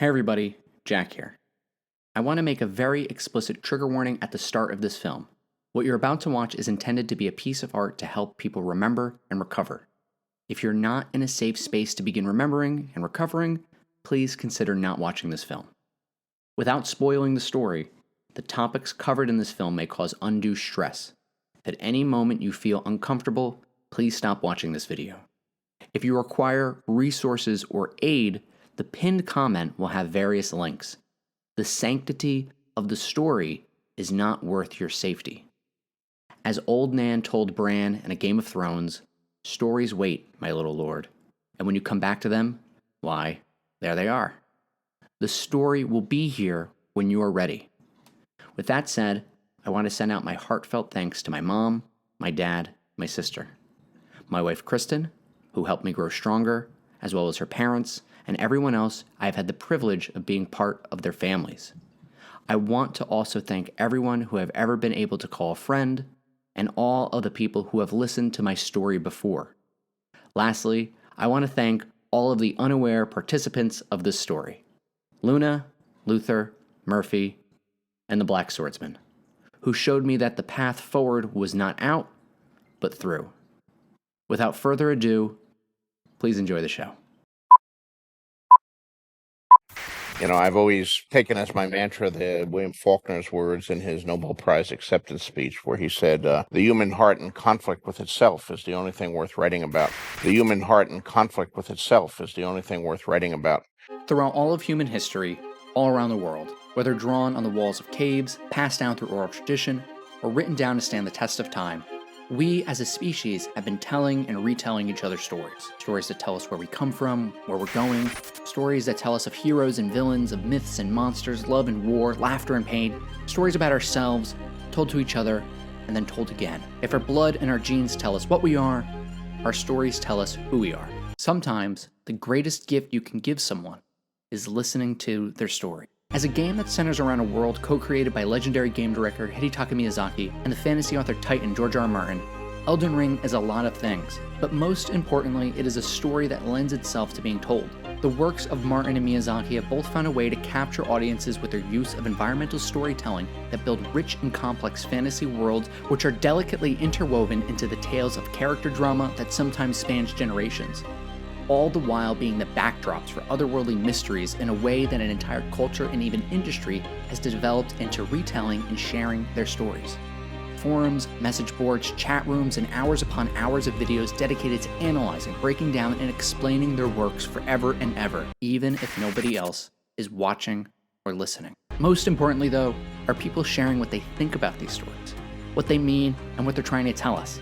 Hey everybody, Jack here. I want to make a very explicit trigger warning at the start of this film. What you're about to watch is intended to be a piece of art to help people remember and recover. If you're not in a safe space to begin remembering and recovering, please consider not watching this film. Without spoiling the story, the topics covered in this film may cause undue stress. If at any moment you feel uncomfortable, please stop watching this video. If you require resources or aid, the pinned comment will have various links. The sanctity of the story is not worth your safety. As Old Nan told Bran in A Game of Thrones, stories wait, my little lord, and when you come back to them, why, there they are. The story will be here when you are ready. With that said, I want to send out my heartfelt thanks to my mom, my dad, my sister, my wife Kristen, who helped me grow stronger, as well as her parents, and everyone else I've had the privilege of being part of their families. I want to also thank everyone who I've ever been able to call a friend, and all of the people who have listened to my story before. Lastly, I want to thank all of the unaware participants of this story: Luna, Luther, Murphy, and the Black Swordsman, who showed me that the path forward was not out, but through. Without further ado, please enjoy the show. You know, I've always taken as my mantra the William Faulkner's words in his Nobel Prize acceptance speech, where he said, the human heart in conflict with itself is the only thing worth writing about. The human heart in conflict with itself is the only thing worth writing about. Throughout all of human history, all around the world, whether drawn on the walls of caves, passed down through oral tradition, or written down to stand the test of time, we as a species have been telling and retelling each other stories. Stories that tell us where we come from, where we're going, stories that tell us of heroes and villains, of myths and monsters, love and war, laughter and pain, stories about ourselves, told to each other, and then told again. If our blood and our genes tell us what we are, our stories tell us who we are. Sometimes, the greatest gift you can give someone is listening to their story. As a game that centers around a world co-created by legendary game director Hidetaka Miyazaki and the fantasy author titan George R. R. Martin, Elden Ring is a lot of things, but most importantly, it is a story that lends itself to being told. The works of Martin and Miyazaki have both found a way to capture audiences with their use of environmental storytelling that build rich and complex fantasy worlds which are delicately interwoven into the tales of character drama that sometimes spans generations, all the while being the backdrops for otherworldly mysteries in a way that an entire culture and even industry has developed into retelling and sharing their stories. Forums, message boards, chat rooms, and hours upon hours of videos dedicated to analyzing, breaking down, and explaining their works forever and ever, even if nobody else is watching or listening. Most importantly, though, are people sharing what they think about these stories, what they mean, and what they're trying to tell us.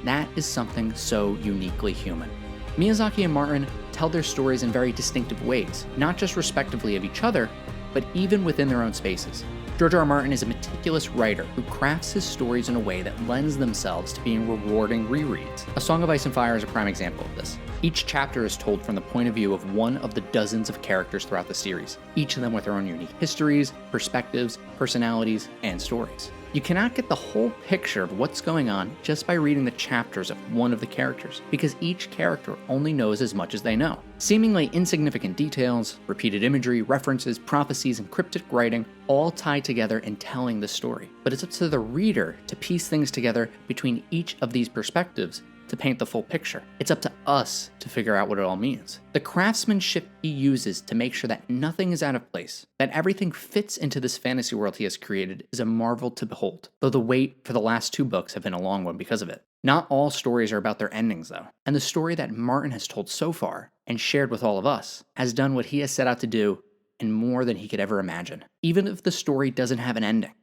That is something so uniquely human. Miyazaki and Martin tell their stories in very distinctive ways, not just respectively of each other, but even within their own spaces. George R. R. Martin is a meticulous writer who crafts his stories in a way that lends themselves to being rewarding rereads. A Song of Ice and Fire is a prime example of this. Each chapter is told from the point of view of one of the dozens of characters throughout the series, each of them with their own unique histories, perspectives, personalities, and stories. You cannot get the whole picture of what's going on just by reading the chapters of one of the characters, because each character only knows as much as they know. Seemingly insignificant details, repeated imagery, references, prophecies, and cryptic writing all tie together in telling the story. But it's up to the reader to piece things together between each of these perspectives to paint the full picture. It's up to us to figure out what it all means. The craftsmanship he uses to make sure that nothing is out of place, that everything fits into this fantasy world he has created, is a marvel to behold, though the wait for the last 2 books have been a long one because of it. Not all stories are about their endings, though, and the story that Martin has told so far, and shared with all of us, has done what he has set out to do, and more than he could ever imagine. Even if the story doesn't have an ending,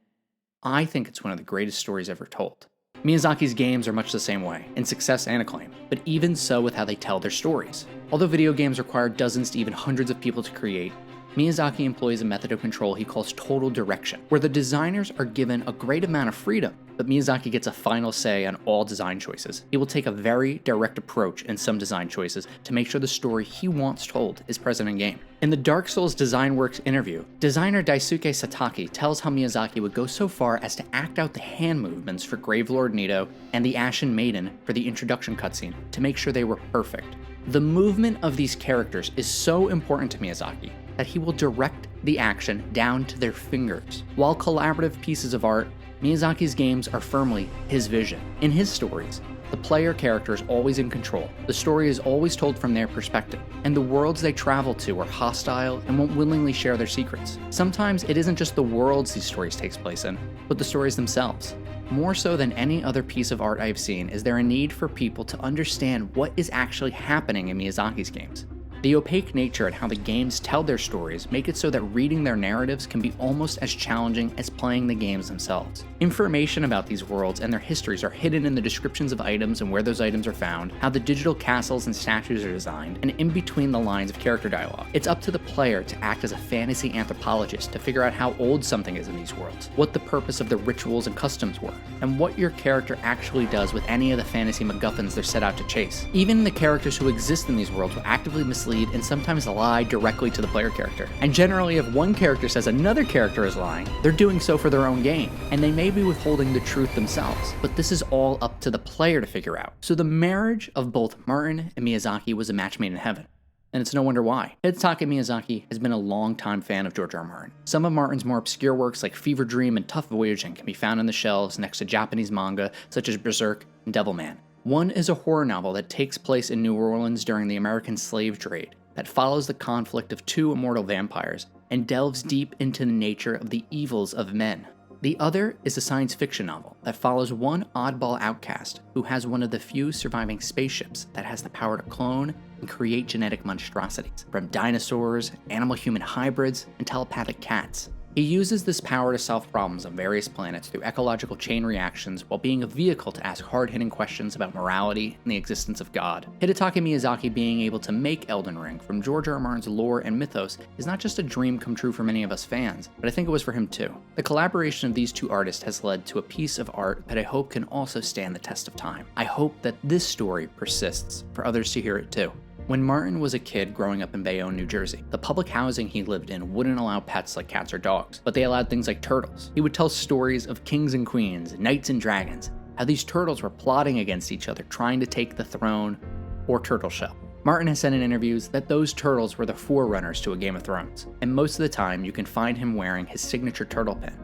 I think it's one of the greatest stories ever told. Miyazaki's games are much the same way, in success and acclaim, but even so with how they tell their stories. Although video games require dozens to even hundreds of people to create, Miyazaki employs a method of control he calls total direction, where the designers are given a great amount of freedom, but Miyazaki gets a final say on all design choices. He will take a very direct approach in some design choices to make sure the story he wants told is present in game. In the Dark Souls Design Works interview, designer Daisuke Sataki tells how Miyazaki would go so far as to act out the hand movements for Gravelord Nito and the Ashen Maiden for the introduction cutscene to make sure they were perfect. The movement of these characters is so important to Miyazaki, that he will direct the action down to their fingers. While collaborative pieces of art, Miyazaki's games are firmly his vision. In his stories, the player character is always in control. The story is always told from their perspective, and the worlds they travel to are hostile and won't willingly share their secrets. Sometimes it isn't just the worlds these stories take place in, but the stories themselves. More so than any other piece of art I've seen is there a need for people to understand what is actually happening in Miyazaki's games. The opaque nature and how the games tell their stories make it so that reading their narratives can be almost as challenging as playing the games themselves. Information about these worlds and their histories are hidden in the descriptions of items and where those items are found, how the digital castles and statues are designed, and in between the lines of character dialogue. It's up to the player to act as a fantasy anthropologist to figure out how old something is in these worlds, what the purpose of the rituals and customs were, and what your character actually does with any of the fantasy MacGuffins they're set out to chase. Even the characters who exist in these worlds will actively mislead and sometimes lie directly to the player character. And generally, if one character says another character is lying, they're doing so for their own gain, and they may be withholding the truth themselves. But this is all up to the player to figure out. So the marriage of both Martin and Miyazaki was a match made in heaven. And it's no wonder why. Hidetaka Miyazaki has been a long-time fan of George R. R. Martin. Some of Martin's more obscure works like Fever Dream and Tough Voyaging can be found on the shelves next to Japanese manga such as Berserk and Devilman. One is a horror novel that takes place in New Orleans during the American slave trade that follows the conflict of two immortal vampires and delves deep into the nature of the evils of men. The other is a science fiction novel that follows one oddball outcast who has one of the few surviving spaceships that has the power to clone and create genetic monstrosities, from dinosaurs, animal-human hybrids, and telepathic cats. He uses this power to solve problems on various planets through ecological chain reactions while being a vehicle to ask hard-hitting questions about morality and the existence of God. Hidetaka Miyazaki being able to make Elden Ring from George R. R. Martin's lore and mythos is not just a dream come true for many of us fans, but I think it was for him too. The collaboration of these two artists has led to a piece of art that I hope can also stand the test of time. I hope that this story persists for others to hear it too. When Martin was a kid growing up in Bayonne, New Jersey, the public housing he lived in wouldn't allow pets like cats or dogs, but they allowed things like turtles. He would tell stories of kings and queens, knights and dragons, how these turtles were plotting against each other, trying to take the throne or turtle shell. Martin has said in interviews that those turtles were the forerunners to a Game of Thrones, and most of the time you can find him wearing his signature turtle pin.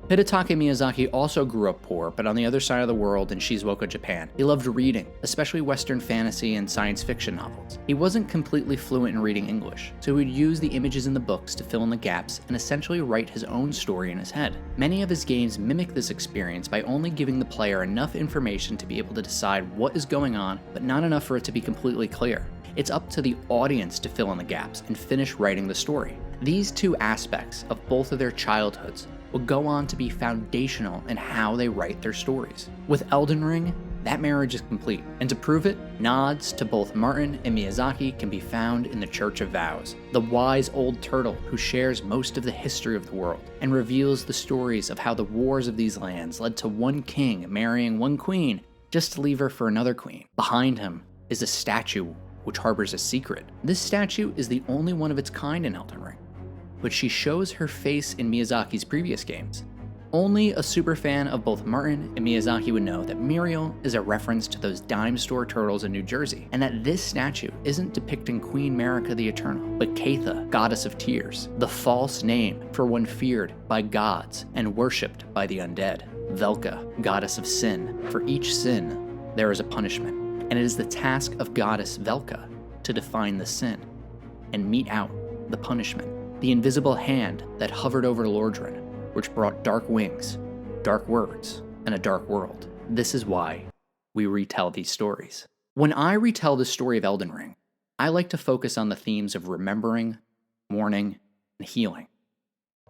Hidetaka Miyazaki also grew up poor, but on the other side of the world in Shizuoka, Japan. He loved reading, especially Western fantasy and science fiction novels. He wasn't completely fluent in reading English, so he would use the images in the books to fill in the gaps and essentially write his own story in his head. Many of his games mimic this experience by only giving the player enough information to be able to decide what is going on, but not enough for it to be completely clear. It's up to the audience to fill in the gaps and finish writing the story. These two aspects of both of their childhoods will go on to be foundational in how they write their stories. With Elden Ring, that marriage is complete, and to prove it, nods to both Martin and Miyazaki can be found in the Church of Vows, the wise old turtle who shares most of the history of the world, and reveals the stories of how the wars of these lands led to one king marrying one queen just to leave her for another queen. Behind him is a statue which harbors a secret. This statue is the only one of its kind in Elden Ring, but she shows her face in Miyazaki's previous games. Only a superfan of both Martin and Miyazaki would know that Muriel is a reference to those dime store turtles in New Jersey, and that this statue isn't depicting Queen Marika the Eternal, but Keitha, goddess of tears, the false name for one feared by gods and worshipped by the undead. Velka, goddess of sin. For each sin, there is a punishment, and it is the task of goddess Velka to define the sin and mete out the punishment. The invisible hand that hovered over Lordran, which brought dark wings, dark words, and a dark world. This is why we retell these stories. When I retell the story of Elden Ring, I like to focus on the themes of remembering, mourning, and healing.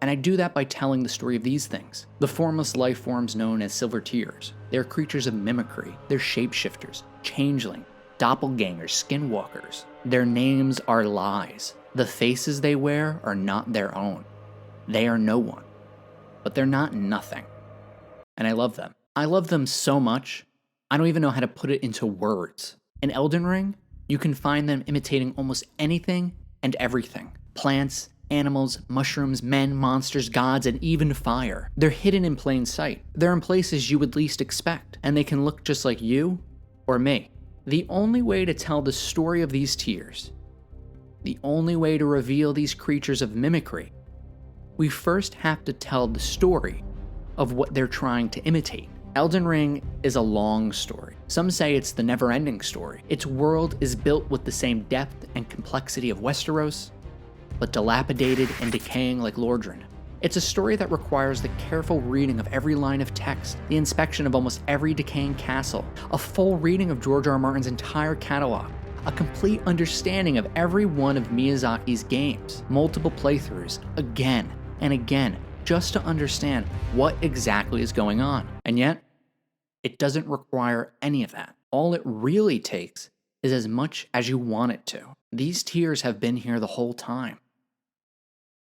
And I do that by telling the story of these things. The formless life forms known as Silver Tears. They're creatures of mimicry. They're shapeshifters, changeling, doppelgangers, skinwalkers. Their names are lies. The faces they wear are not their own. They are no one. But they're not nothing. And I love them. I love them so much, I don't even know how to put it into words. In Elden Ring, you can find them imitating almost anything and everything. Plants, animals, mushrooms, men, monsters, gods, and even fire. They're hidden in plain sight. They're in places you would least expect, and they can look just like you or me. The only way to tell the story of these tears the only way to reveal these creatures of mimicry, we first have to tell the story of what they're trying to imitate. Elden Ring is a long story. Some say it's the never-ending story. Its world is built with the same depth and complexity of Westeros, but dilapidated and decaying like Lordran. It's a story that requires the careful reading of every line of text, the inspection of almost every decaying castle, a full reading of George R. R. Martin's entire catalog, a complete understanding of every one of Miyazaki's games, multiple playthroughs, again and again, just to understand what exactly is going on. And yet, it doesn't require any of that. All it really takes is as much as you want it to. These tears have been here the whole time.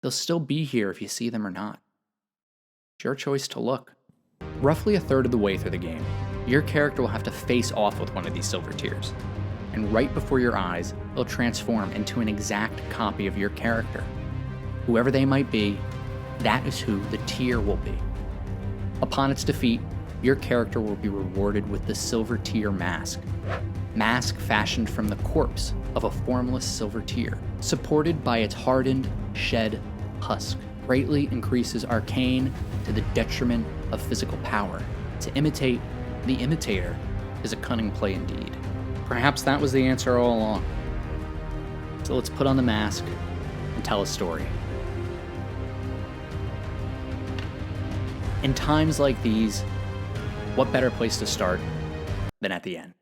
They'll still be here if you see them or not. It's your choice to look. Roughly a third of the way through the game, your character will have to face off with one of these silver tears. And right before your eyes, they'll transform into an exact copy of your character. Whoever they might be, that is who the tear will be. Upon its defeat, your character will be rewarded with the silver tear mask. Mask fashioned from the corpse of a formless silver tear, supported by its hardened, shed husk. Greatly increases arcane to the detriment of physical power. To imitate the imitator is a cunning play indeed. Perhaps that was the answer all along. So let's put on the mask and tell a story. In times like these, what better place to start than at the end?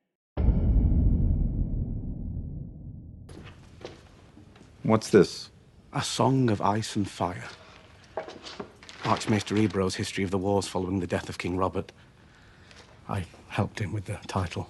What's this? A Song of Ice and Fire. Archmaester Ebro's history of the wars following the death of King Robert. I helped him with the title.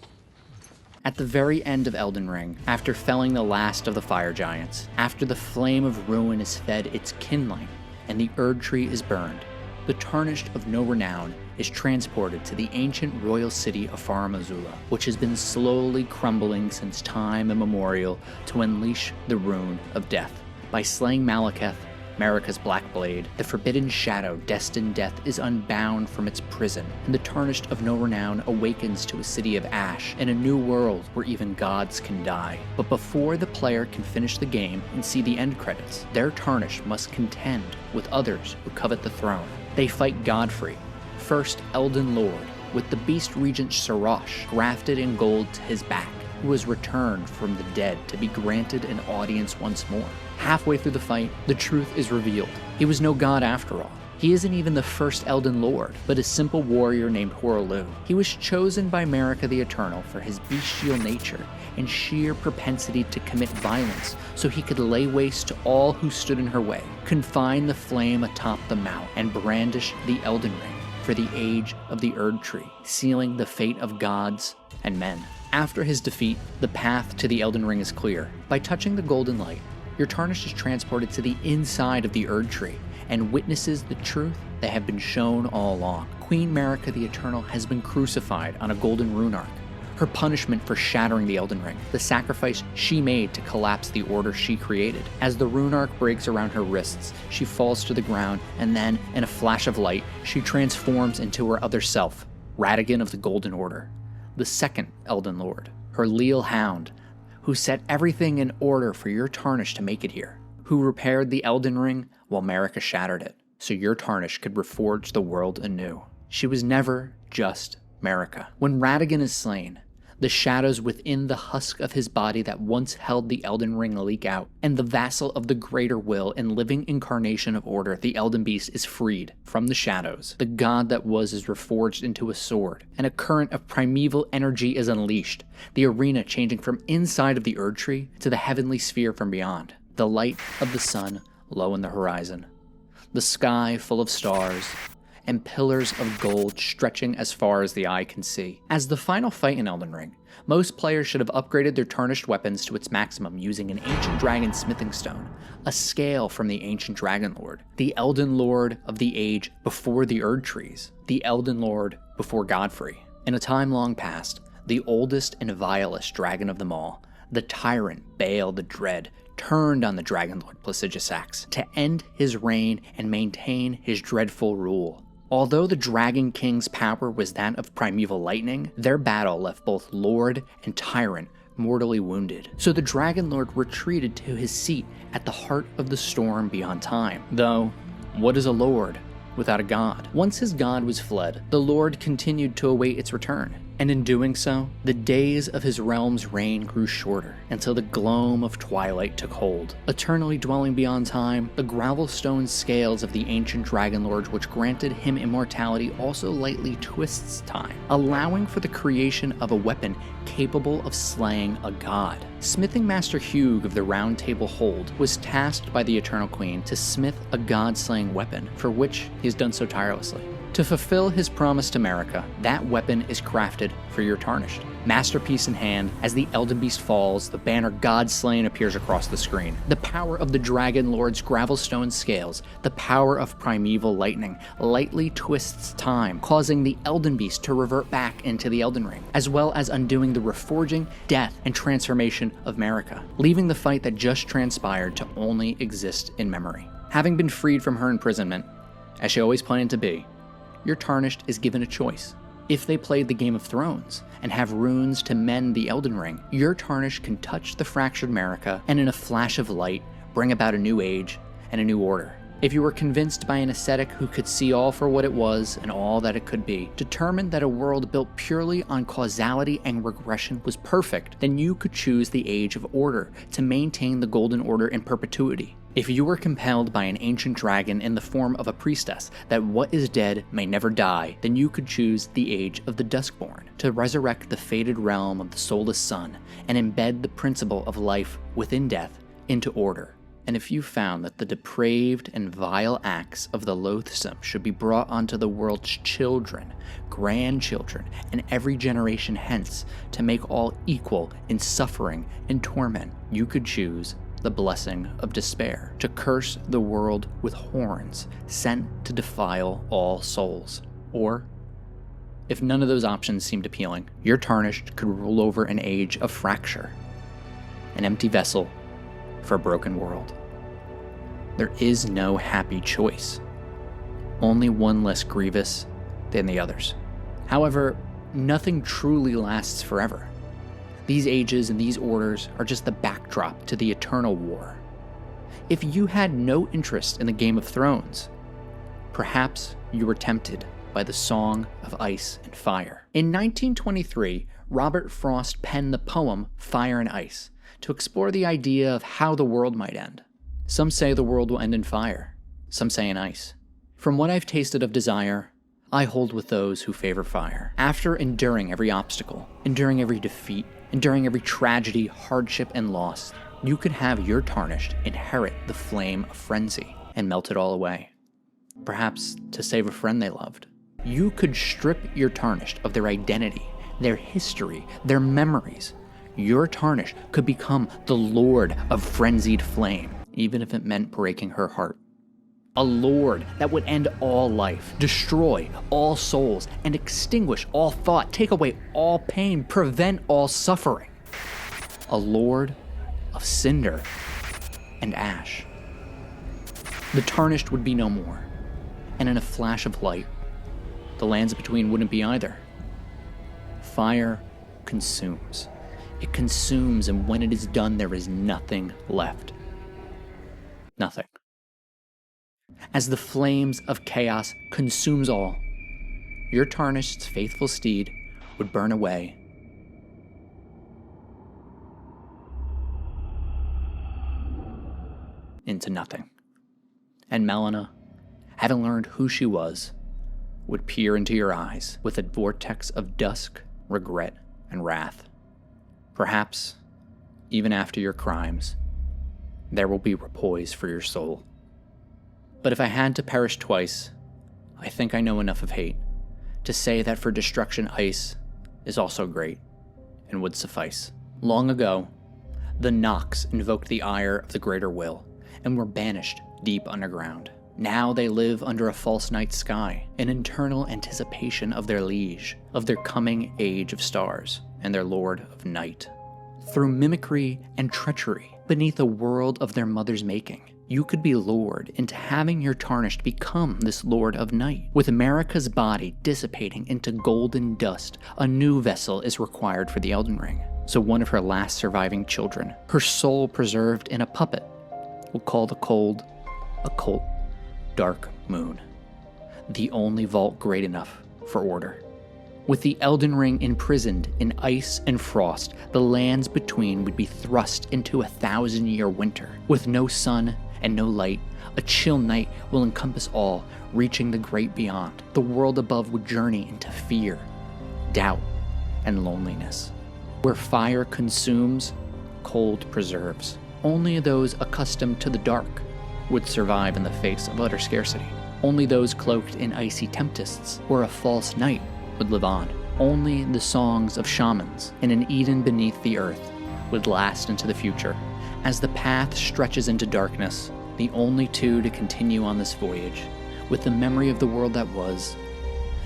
At the very end of Elden Ring, after felling the last of the fire giants, after the flame of ruin is fed its kindling, and the Erd Tree is burned, the Tarnished of no renown is transported to the ancient royal city of Farum Azula, which has been slowly crumbling since time immemorial to unleash the rune of death. By slaying Malekith, Marika's Black Blade, the forbidden shadow destined death is unbound from its prison, and the Tarnished of no renown awakens to a city of ash in a new world where even gods can die. But before the player can finish the game and see the end credits, their Tarnished must contend with others who covet the throne. They fight Godfrey, first Elden Lord, with the Beast Regent Sarash grafted in gold to his back, who was returned from the dead to be granted an audience once more. Halfway through the fight, the truth is revealed. He was no god after all. He isn't even the first Elden Lord, but a simple warrior named Hoarlu. He was chosen by Marika the Eternal for his bestial nature and sheer propensity to commit violence so he could lay waste to all who stood in her way, confine the flame atop the mount, and brandish the Elden Ring for the age of the Erd Tree, sealing the fate of gods and men. After his defeat, the path to the Elden Ring is clear. By touching the golden light, your Tarnished is transported to the inside of the Erd Tree and witnesses the truth that have been shown all along. Queen Marika the Eternal has been crucified on a golden rune arc. Her punishment for shattering the Elden Ring, the sacrifice she made to collapse the order she created. As the rune arc breaks around her wrists, she falls to the ground, and then, in a flash of light, she transforms into her other self, Radagon of the Golden Order, the second Elden Lord, her Leal Hound, who set everything in order for your Tarnished to make it here, who repaired the Elden Ring while Marika shattered it, so your Tarnished could reforge the world anew. She was never just Marika. When Radagon is slain, the shadows within the husk of his body that once held the Elden Ring leak out, and the vassal of the greater will and living incarnation of order, the Elden Beast, is freed from the shadows. The god that was is reforged into a sword, and a current of primeval energy is unleashed, the arena changing from inside of the Erd Tree to the heavenly sphere from beyond. The light of the sun low in the horizon, the sky full of stars, and pillars of gold stretching as far as the eye can see. As the final fight in Elden Ring, most players should have upgraded their Tarnished weapons to its maximum using an ancient dragon smithing stone, a scale from the ancient Dragon Lord, the Elden Lord of the age before the Erd Trees, the Elden Lord before Godfrey. In a time long past, the oldest and vilest dragon of them all, the tyrant Baal the Dread, turned on the Dragon Lord Placidusax to end his reign and maintain his dreadful rule. Although the Dragon King's power was that of primeval lightning, their battle left both Lord and Tyrant mortally wounded. So the Dragon Lord retreated to his seat at the heart of the storm beyond time. Though, what is a lord without a god? Once his god was fled, the Lord continued to await its return. And in doing so, the days of his realm's reign grew shorter, until the gloam of twilight took hold. Eternally dwelling beyond time, the gravel-stone scales of the ancient Dragon Lord which granted him immortality also lightly twists time, allowing for the creation of a weapon capable of slaying a god. Smithing Master Hugh of the Round Table Hold was tasked by the Eternal Queen to smith a god-slaying weapon, for which he has done so tirelessly. To fulfill his promise to America, that weapon is crafted for your Tarnished. Masterpiece in hand, as the Elden Beast falls, the banner God Slain appears across the screen. The power of the Dragon Lord's gravelstone scales, the power of primeval lightning, lightly twists time, causing the Elden Beast to revert back into the Elden Ring, as well as undoing the reforging, death, and transformation of Marika, leaving the fight that just transpired to only exist in memory. Having been freed from her imprisonment, as she always planned to be, your Tarnished is given a choice. If they played the Game of Thrones and have runes to mend the Elden Ring, your Tarnished can touch the fractured Marika and in a flash of light bring about a new age and a new order. If you were convinced by an ascetic who could see all for what it was and all that it could be, determined that a world built purely on causality and regression was perfect, then you could choose the Age of Order to maintain the Golden Order in perpetuity. If you were compelled by an ancient dragon in the form of a priestess that what is dead may never die, then you could choose the Age of the Duskborn to resurrect the fated realm of the soulless sun and embed the principle of life within death into order. And if you found that the depraved and vile acts of the loathsome should be brought onto the world's children, grandchildren, and every generation hence to make all equal in suffering and torment, you could choose the blessing of despair, to curse the world with horns sent to defile all souls. Or, if none of those options seemed appealing, your Tarnished could rule over an age of fracture, an empty vessel for a broken world. There is no happy choice, only one less grievous than the others. However, nothing truly lasts forever. These ages and these orders are just the backdrop to the eternal war. If you had no interest in the Game of Thrones, perhaps you were tempted by the Song of Ice and Fire. In 1923, Robert Frost penned the poem Fire and Ice to explore the idea of how the world might end. Some say the world will end in fire, some say in ice. From what I've tasted of desire, I hold with those who favor fire. After enduring every obstacle, enduring every defeat, enduring every tragedy, hardship, and loss, you could have your Tarnished inherit the flame of frenzy and melt it all away. Perhaps to save a friend they loved. You could strip your Tarnished of their identity, their history, their memories. Your Tarnished could become the Lord of frenzied flame, even if it meant breaking her heart. A lord that would end all life, destroy all souls, and extinguish all thought, take away all pain, prevent all suffering. A lord of cinder and ash. The Tarnished would be no more, and in a flash of light, the lands between wouldn't be either. Fire consumes. It consumes, and when it is done, there is nothing left. Nothing. As the flames of chaos consumes all, your Tarnished's faithful steed would burn away into nothing. And Melina, having learned who she was, would peer into your eyes with a vortex of dusk, regret, and wrath. Perhaps, even after your crimes, there will be repose for your soul. But if I had to perish twice, I think I know enough of hate to say that for destruction ice is also great and would suffice. Long ago, the Nox invoked the ire of the greater will and were banished deep underground. Now they live under a false night sky, in eternal anticipation of their liege, of their coming age of stars, and their lord of night. Through mimicry and treachery, beneath a world of their mother's making, you could be lured into having your Tarnished become this Lord of Night. With Marika's body dissipating into golden dust, a new vessel is required for the Elden Ring. So one of her last surviving children, her soul preserved in a puppet, will call the cold a cold, dark moon, the only vault great enough for order. With the Elden Ring imprisoned in ice and frost, the lands between would be thrust into a 1,000-year winter. With no sun and no light, a chill night will encompass all, reaching the great beyond. The world above would journey into fear, doubt, and loneliness. Where fire consumes, cold preserves. Only those accustomed to the dark would survive in the face of utter scarcity. Only those cloaked in icy tempests or a false night would live on. Only the songs of shamans in an Eden beneath the earth would last into the future. As the path stretches into darkness, the only two to continue on this voyage, with the memory of the world that was,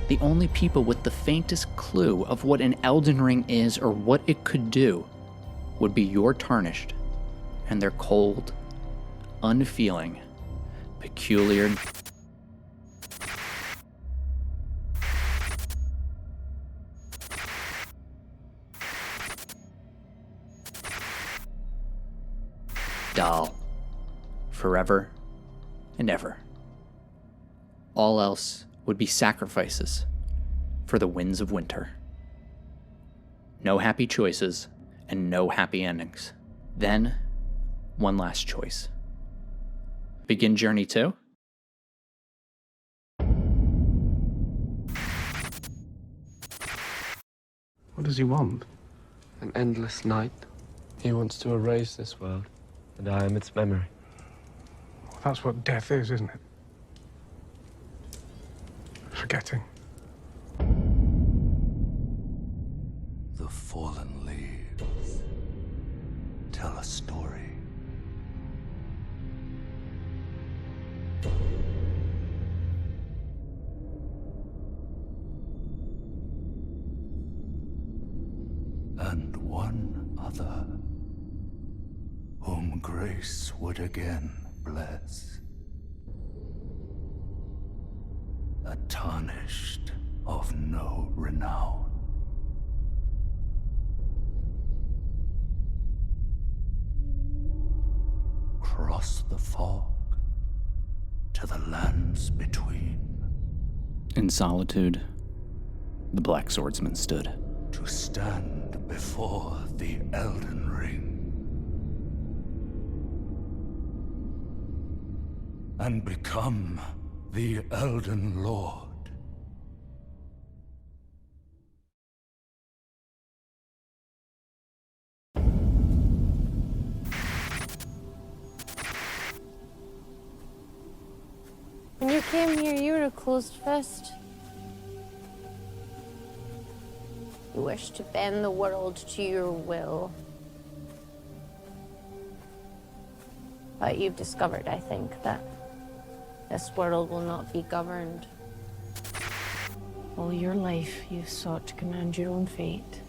the only people with the faintest clue of what an Elden Ring is or what it could do, would be your Tarnished and their cold, unfeeling, peculiar Dal, forever and ever. All else would be sacrifices for the winds of winter. No happy choices and no happy endings. Then, one last choice. Begin Journey 2? What does he want? An endless night. He wants to erase this world, and I am its memory. Well, that's what death is, isn't it? Forgetting. The fallen leaves tell a story. And one other, whom grace would again bless. A tarnished of no renown. Cross the fog to the lands between. In solitude, the Black Swordsman stood. To stand before the Elden Ring. And become the Elden Lord. When you came here, you were a closed fist. You wished to bend the world to your will. But you've discovered, I think, that this world will not be governed. All your life, you've sought to command your own fate.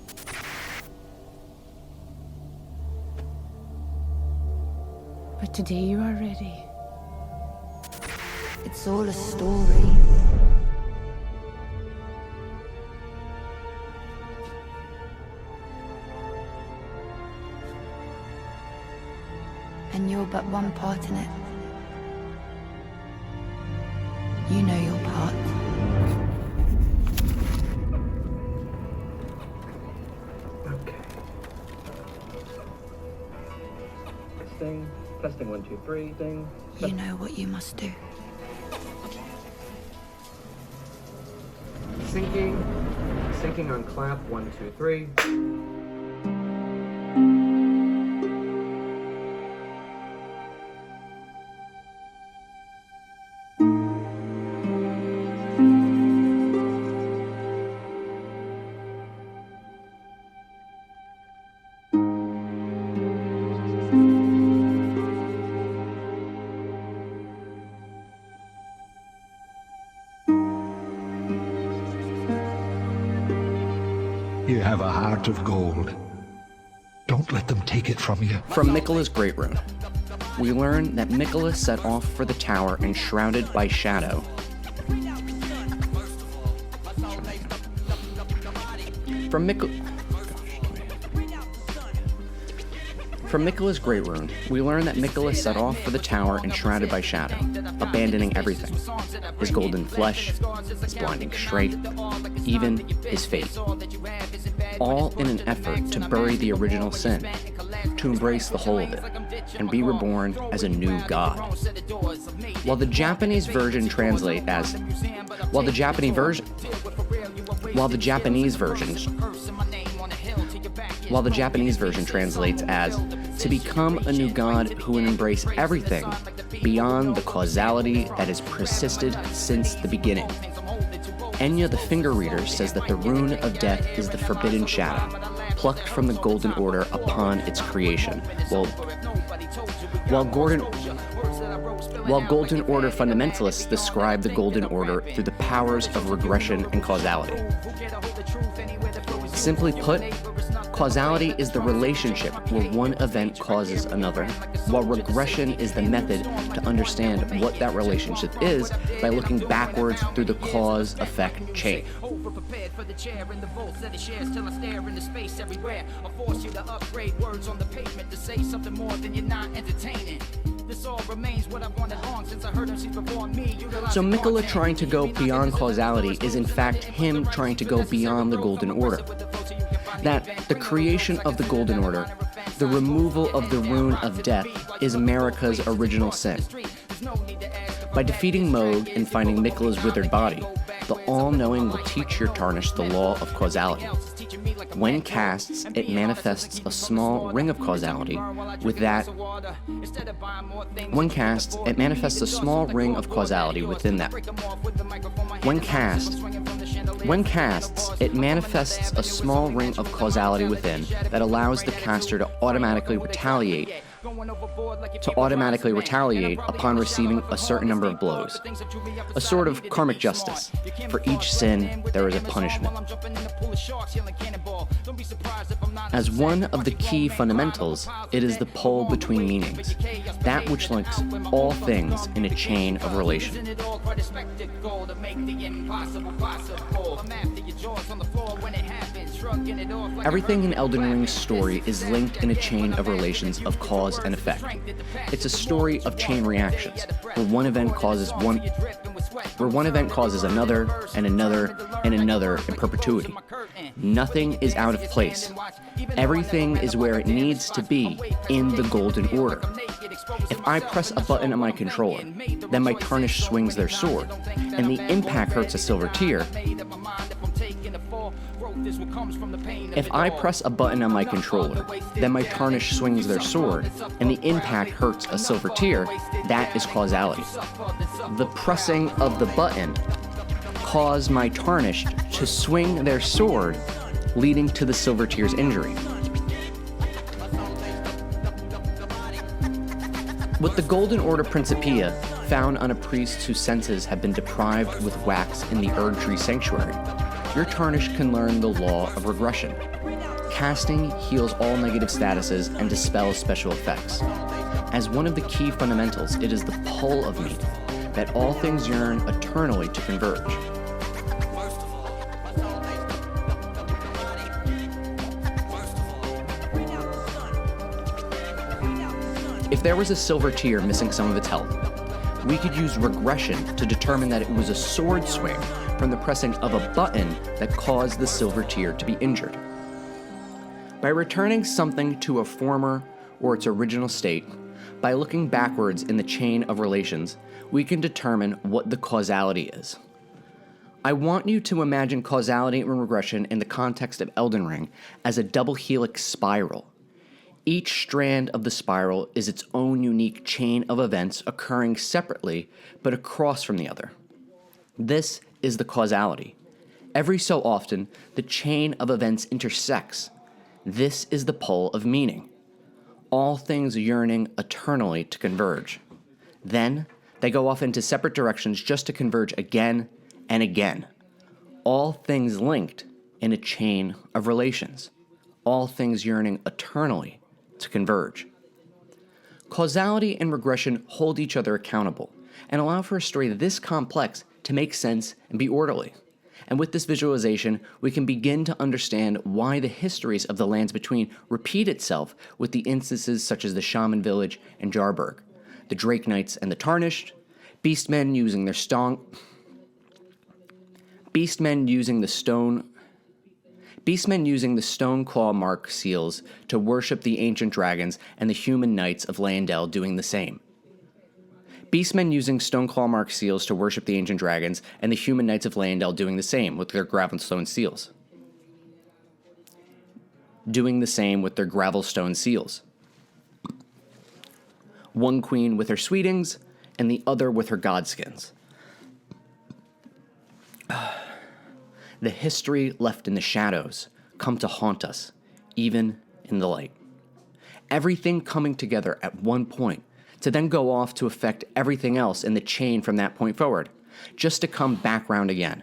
But today you are ready. It's all a story. And you're but one part in it. You know your part. Okay. Testing 1, 2, 3, thing. You know what you must do. Syncing on clap, 1, 2, 3. You have a heart of gold. Don't let them take it from you. From Miquella's Great Rune, we learn that Miquella set off for the tower enshrouded by shadow. From Miquella's Great Rune, we learn that Miquella set off for the tower enshrouded by shadow, abandoning everything. His golden flesh, his blinding strength, even his fate. All in an effort to bury the original sin, to embrace the whole of it, and be reborn as a new god. While the Japanese version translates as to become a new god who would embrace everything beyond the causality that has persisted since the beginning. Enya the Finger Reader says that the rune of death is the forbidden shadow, plucked from the Golden Order upon its creation, while Golden Order fundamentalists describe the Golden Order through the powers of regression and causality. Simply put, causality is the relationship where one event causes another, while regression is the method to understand what that relationship is by looking backwards through the cause-effect chain. So Miquella trying to go beyond causality is in fact him trying to go beyond the Golden Order. That the creation of the Golden Order, the removal of the rune of death, is Marika's original sin. By defeating Moog and finding Miquella's withered body, the All-Knowing will teach your Tarnished the law of causality. When casts, it manifests a small ring of causality with that. When casts, it manifests a small ring of causality within that. When casts, it manifests a small ring of causality within that allows the caster to automatically retaliate upon receiving a certain number of blows. A sort of karmic justice. For each sin, there is a punishment. As one of the key fundamentals, it is the pole between meanings, that which links all things in a chain of relation. Everything in Elden Ring's story is linked in a chain of relations of cause and effect. It's a story of chain reactions, where one event causes another and another and another in perpetuity. Nothing is out of place. Everything is where it needs to be in the Golden Order. If I press a button on my controller, then my Tarnished swings their sword, and the impact hurts a silver tear. If I press a button on my controller, then my Tarnished swings their sword, and the impact hurts a silver tear, that is causality. The pressing of the button caused my Tarnished to swing their sword, leading to the silver tear's injury. With the Golden Order Principia found on a priest whose senses have been deprived with wax in the Erd Tree Sanctuary, your Tarnished can learn the law of regression. Casting heals all negative statuses and dispels special effects. As one of the key fundamentals, it is the pull of meaning, that all things yearn eternally to converge. If there was a silver tear missing some of its health, we could use regression to determine that it was a sword swing from the pressing of a button that caused the silver tear to be injured. By returning something to a former or its original state, by looking backwards in the chain of relations, we can determine what the causality is. I want you to imagine causality and regression in the context of Elden Ring as a double helix spiral. Each strand of the spiral is its own unique chain of events occurring separately but across from the other. This is the causality. Every so often, the chain of events intersects. This is the pole of meaning. All things yearning eternally to converge. Then, they go off into separate directions just to converge again and again. All things linked in a chain of relations. All things yearning eternally to converge. Causality and regression hold each other accountable and allow for a story this complex to make sense and be orderly. And with this visualization, we can begin to understand why the histories of the lands between repeat itself with the instances such as the Shaman Village and Jarburg, the Drake Knights and the Tarnished, Beastmen using the stone claw mark seals to worship the ancient dragons, and the human knights of Landel doing the same. Beastmen using Stoneclaw mark seals to worship the ancient dragons, and the human knights of Landel doing the same with their gravelstone seals. One queen with her sweetings, and the other with her godskins. The history left in the shadows come to haunt us, even in the light. Everything coming together at one point, to then go off to affect everything else in the chain from that point forward, just to come back round again.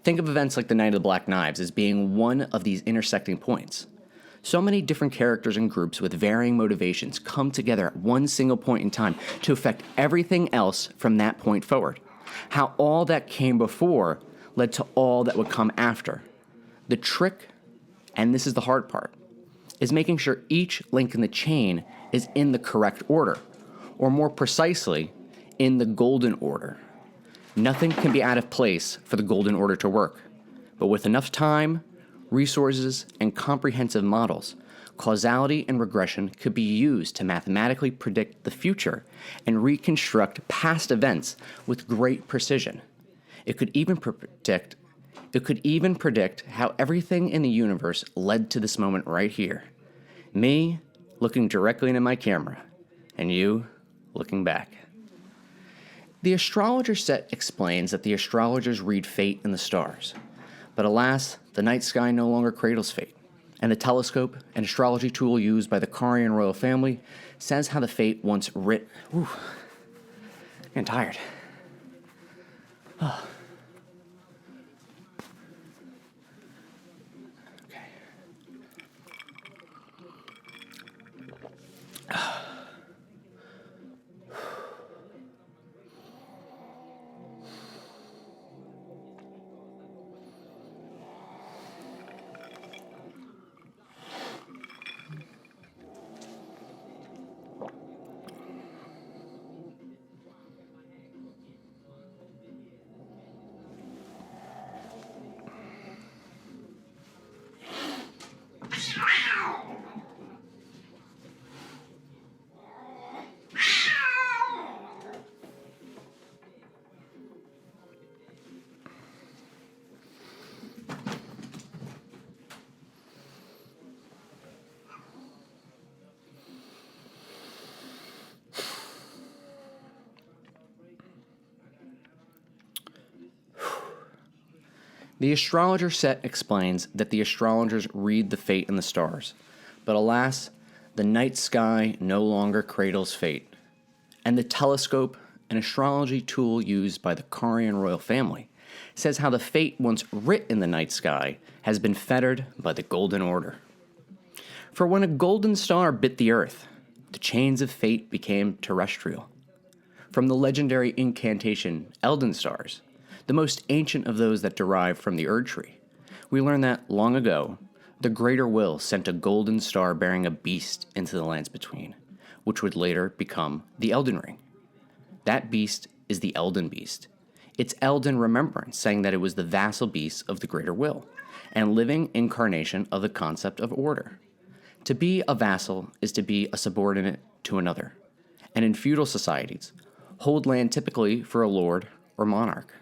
Think of events like the Night of the Black Knives as being one of these intersecting points. So many different characters and groups with varying motivations come together at one single point in time to affect everything else from that point forward. How all that came before led to all that would come after. The trick, and this is the hard part, is making sure each link in the chain is in the correct order, or more precisely, in the golden order. Nothing can be out of place for the golden order to work, but with enough time, resources, and comprehensive models, causality and regression could be used to mathematically predict the future and reconstruct past events with great precision. It could even predict how everything in the universe led to this moment right here. Me looking directly into my camera, and you looking back. The astrologer set explains that the astrologers read fate in the stars, but alas, the night sky no longer cradles fate, and the telescope, an astrology tool used by the Carian royal family, says how the fate once writ. Ooh, I'm tired. Oh. The astrologer set explains that the astrologers read the fate in the stars, but alas, the night sky no longer cradles fate, and the telescope, an astrology tool used by the Carian royal family, says how the fate once writ in the night sky has been fettered by the golden order. For when a golden star bit the earth, the chains of fate became terrestrial. From the legendary incantation Elden Stars, the most ancient of those that derive from the Erd Tree, we learn that, long ago, the Greater Will sent a golden star bearing a beast into the lands between, which would later become the Elden Ring. That beast is the Elden Beast. It's Elden remembrance, saying that it was the vassal beast of the Greater Will, and living incarnation of the concept of order. To be a vassal is to be a subordinate to another, and in feudal societies, hold land typically for a lord or monarch.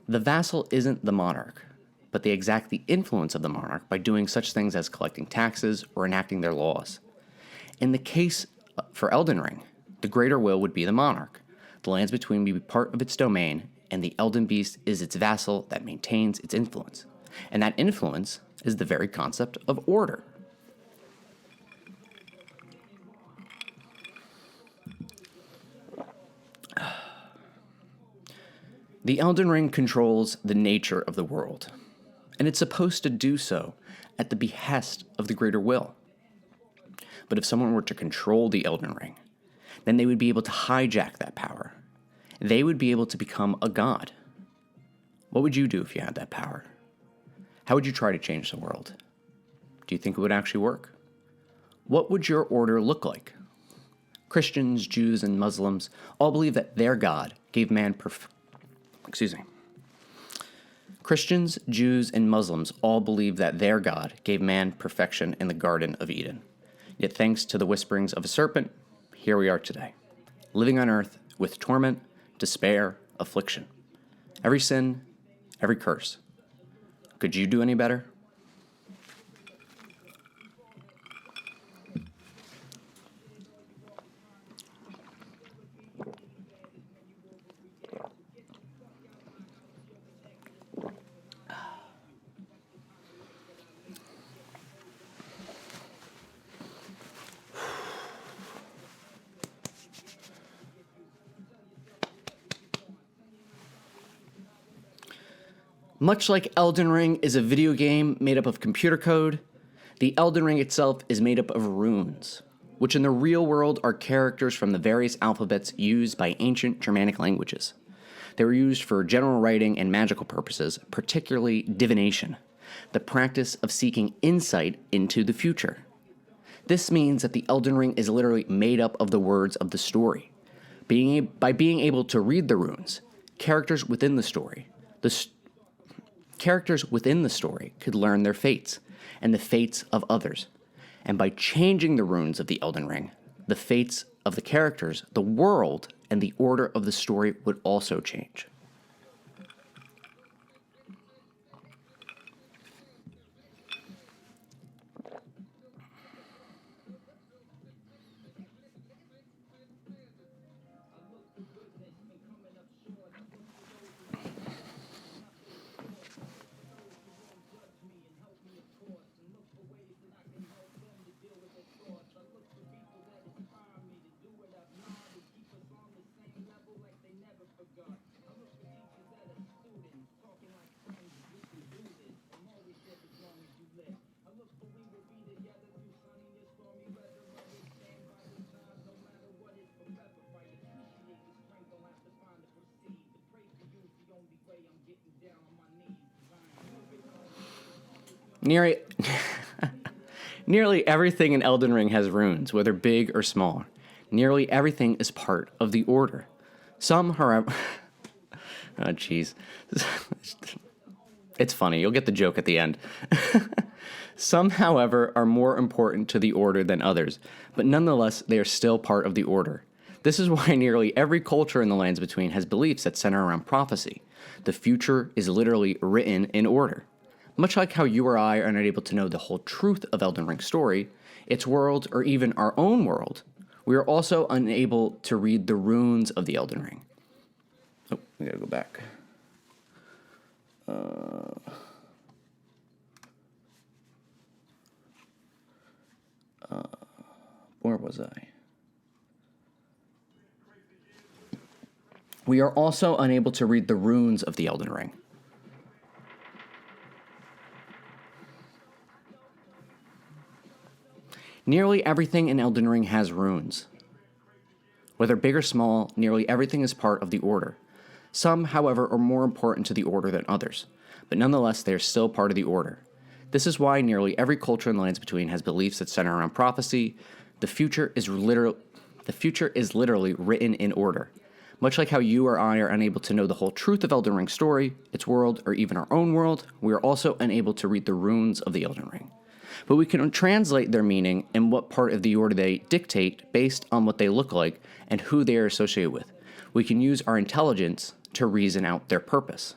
The vassal isn't the monarch, but they exact the influence of the monarch by doing such things as collecting taxes or enacting their laws. In the case for Elden Ring, the Greater Will would be the monarch, the lands between would be part of its domain, and the Elden Beast is its vassal that maintains its influence. And that influence is the very concept of order. The Elden Ring controls the nature of the world, and it's supposed to do so at the behest of the Greater Will. But if someone were to control the Elden Ring, then they would be able to hijack that power. They would be able to become a god. What would you do if you had that power? How would you try to change the world? Do you think it would actually work? What would your order look like? Christians, Jews, and Muslims all believe that their God gave man Christians, Jews, and Muslims all believe that their God gave man perfection in the Garden of Eden. Yet thanks to the whisperings of a serpent, here we are today, living on earth with torment, despair, affliction. Every sin, every curse. Could you do any better? Much like Elden Ring is a video game made up of computer code, the Elden Ring itself is made up of runes, which in the real world are characters from the various alphabets used by ancient Germanic languages. They were used for general writing and magical purposes, particularly divination, the practice of seeking insight into the future. This means that the Elden Ring is literally made up of the words of the story. By being able to read the runes, characters within the story could learn their fates and the fates of others. And by changing the runes of the Elden Ring, the fates of the characters, the world, and the order of the story would also change. Nearly everything in Elden Ring has runes, whether big or small. Nearly everything is part of the order. Some, however... oh, jeez. It's funny. You'll get the joke at the end. Some, however, are more important to the order than others, but nonetheless, they are still part of the order. This is why nearly every culture in the lands between has beliefs that center around prophecy. The future is literally written in order. Much like how you or I are not able to know the whole truth of Elden Ring's story, its world, or even our own world, we are also unable to read the runes of the Elden Ring. Oh, we gotta go back. Where was I? We are also unable to read the runes of the Elden Ring. Nearly everything in Elden Ring has runes. Whether big or small, nearly everything is part of the order. Some, however, are more important to the order than others, but nonetheless they are still part of the order. This is why nearly every culture in the lands between has beliefs that center around prophecy. The future is literally written in order. Much like how you or I are unable to know the whole truth of Elden Ring's story, its world, or even our own world, we are also unable to read the runes of the Elden Ring. But we can translate their meaning and what part of the order they dictate based on what they look like and who they are associated with. We can use our intelligence to reason out their purpose.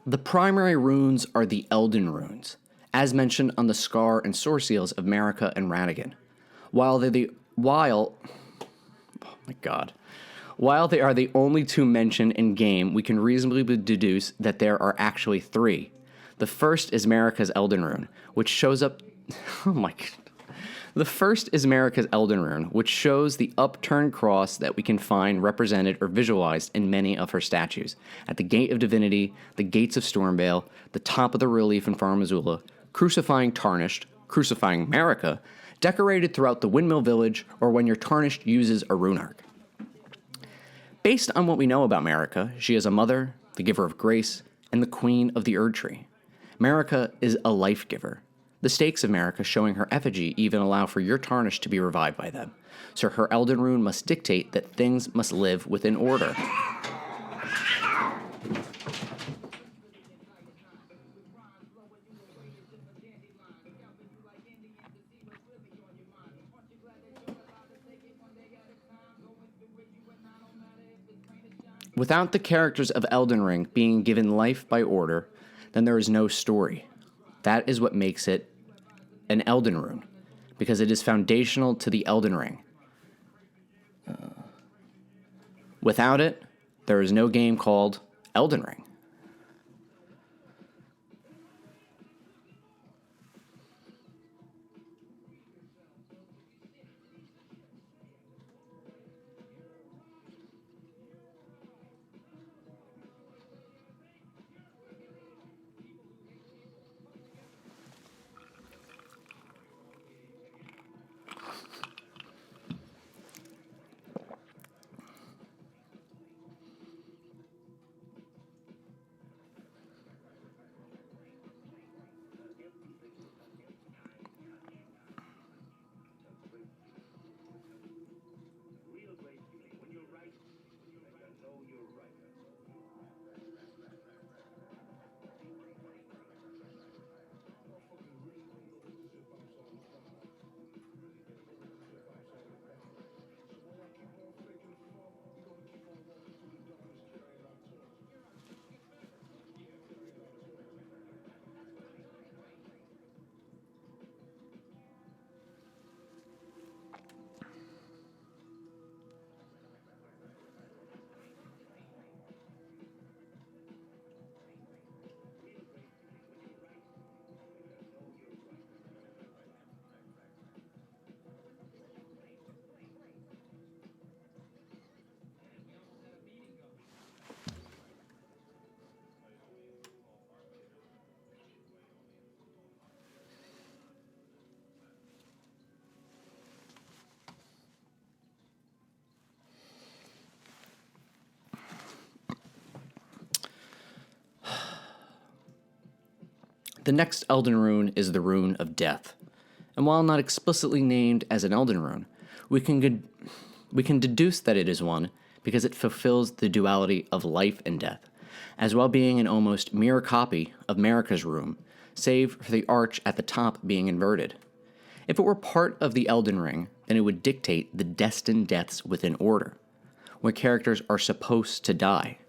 The primary runes are the Elden runes, as mentioned on the scar and sword seals of Marika and Radagon. While oh my god. While they are the only two mentioned in game, we can reasonably deduce that there are actually three. The first is Marika's Elden Rune, which shows up. Oh my god. The first is Marika's Elden Rune, which shows the upturned cross that we can find represented or visualized in many of her statues. At the Gate of Divinity, the Gates of Stormvale, the top of the relief in Farum Azula, crucifying Tarnished, crucifying Marika, decorated throughout the Windmill Village, or when your Tarnished uses a rune arc. Based on what we know about Marika, she is a mother, the giver of grace, and the queen of the Erd Tree. Marika is a life giver. The stakes of Marika showing her effigy even allow for your Tarnished to be revived by them, so her Elden Rune must dictate that things must live within order. Without the characters of Elden Ring being given life by order, then there is no story. That is what makes it an Elden Rune, because it is foundational to the Elden Ring. Without it, there is no game called Elden Ring. The next Elden Rune is the Rune of Death, and while not explicitly named as an Elden Rune, we can deduce that it is one because it fulfills the duality of life and death, as well being an almost mirror copy of Marika's Rune, save for the arch at the top being inverted. If it were part of the Elden Ring, then it would dictate the destined deaths within order, where characters are supposed to die.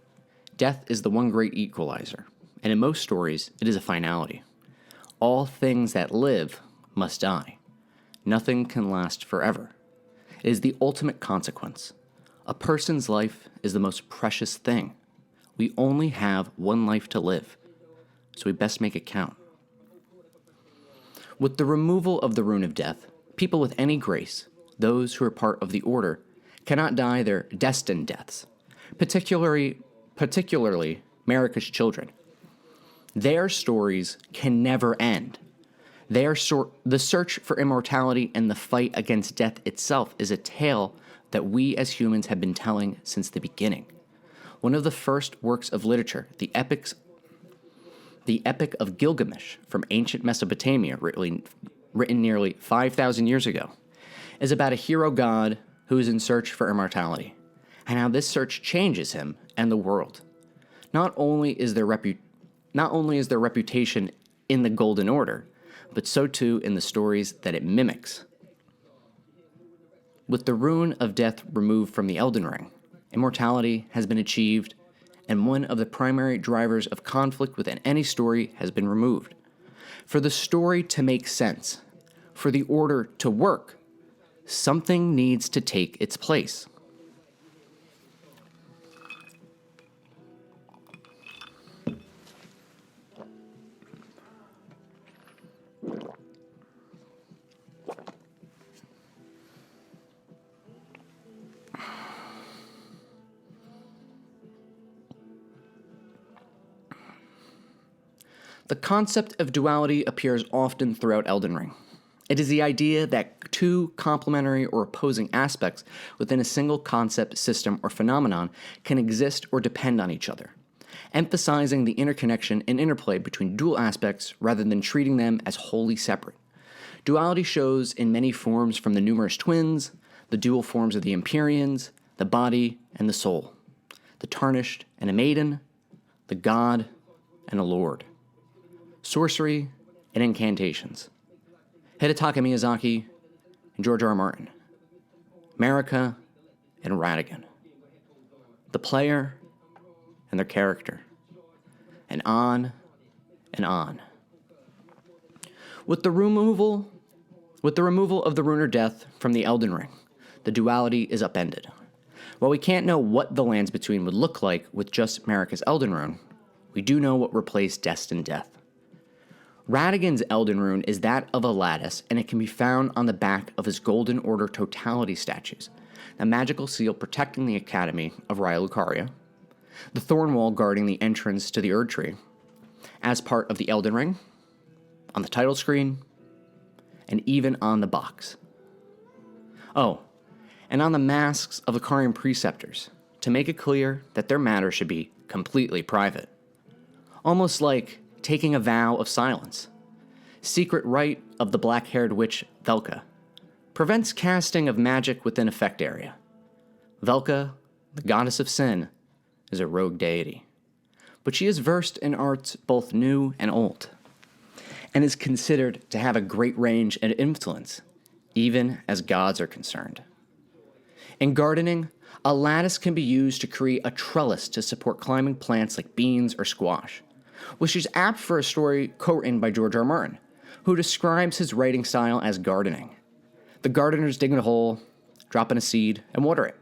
Death is the one great equalizer, and in most stories, it is a finality. All things that live must die. Nothing can last forever. It is the ultimate consequence. A person's life is the most precious thing. We only have one life to live, so we best make it count. With the removal of the Rune of Death, people with any grace, those who are part of the Order, cannot die their destined deaths, particularly Marika's children. Their stories can never end. The search for immortality and the fight against death itself is a tale that we as humans have been telling since the beginning. One of the first works of literature, the Epic of Gilgamesh from ancient Mesopotamia, written nearly 5,000 years ago, is about a hero god who is in search for immortality, and how this search changes him and the world. Not only is their reputation in the Golden Order, but so too in the stories that it mimics. With the Rune of Death removed from the Elden Ring, immortality has been achieved, and one of the primary drivers of conflict within any story has been removed. For the story to make sense, for the Order to work, something needs to take its place. The concept of duality appears often throughout Elden Ring. It is the idea that two complementary or opposing aspects within a single concept, system, or phenomenon can exist or depend on each other, emphasizing the interconnection and interplay between dual aspects rather than treating them as wholly separate. Duality shows in many forms, from the numerous twins, the dual forms of the Empyreans, the body and the soul, the tarnished and a maiden, the god and a lord, sorcery and incantations, Hidetaka Miyazaki and George R. R. Martin, America and Ratigan, the player and their character, and on and on. With the removal of the Rune of Death from the Elden Ring, the duality is upended. While we can't know what the lands between would look like with just Marika's Elden Rune, we do know what replaced destined death. Ratigan's Elden Rune is that of a lattice, and it can be found on the back of his Golden Order Totality statues, the magical seal protecting the Academy of Raya Lucaria, the thorn wall guarding the entrance to the Erd Tree, as part of the Elden Ring, on the title screen, and even on the box. Oh, and on the masks of the Lucarian preceptors, to make it clear that their matter should be completely private. Almost like taking a vow of silence. Secret rite of the black-haired witch Velka prevents casting of magic within effect area. Velka, the goddess of sin, is a rogue deity, but she is versed in arts both new and old, and is considered to have a great range and influence, even as gods are concerned. In gardening, a lattice can be used to create a trellis to support climbing plants like beans or squash, which is apt for a story co-written by George R. R. Martin, who describes his writing style as gardening. The gardeners dig a hole, drop in a seed, and water it.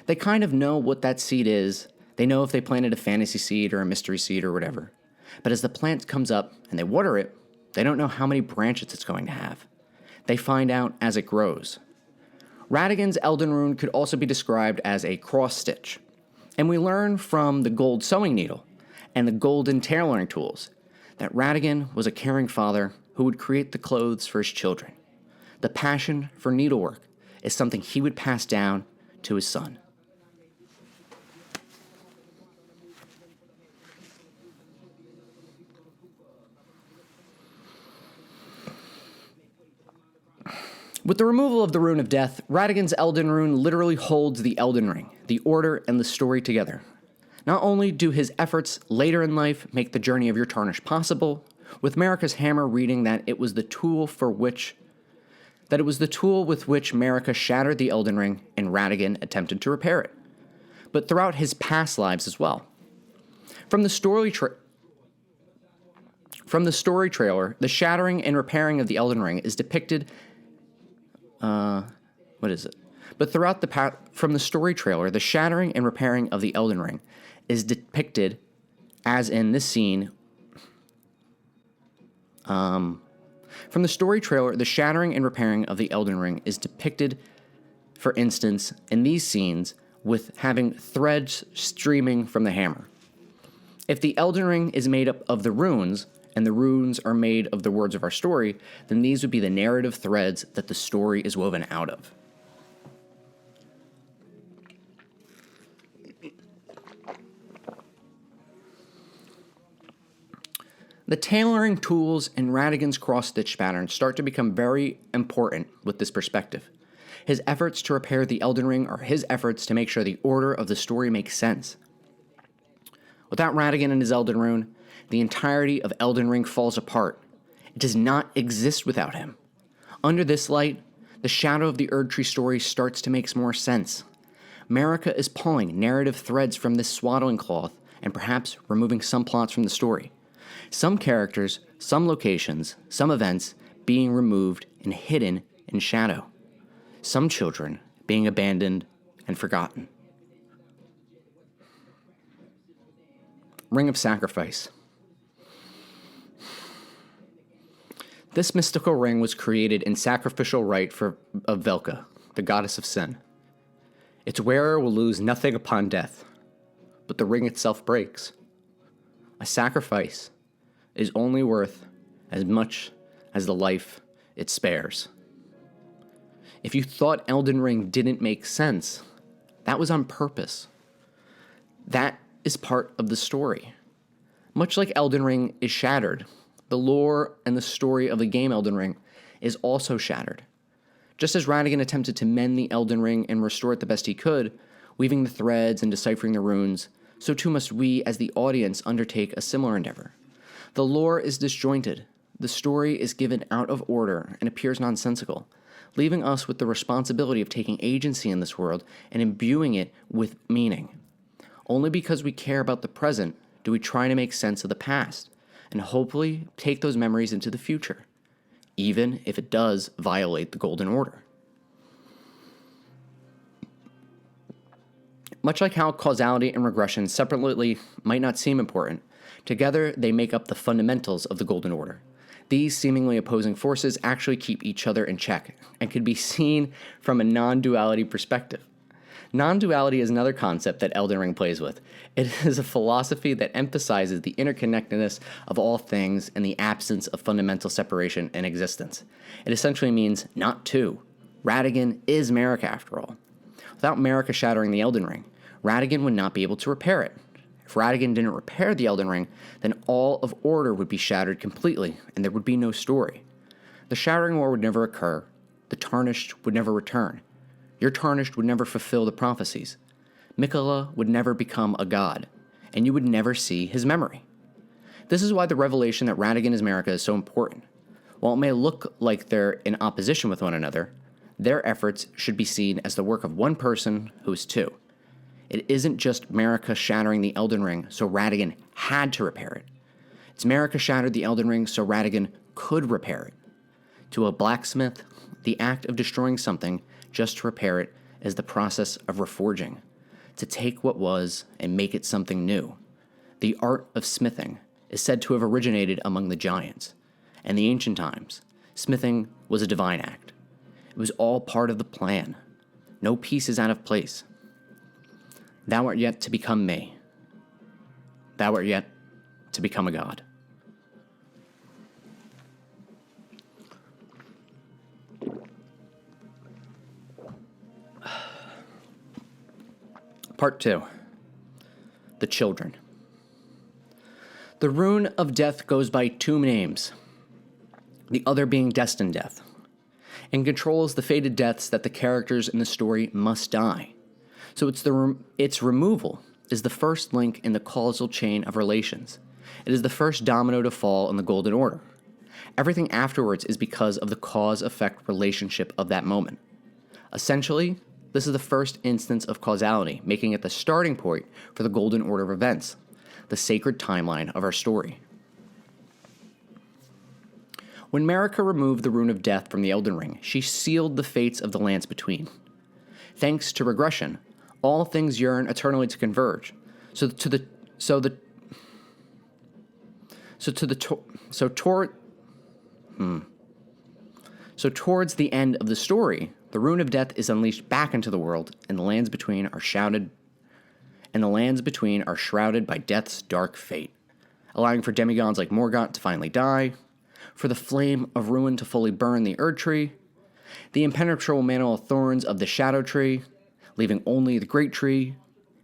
They kind of know what that seed is. They know if they planted a fantasy seed or a mystery seed or whatever. But as the plant comes up and they water it, they don't know how many branches it's going to have. They find out as it grows. Ratigan's Elden Rune could also be described as a cross-stitch, and we learn from the gold sewing needle and the golden tailoring tools that Ratigan was a caring father who would create the clothes for his children. The passion for needlework is something he would pass down to his son. With the removal of the Rune of Death, Ratigan's Elden Rune literally holds the Elden Ring, the order, and the story together. Not only do his efforts later in life make the journey of your tarnish possible, with Marika's hammer reading that it was the tool with which Marika shattered the Elden Ring and Ratigan attempted to repair it, but throughout his past lives as well. From the story trailer, the shattering and repairing of the Elden Ring is depicted. From the story trailer, the shattering and repairing of the Elden Ring is depicted as in this scene. From the story trailer, the shattering and repairing of the Elden Ring is depicted, for instance, in these scenes with having threads streaming from the hammer. If the Elden Ring is made up of the runes, and the runes are made of the words of our story, then these would be the narrative threads that the story is woven out of. The tailoring tools in Ratigan's cross-stitch pattern start to become very important with this perspective. His efforts to repair the Elden Ring are his efforts to make sure the order of the story makes sense. Without Ratigan and his Elden Rune, the entirety of Elden Ring falls apart. It does not exist without him. Under this light, the shadow of the Erd Tree story starts to make more sense. Marika is pulling narrative threads from this swaddling cloth and perhaps removing some plots from the story. Some characters, some locations, some events being removed and hidden in shadow. some children being abandoned and forgotten. Ring of Sacrifice. This mystical ring was created in sacrificial rite of Velka, the goddess of sin. Its wearer will lose nothing upon death, but the ring itself breaks. A sacrifice is only worth as much as the life it spares. If you thought Elden Ring didn't make sense, that was on purpose. That is part of the story. Much like Elden Ring is shattered, the lore and the story of the game Elden Ring is also shattered. Just as Radigan attempted to mend the Elden Ring and restore it the best he could, weaving the threads and deciphering the runes, so too must we as the audience undertake a similar endeavor. The lore is disjointed, the story is given out of order and appears nonsensical, leaving us with the responsibility of taking agency in this world and imbuing it with meaning. Only because we care about the present do we try to make sense of the past, and hopefully take those memories into the future, even if it does violate the Golden Order. Much like how causality and regression separately might not seem important, together they make up the fundamentals of the Golden Order. These seemingly opposing forces actually keep each other in check and could be seen from a non-duality perspective. Non-duality is another concept that Elden Ring plays with. It is a philosophy that emphasizes the interconnectedness of all things and the absence of fundamental separation in existence. It essentially means not two. Radigan is Marika after all. Without Marika shattering the Elden Ring, Radigan would not be able to repair it. If Radigan didn't repair the Elden Ring, then all of Order would be shattered completely, and there would be no story. The Shattering War would never occur. The Tarnished would never return. Your Tarnished would never fulfill the prophecies. Mikola would never become a god, and you would never see his memory. This is why the revelation that Radigan is Marika is so important. While it may look like they're in opposition with one another, their efforts should be seen as the work of one person who is two. It isn't just Marika shattering the Elden Ring so Radigan had to repair it. It's Marika shattered the Elden Ring so Radigan could repair it. To a blacksmith, the act of destroying something just to repair it is the process of reforging, to take what was and make it something new. The art of smithing is said to have originated among the giants. In the ancient times, smithing was a divine act. It was all part of the plan. No piece is out of place. Thou art yet to become me. Thou art yet to become a god. Part 2. The Children. The rune of death goes by two names, the other being destined death, and controls the fated deaths that the characters in the story must die. So its removal is the first link in the causal chain of relations. It is the first domino to fall in the Golden Order. Everything afterwards is because of the cause-effect relationship of that moment. Essentially, this is the first instance of causality, making it the starting point for the Golden Order of events, the sacred timeline of our story. When Marika removed the Rune of Death from the Elden Ring, she sealed the fates of the lands between. Thanks to regression, all things yearn eternally to converge. Towards the end of the story, the Rune of Death is unleashed back into the world, and the lands between are shrouded by death's dark fate, allowing for demigods like Morgott to finally die, for the flame of ruin to fully burn the Erd Tree, the impenetrable mantle of thorns of the Shadow Tree, leaving only the Great Tree,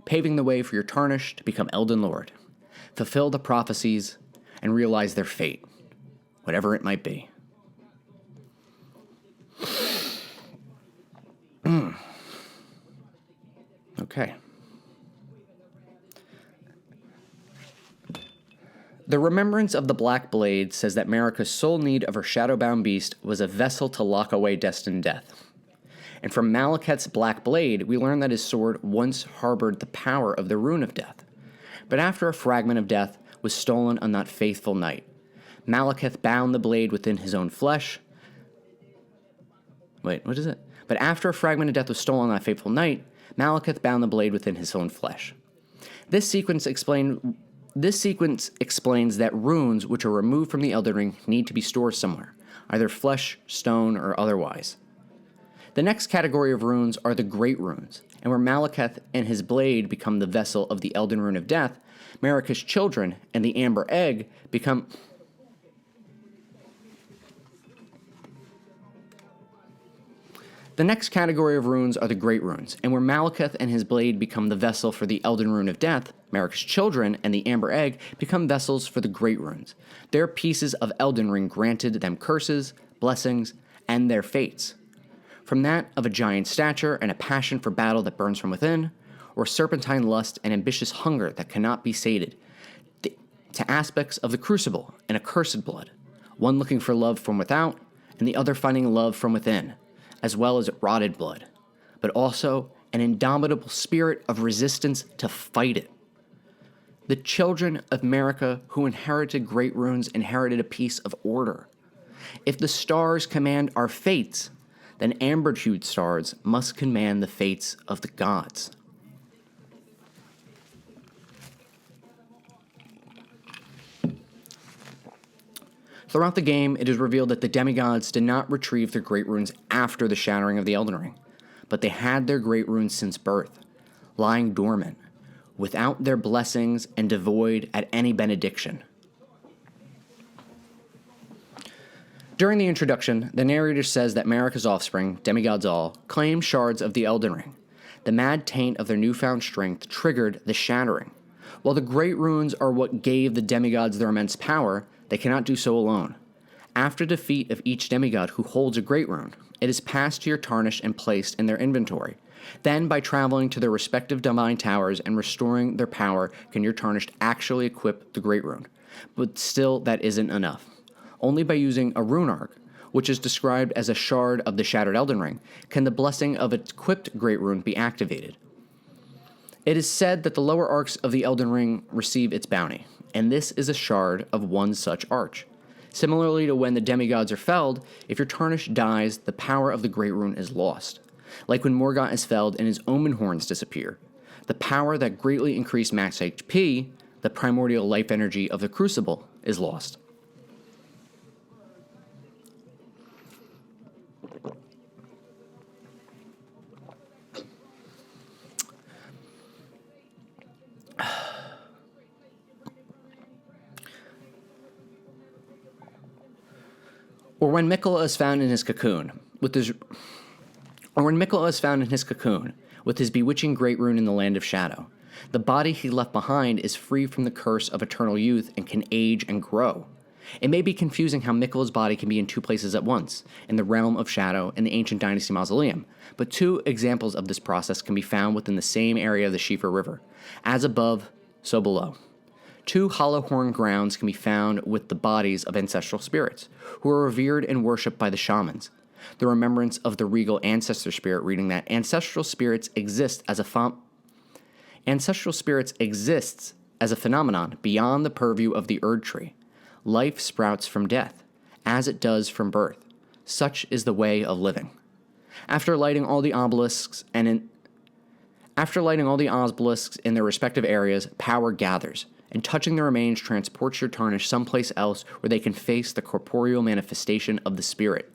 paving the way for your Tarnished to become Elden Lord, fulfill the prophecies, and realize their fate, whatever it might be. Okay. The remembrance of the Black Blade says that Marika's sole need of her shadow-bound beast was a vessel to lock away destined death. And from Malekith's Black Blade, we learn that his sword once harbored the power of the Rune of Death. But after a fragment of death was stolen on that faithful night, Malekith bound the blade within his own flesh, Wait, what is it? But after a fragment of death was stolen on a fateful night, Malekith bound the blade within his own flesh. This sequence explains that runes which are removed from the Elden Ring need to be stored somewhere, either flesh, stone, or otherwise. The next category of runes are the Great Runes, and where Malekith and his blade become the vessel of the Elden Rune of Death, Marika's children and the Amber Egg become... The next category of runes are the Great Runes, and where Malekith and his blade become the vessel for the Elden Rune of Death, Marika's children and the Amber Egg become vessels for the Great Runes. Their pieces of Elden Ring granted them curses, blessings, and their fates. From that of a giant stature and a passion for battle that burns from within, or serpentine lust and ambitious hunger that cannot be sated, to aspects of the crucible and accursed blood, one looking for love from without, and the other finding love from within, as well as rotted blood, but also an indomitable spirit of resistance to fight it. The children of Marika who inherited Great Runes inherited a piece of order. If the stars command our fates, then amber-hued stars must command the fates of the gods. Throughout the game, it is revealed that the demigods did not retrieve their Great Runes after the shattering of the Elden Ring, but they had their Great Runes since birth, lying dormant, without their blessings and devoid at any benediction. During the introduction, the narrator says that Marika's offspring, demigods all, claim shards of the Elden Ring. The mad taint of their newfound strength triggered the shattering. While the Great Runes are what gave the demigods their immense power, they cannot do so alone. After defeat of each demigod who holds a Great Rune, it is passed to your tarnished and placed in their inventory. Then, by traveling to their respective divine towers and restoring their power, can your tarnished actually equip the Great Rune. But still, that isn't enough. Only by using a rune arc, which is described as a shard of the shattered Elden Ring, can the blessing of its equipped Great Rune be activated. It is said that the lower arcs of the Elden Ring receive its bounty, and this is a shard of one such arch. Similarly to when the demigods are felled, if your tarnished dies, the power of the Great Rune is lost. Like when Morgott is felled and his omen horns disappear. The power that greatly increased max HP, the primordial life energy of the Crucible, is lost. Or when Miquella is found in his cocoon, with his bewitching Great Rune in the Land of Shadow. The body he left behind is free from the curse of eternal youth and can age and grow. It may be confusing how Miquella's body can be in two places at once, in the realm of Shadow and the Ancient Dynasty Mausoleum, but two examples of this process can be found within the same area of the Shifa River. As above, so below. Two hollow-horn grounds can be found with the bodies of ancestral spirits, who are revered and worshipped by the shamans. The remembrance of the regal ancestor spirit reading that ancestral spirits exists as a phenomenon beyond the purview of the Erd Tree. Life sprouts from death, as it does from birth. Such is the way of living. After lighting all the obelisks in their respective areas, power gathers, and touching the remains transports your tarnished someplace else where they can face the corporeal manifestation of the spirit.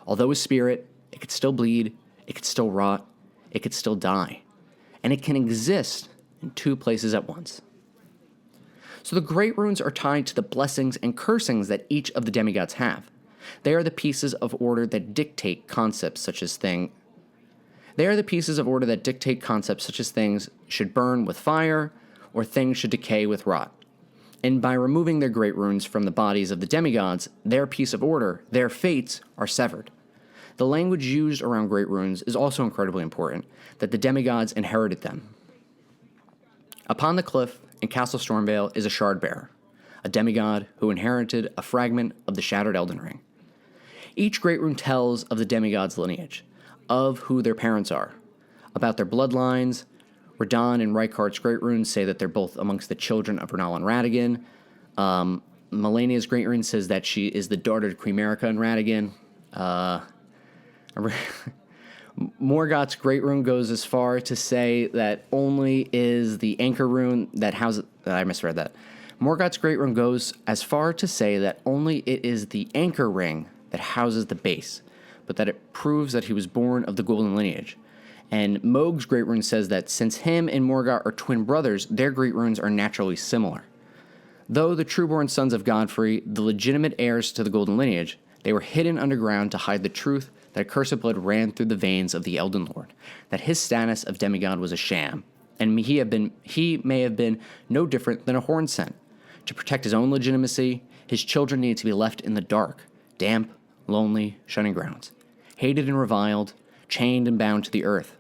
Although a spirit, it could still bleed, it could still rot, it could still die. And it can exist in two places at once. So the Great Runes are tied to the blessings and cursings that each of the demigods have. They are the pieces of order that dictate concepts such as things should burn with fire, or things should decay with rot. And by removing their Great Runes from the bodies of the demigods, their piece of order, their fates, are severed. The language used around Great Runes is also incredibly important, that the demigods inherited them. Upon the cliff in Castle Stormvale is a Shardbearer, a demigod who inherited a fragment of the shattered Elden Ring. Each Great Rune tells of the demigod's lineage, of who their parents are, about their bloodlines. Radahn and Reichardt's Great Runes say that they're both amongst the children of Renal and Radagon. Malenia's Great Rune says that she is the daughter to Queen Marika and Radagon. Morgoth's Great Rune goes as far to say that only is the anchor rune that houses... I misread that. Morgoth's Great Rune goes as far to say that only it is the anchor ring that houses the base, but that it proves that he was born of the golden lineage. And Mohg's Great Rune says that since him and Morgoth are twin brothers, their Great Runes are naturally similar. Though the trueborn sons of Godfrey, the legitimate heirs to the golden lineage, they were hidden underground to hide the truth that accursed blood ran through the veins of the Elden Lord, that his status of demigod was a sham, and he may have been no different than a horn scent. To protect his own legitimacy, his children needed to be left in the dark, damp, lonely, shunning grounds, hated and reviled, chained and bound to the earth,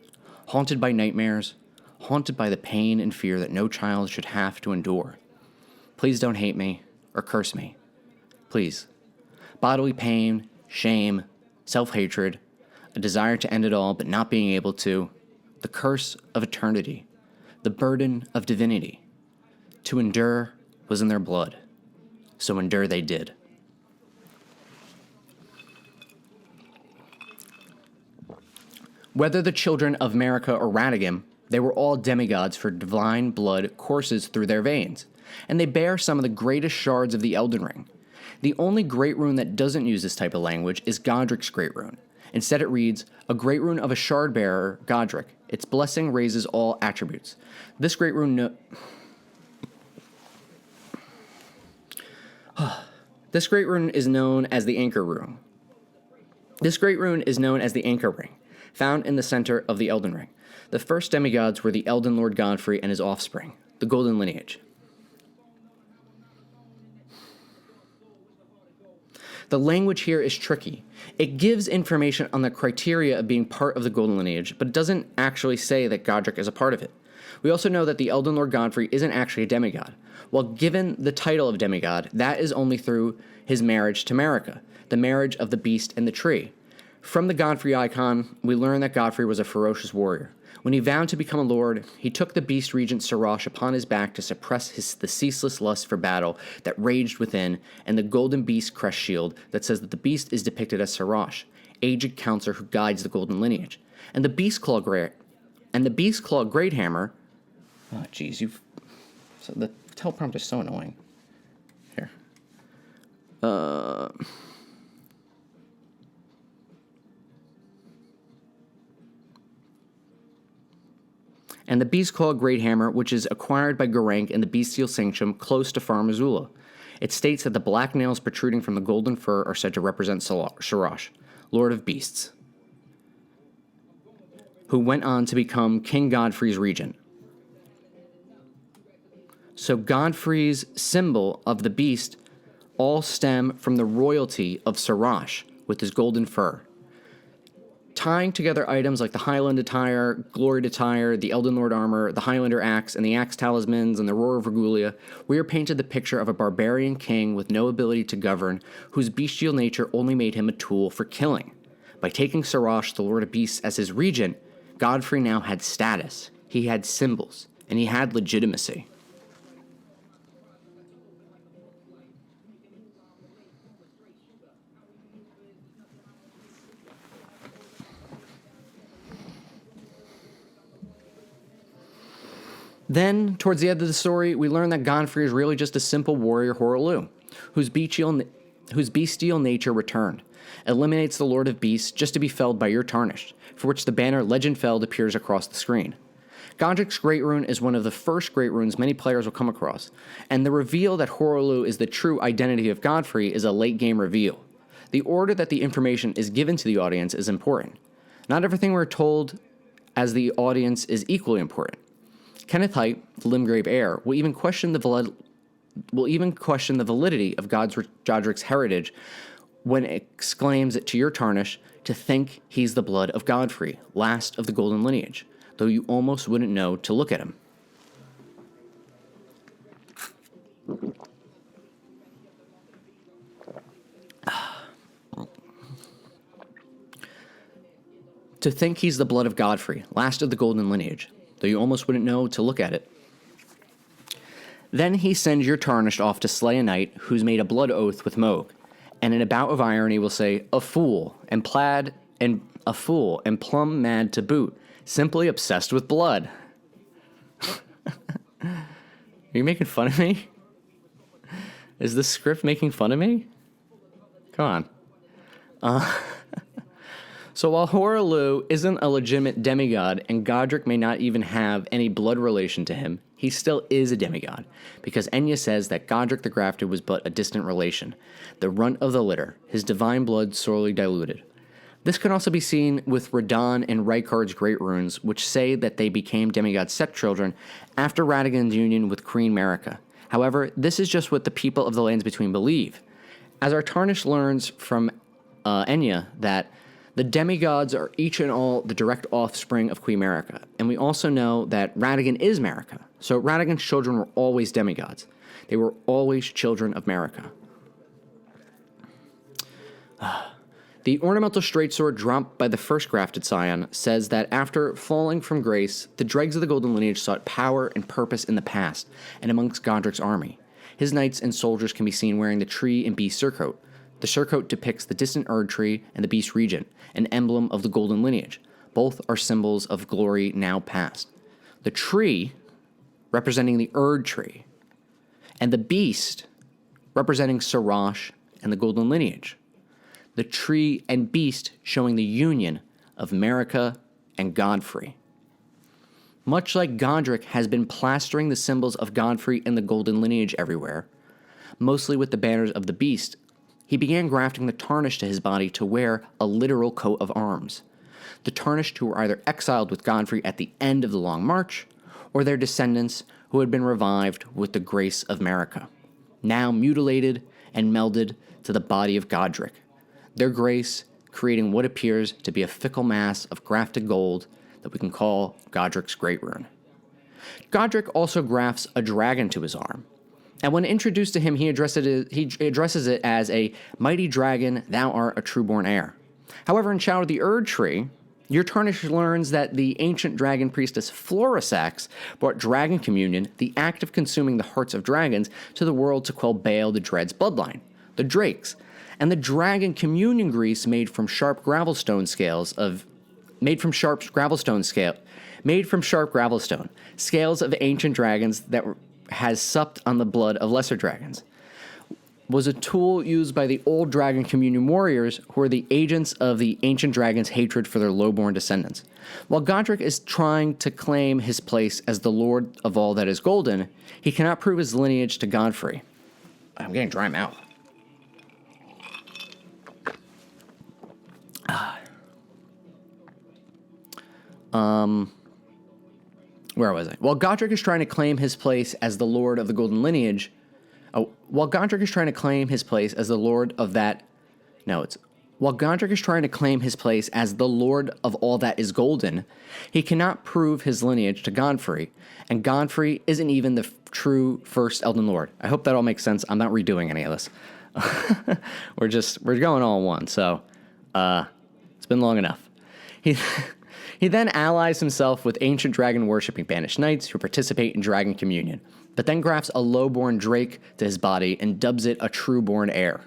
haunted by nightmares, haunted by the pain and fear that no child should have to endure. Please don't hate me or curse me. Please. Bodily pain, shame, self-hatred, a desire to end it all but not being able to, the curse of eternity, the burden of divinity. To endure was in their blood, so endure they did. Whether the children of Marika or Radagon, they were all demigods, for divine blood courses through their veins, and they bear some of the greatest shards of the Elden Ring. The only Great Rune that doesn't use this type of language is Godric's Great Rune. Instead it reads, a Great Rune of a shard bearer, Godric. Its blessing raises all attributes. This Great Rune This Great Rune is known as the Anchor Rune. This Great Rune is known as the Anchor Ring, found in the center of the Elden Ring. The first demigods were the Elden Lord Godfrey and his offspring, the Golden Lineage. The language here is tricky. It gives information on the criteria of being part of the Golden Lineage, but it doesn't actually say that Godric is a part of it. We also know that the Elden Lord Godfrey isn't actually a demigod. While given the title of demigod, that is only through his marriage to Marika, the marriage of the beast and the tree. From the Godfrey icon, we learn that Godfrey was a ferocious warrior. When he vowed to become a lord, he took the beast regent Sirach upon his back to suppress the ceaseless lust for battle that raged within, and the golden beast crest shield that says that the beast is depicted as Sirach, aged counselor who guides the golden lineage. And the beast claw great hammer. Oh, jeez, so the teleprompter is so annoying. Here. And the Beast Claw Great Hammer, which is acquired by Geraint in the Bestial Sanctum close to Far Missoula. It states that the black nails protruding from the golden fur are said to represent Sirach, Lord of Beasts, who went on to become King Godfrey's regent. So Godfrey's symbol of the beast all stem from the royalty of Sirach with his golden fur. Tying together items like the Highland attire, Gloried attire, the Elden Lord armor, the Highlander axe, and the axe talismans, and the Roar of Regulia, we are painted the picture of a barbarian king with no ability to govern, whose bestial nature only made him a tool for killing. By taking Sirach, the Lord of Beasts, as his regent, Godfrey now had status, he had symbols, and he had legitimacy. Then, towards the end of the story, we learn that Godfrey is really just a simple warrior Horaloo, whose bestial nature returned, eliminates the Lord of Beasts just to be felled by your Tarnished, for which the banner Legend Felled appears across the screen. Godric's Great Rune is one of the first Great Runes many players will come across, and the reveal that Horaloo is the true identity of Godfrey is a late-game reveal. The order that the information is given to the audience is important. Not everything we're told as the audience is equally important. Kenneth Haidt, the Limgrave heir, will even question the validity of Godric's heritage when it exclaims it to your Tarnish to think he's the blood of Godfrey, last of the golden lineage, though you almost wouldn't know to look at him. To think he's the blood of Godfrey, last of the golden lineage, though you almost wouldn't know to look at it. Then he sends your Tarnished off to slay a knight who's made a blood oath with Mohg, and in a bout of irony will say, a fool, and a fool, and plumb mad to boot, simply obsessed with blood. Are you making fun of me? Is this script making fun of me? Come on. So while Hoaraloo isn't a legitimate demigod, and Godric may not even have any blood relation to him, he still is a demigod, because Enya says that Godric the Grafted was but a distant relation, the runt of the litter, his divine blood sorely diluted. This can also be seen with Radahn and Rykard's Great Runes, which say that they became demigod stepchildren after Radagon's union with Queen Marika. However, this is just what the people of the Lands Between believe. As our Tarnished learns from Enya that the demigods are each and all the direct offspring of Queen Marika, and we also know that Radagon is Marika, so Radagon's children were always demigods. They were always children of Marika. The ornamental straight sword dropped by the first grafted scion says that after falling from grace, the dregs of the Golden Lineage sought power and purpose in the past and amongst Godric's army. His knights and soldiers can be seen wearing the tree and beast surcoat. The surcoat depicts the distant Erd tree and the beast regent, an emblem of the Golden Lineage. Both are symbols of glory now past. The tree, representing the Erd tree, and the beast, representing Sarash and the Golden Lineage. The tree and beast showing the union of Marika and Godfrey. Much like Godric has been plastering the symbols of Godfrey and the Golden Lineage everywhere, mostly with the banners of the beast, he began grafting the Tarnished to his body to wear a literal coat of arms. The Tarnished who were either exiled with Godfrey at the end of the Long March, or their descendants who had been revived with the grace of Marika, now mutilated and melded to the body of Godric. Their grace creating what appears to be a fickle mass of grafted gold that we can call Godric's Great Rune. Godric also grafts a dragon to his arm, and when introduced to him, he addresses it as a mighty dragon, thou art a true-born heir. However, in Shadow of the Erd Tree, your Tarnished learns that the ancient dragon priestess Florisax brought dragon communion, the act of consuming the hearts of dragons, to the world to quell Baal the Dread's bloodline, the Drakes, and the dragon communion grease made from sharp gravelstone, scales of ancient dragons that has supped on the blood of lesser dragons, was a tool used by the old dragon communion warriors who were the agents of the ancient dragon's hatred for their lowborn descendants. While Godric is trying to claim his place as the lord of all that is golden, he cannot prove his lineage to Godfrey. I'm getting dry mouth. Where was I? While Godric is trying to claim his place as the Lord of the Golden Lineage, while Godric is trying to claim his place as the Lord of all that is golden, he cannot prove his lineage to Godfrey, and Godfrey isn't even the true first Elden Lord. I hope that all makes sense. I'm not redoing any of this. We're going all in one, so it's been long enough. He then allies himself with ancient dragon-worshipping banished knights who participate in dragon communion, but then grafts a low-born drake to his body and dubs it a true-born heir.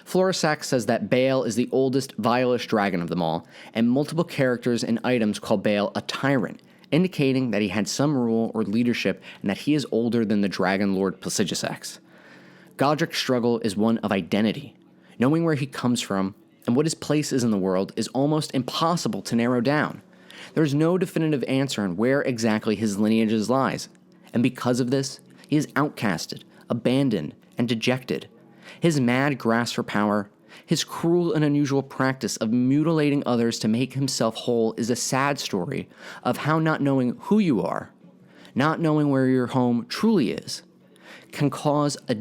Florisax says that Baal is the oldest, vilest dragon of them all, and multiple characters and items call Baal a tyrant, indicating that he had some rule or leadership and that he is older than the dragon lord Placidusax. Godric's struggle is one of identity. Knowing where he comes from and what his place is in the world is almost impossible to narrow down. There is no definitive answer on where exactly his lineage lies, and because of this, he is outcasted, abandoned, and dejected. His mad grasp for power, his cruel and unusual practice of mutilating others to make himself whole is a sad story of how not knowing who you are, not knowing where your home truly is, can cause a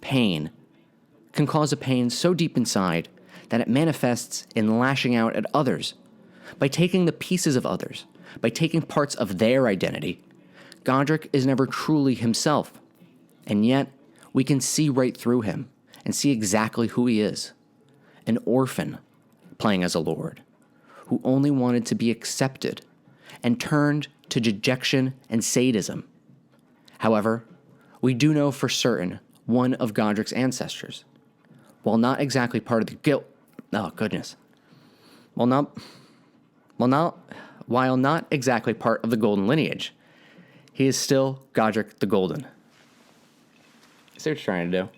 pain so deep inside that it manifests in lashing out at others. By taking the pieces of others, by taking parts of their identity, Godric is never truly himself. And yet, we can see right through him and see exactly who he is. An orphan playing as a lord, who only wanted to be accepted and turned to dejection and sadism. However, we do know for certain one of Godric's ancestors, while not exactly part of the guild. Oh, goodness. While While not exactly part of the Golden lineage, he is still Godric the Golden. See what you're trying to do.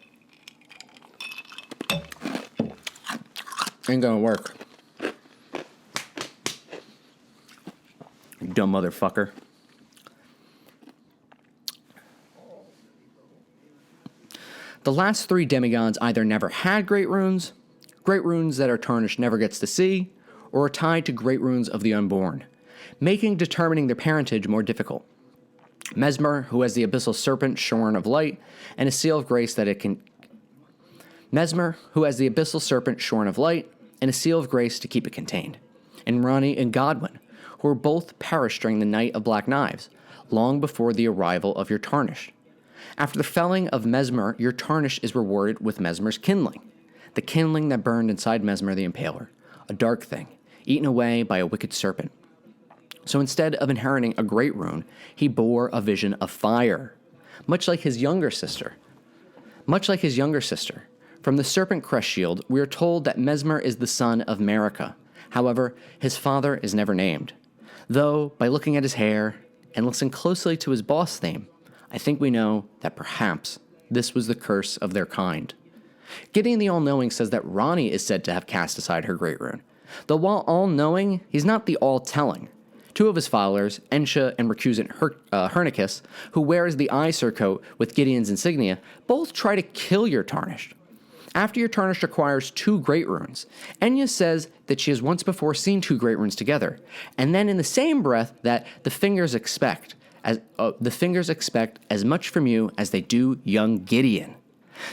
Ain't gonna work. You dumb motherfucker. The last three demigods either never had great runes that are tarnished never gets to see, or are tied to great runes of the unborn, making determining their parentage more difficult. Mesmer, who has the abyssal serpent shorn of light and a seal of grace that it can. Mesmer, who has the abyssal serpent shorn of light and a seal of grace to keep it contained. And Ronnie and Godwin, who were both perished during the Night of Black Knives, long before the arrival of your Tarnished. After the felling of Mesmer, your Tarnished is rewarded with Mesmer's kindling, the kindling that burned inside Mesmer the Impaler, a dark thing, eaten away by a wicked serpent. So instead of inheriting a great rune, he bore a vision of fire, much like his younger sister. From the Serpent Crest Shield, we are told that Mesmer is the son of Marika. However, his father is never named. Though, by looking at his hair and listening closely to his boss theme, I think we know that perhaps this was the curse of their kind. Gideon the All-Knowing says that Ronnie is said to have cast aside her great rune. Though while all-knowing, he's not the all-telling. Two of his followers, Ensha and recusant Hernicus, who wears the eye surcoat with Gideon's insignia, both try to kill your Tarnished. After your Tarnished acquires two great runes, Enya says that she has once before seen two great runes together, and then in the same breath that the fingers expect as much from you as they do young Gideon.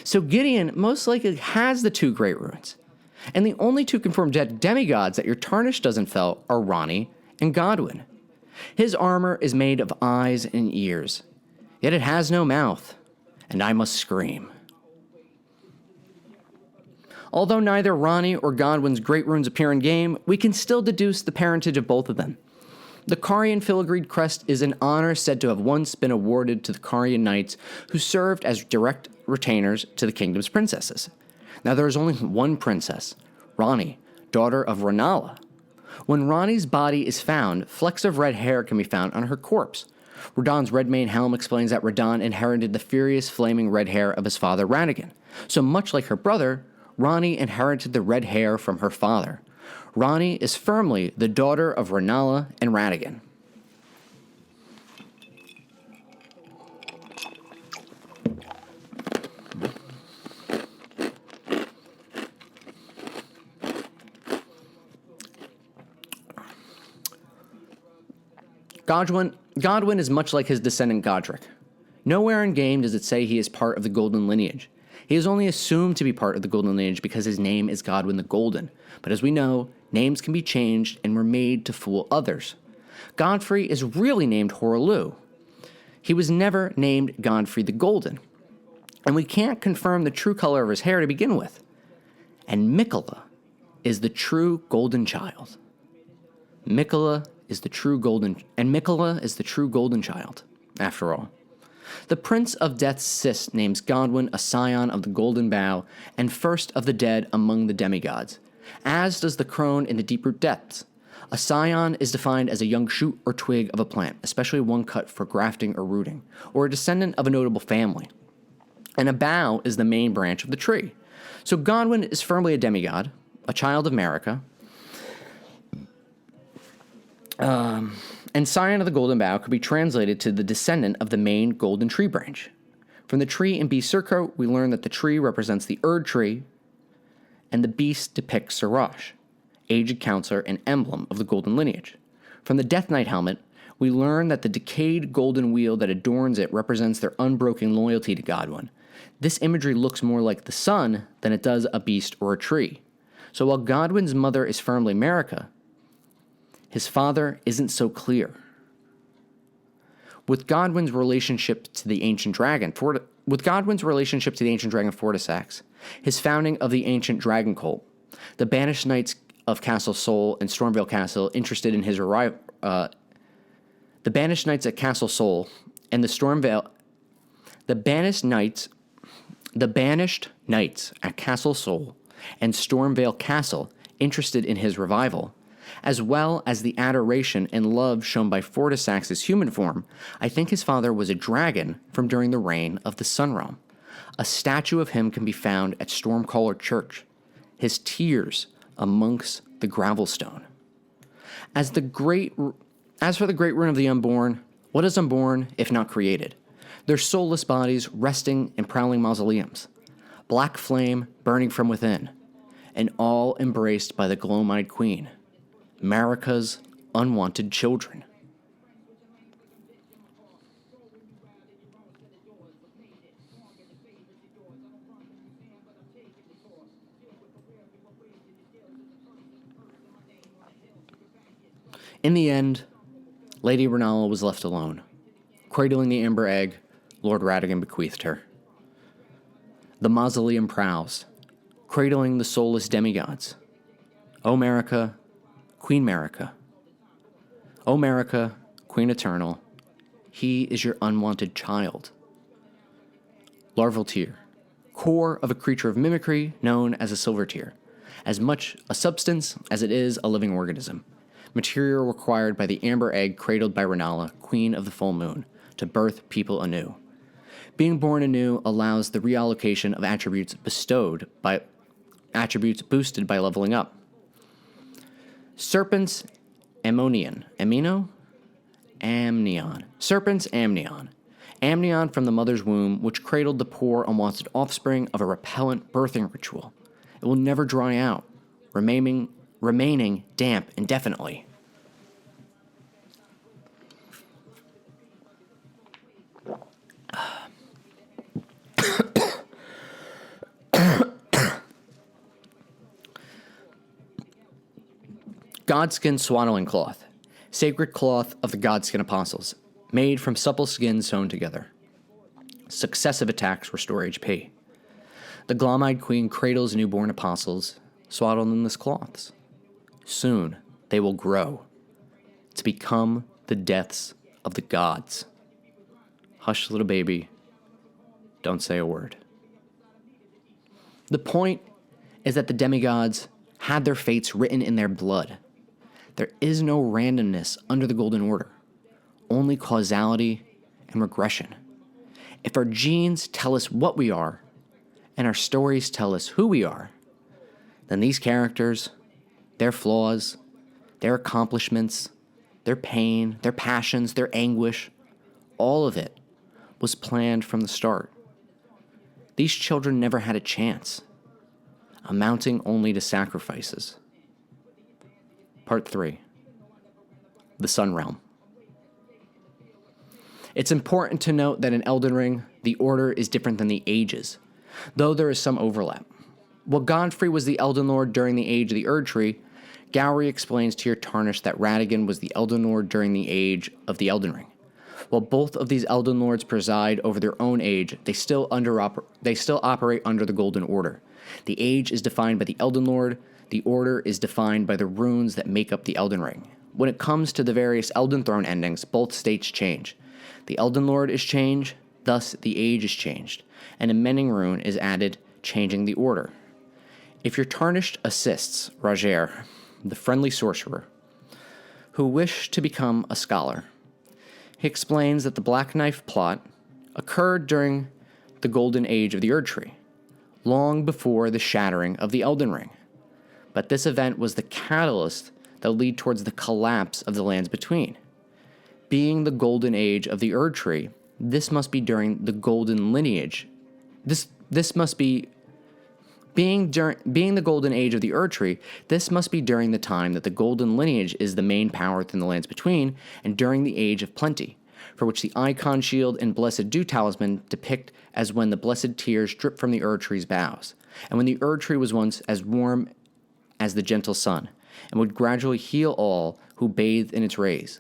So Gideon most likely has the two great runes, and the only two confirmed demigods that your Tarnished doesn't fell are Ronnie and Godwin. His armor is made of eyes and ears, yet it has no mouth, and I must scream. Although neither Ronnie or Godwin's great runes appear in game, we can still deduce the parentage of both of them. The Carian Filigreed Crest is an honor said to have once been awarded to the Carian knights who served as direct retainers to the kingdom's princesses. Now there is only one princess, Rani, daughter of Ranala. When Rani's body is found, flecks of red hair can be found on her corpse. Radon's red mane helm explains that Radon inherited the furious flaming red hair of his father Radigan. So much like her brother, Rani inherited the red hair from her father. Rani is firmly the daughter of Ranala and Radigan. Godwin is much like his descendant Godric. Nowhere in game does it say he is part of the Golden lineage. He is only assumed to be part of the Golden lineage because his name is Godwin the Golden. But as we know, names can be changed and were made to fool others. Godfrey is really named Horaloo. He was never named Godfrey the Golden. And we can't confirm the true color of his hair to begin with. And Mikola is the true golden child. Mikola is the true golden child, after all. The Prince of Death's Sis names Godwin a scion of the Golden Bough and first of the dead among the demigods, as does the crone in the Deep-Root Depths. A scion is defined as a young shoot or twig of a plant, especially one cut for grafting or rooting, or a descendant of a notable family. And a bough is the main branch of the tree. So Godwin is firmly a demigod, a child of Marika, and scion of the Golden Bough could be translated to the descendant of the main golden tree branch. From the tree in Beast Circo, we learn that the tree represents the Erd tree, and the beast depicts Siraj, aged counselor and emblem of the golden lineage. From the Death Knight helmet, we learn that the decayed golden wheel that adorns it represents their unbroken loyalty to Godwin. This imagery looks more like the sun than it does a beast or a tree. So while Godwin's mother is firmly Marika, his father isn't so clear. With Godwin's relationship to the ancient dragon Fortisax, his founding of the ancient dragon cult, the banished knights of Castle Sol and Stormvale Castle interested in his arrival, the banished knights at Castle Sol and the banished knights at Castle Sol and Stormvale Castle interested in his revival, As well as the adoration and love shown by Fortisax's human form, I think his father was a dragon from during the reign of the Sun Realm. A statue of him can be found at Stormcaller Church, his tears amongst the gravelstone. As for the great rune of the unborn, what is unborn if not created? Their soulless bodies resting in prowling mausoleums, black flame burning from within, and all embraced by the gloam-eyed queen, Marika's unwanted children. In the end, Lady Rennala was left alone. Cradling the amber egg, Lord Radagon bequeathed her. The mausoleum prows, cradling the soulless demigods. O Marika, Queen Marika. O Marika, Queen Eternal, he is your unwanted child. Larval tear, core of a creature of mimicry known as a silver tear, as much a substance as it is a living organism. Material required by the amber egg cradled by Rennala, Queen of the Full Moon, to birth people anew. Being born anew allows the reallocation of attributes boosted by leveling up. Serpent's Amnion. Serpent's Amnion. Amnion from the mother's womb, which cradled the poor, unwanted offspring of a repellent birthing ritual. It will never dry out, remaining damp indefinitely. Godskin swaddling cloth, sacred cloth of the Godskin apostles, made from supple skins sewn together. Successive attacks restore HP. The glom-eyed queen cradles newborn apostles, swaddled in these cloths. Soon they will grow to become the deaths of the gods. Hush, little baby, don't say a word. The point is that the demigods had their fates written in their blood. There is no randomness under the Golden Order, only causality and regression. If our genes tell us what we are, and our stories tell us who we are, then these characters, their flaws, their accomplishments, their pain, their passions, their anguish, all of it was planned from the start. These children never had a chance, amounting only to sacrifices. Part 3. The Sun Realm. It's important to note that in Elden Ring, the Order is different than the Ages, though there is some overlap. While Godfrey was the Elden Lord during the Age of the Erd Tree, Gowry explains to your Tarnished that Radagon was the Elden Lord during the Age of the Elden Ring. While both of these Elden Lords preside over their own age, they still operate under the Golden Order. The Age is defined by the Elden Lord. The Order is defined by the runes that make up the Elden Ring. When it comes to the various Elden Throne endings, both states change. The Elden Lord is changed, thus the Age is changed, and a mending rune is added, changing the order. If your Tarnished assists Roger, the friendly sorcerer, who wished to become a scholar, he explains that the Black Knife plot occurred during the Golden Age of the Erd Tree, long before the shattering of the Elden Ring. But this event was the catalyst that would lead towards the collapse of the Lands Between. Being the Golden Age of the Erd Tree, this must be during the Golden Lineage. This must be being the Golden Age of the Erd Tree. This must be during the time that the Golden Lineage is the main power within the Lands Between, and during the Age of Plenty, for which the Icon Shield and Blessed Dew Talisman depict as when the blessed tears drip from the Erd Tree's boughs, and when the Erd Tree was once as warm as the gentle sun, and would gradually heal all who bathed in its rays.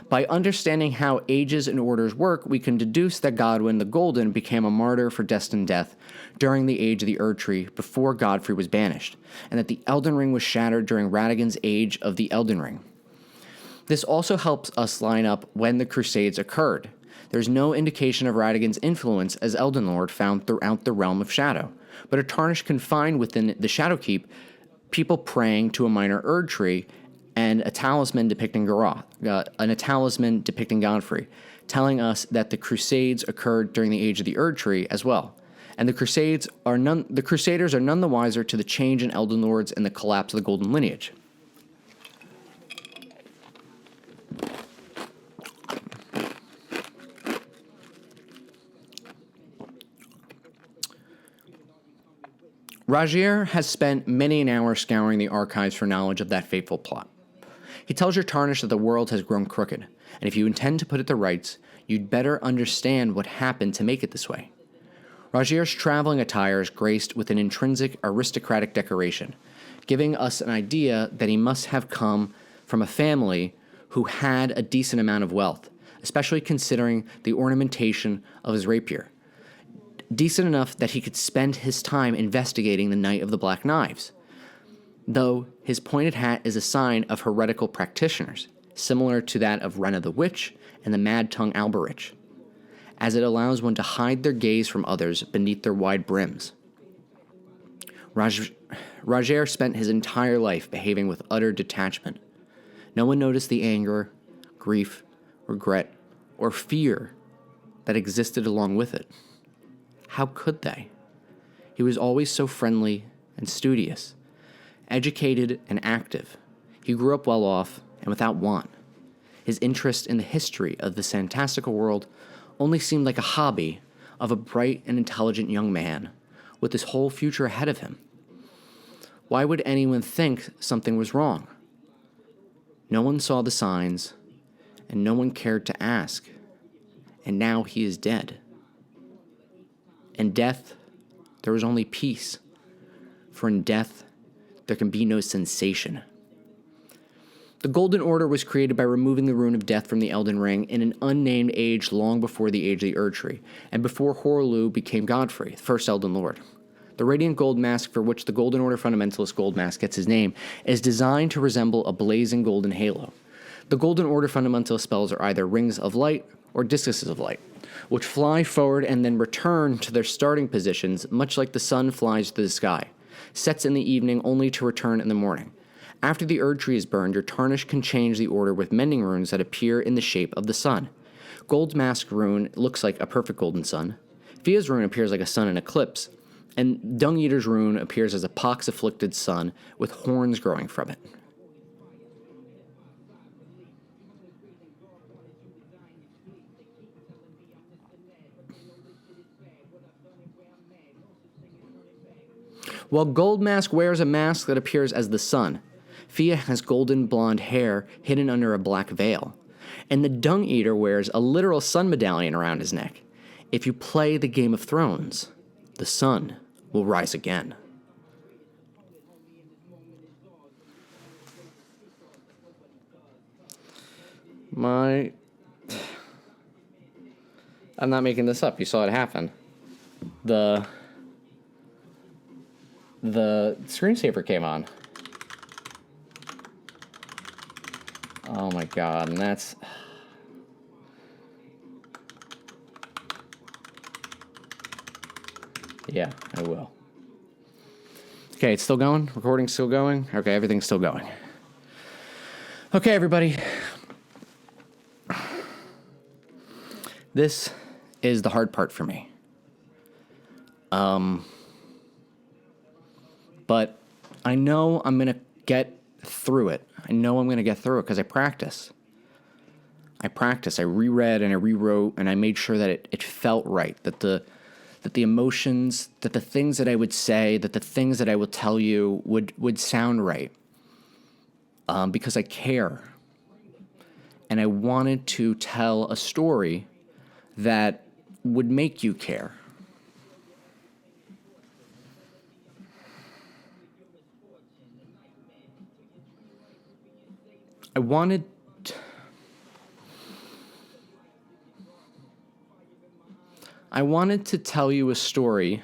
By understanding how ages and orders work, we can deduce that Godwyn the Golden became a martyr for destined death during the Age of the Erd Tree before Godfrey was banished, and that the Elden Ring was shattered during Radagon's Age of the Elden Ring. This also helps us line up when the Crusades occurred. There's no indication of Radagon's influence as Elden Lord found throughout the Realm of Shadow, but a Tarnished confined within the Shadowkeep, people praying to a minor Erd Tree, and a talisman depicting Godfrey, telling us that the Crusades occurred during the age of the Erd Tree as well. And the Crusaders are none the wiser to the change in Elden Lords and the collapse of the Golden Lineage. Rajier has spent many an hour scouring the archives for knowledge of that fateful plot. He tells your Tarnish that the world has grown crooked, and if you intend to put it to rights, you'd better understand what happened to make it this way. Rajier's traveling attire is graced with an intrinsic aristocratic decoration, giving us an idea that he must have come from a family who had a decent amount of wealth, especially considering the ornamentation of his rapier. Decent enough that he could spend his time investigating the Knight of the Black Knives, though his pointed hat is a sign of heretical practitioners, similar to that of Renna the Witch and the Mad Tongue Alberich, as it allows one to hide their gaze from others beneath their wide brims. Rajier spent his entire life behaving with utter detachment. No one noticed the anger, grief, regret, or fear that existed along with it. How could they? He was always so friendly and studious, educated and active. He grew up well off and without want. His interest in the history of the fantastical world only seemed like a hobby of a bright and intelligent young man with his whole future ahead of him. Why would anyone think something was wrong? No one saw the signs, and no one cared to ask. And now he is dead. In death, there is only peace, for in death, there can be no sensation. The Golden Order was created by removing the rune of death from the Elden Ring in an unnamed age long before the age of the Erd Tree, and before Horlu became Godfrey, the first Elden Lord. The Radiant Gold Mask, for which the Golden Order Fundamentalist Gold Mask gets his name, is designed to resemble a blazing golden halo. The Golden Order Fundamentalist spells are either Rings of Light or Discuses of Light, which fly forward and then return to their starting positions, much like the sun flies through the sky, sets in the evening only to return in the morning. After the Erd Tree is burned, your Tarnish can change the order with mending runes that appear in the shape of the sun. Gold Mask rune looks like a perfect golden sun. Fia's rune appears like a sun in eclipse, and Dung Eater's rune appears as a pox-afflicted sun with horns growing from it. While Gold Mask wears a mask that appears as the sun, Fia has golden blonde hair hidden under a black veil, and the Dung Eater wears a literal sun medallion around his neck. If you play the Game of Thrones, the sun will rise again. I'm not making this up. You saw it happen. The screensaver came on. Oh my god, and that's... Yeah, I will. Okay, it's still going? Recording's still going? Okay, everything's still going. Okay, everybody. This is the hard part for me. But I know I'm going to get through it. I know I'm going to get through it because I practice. I reread and I rewrote and I made sure that it felt right, that the emotions, that the things that I would say, that the things that I will tell you would sound right. Because I care. And I wanted to tell a story that would make you care. I wanted to tell you a story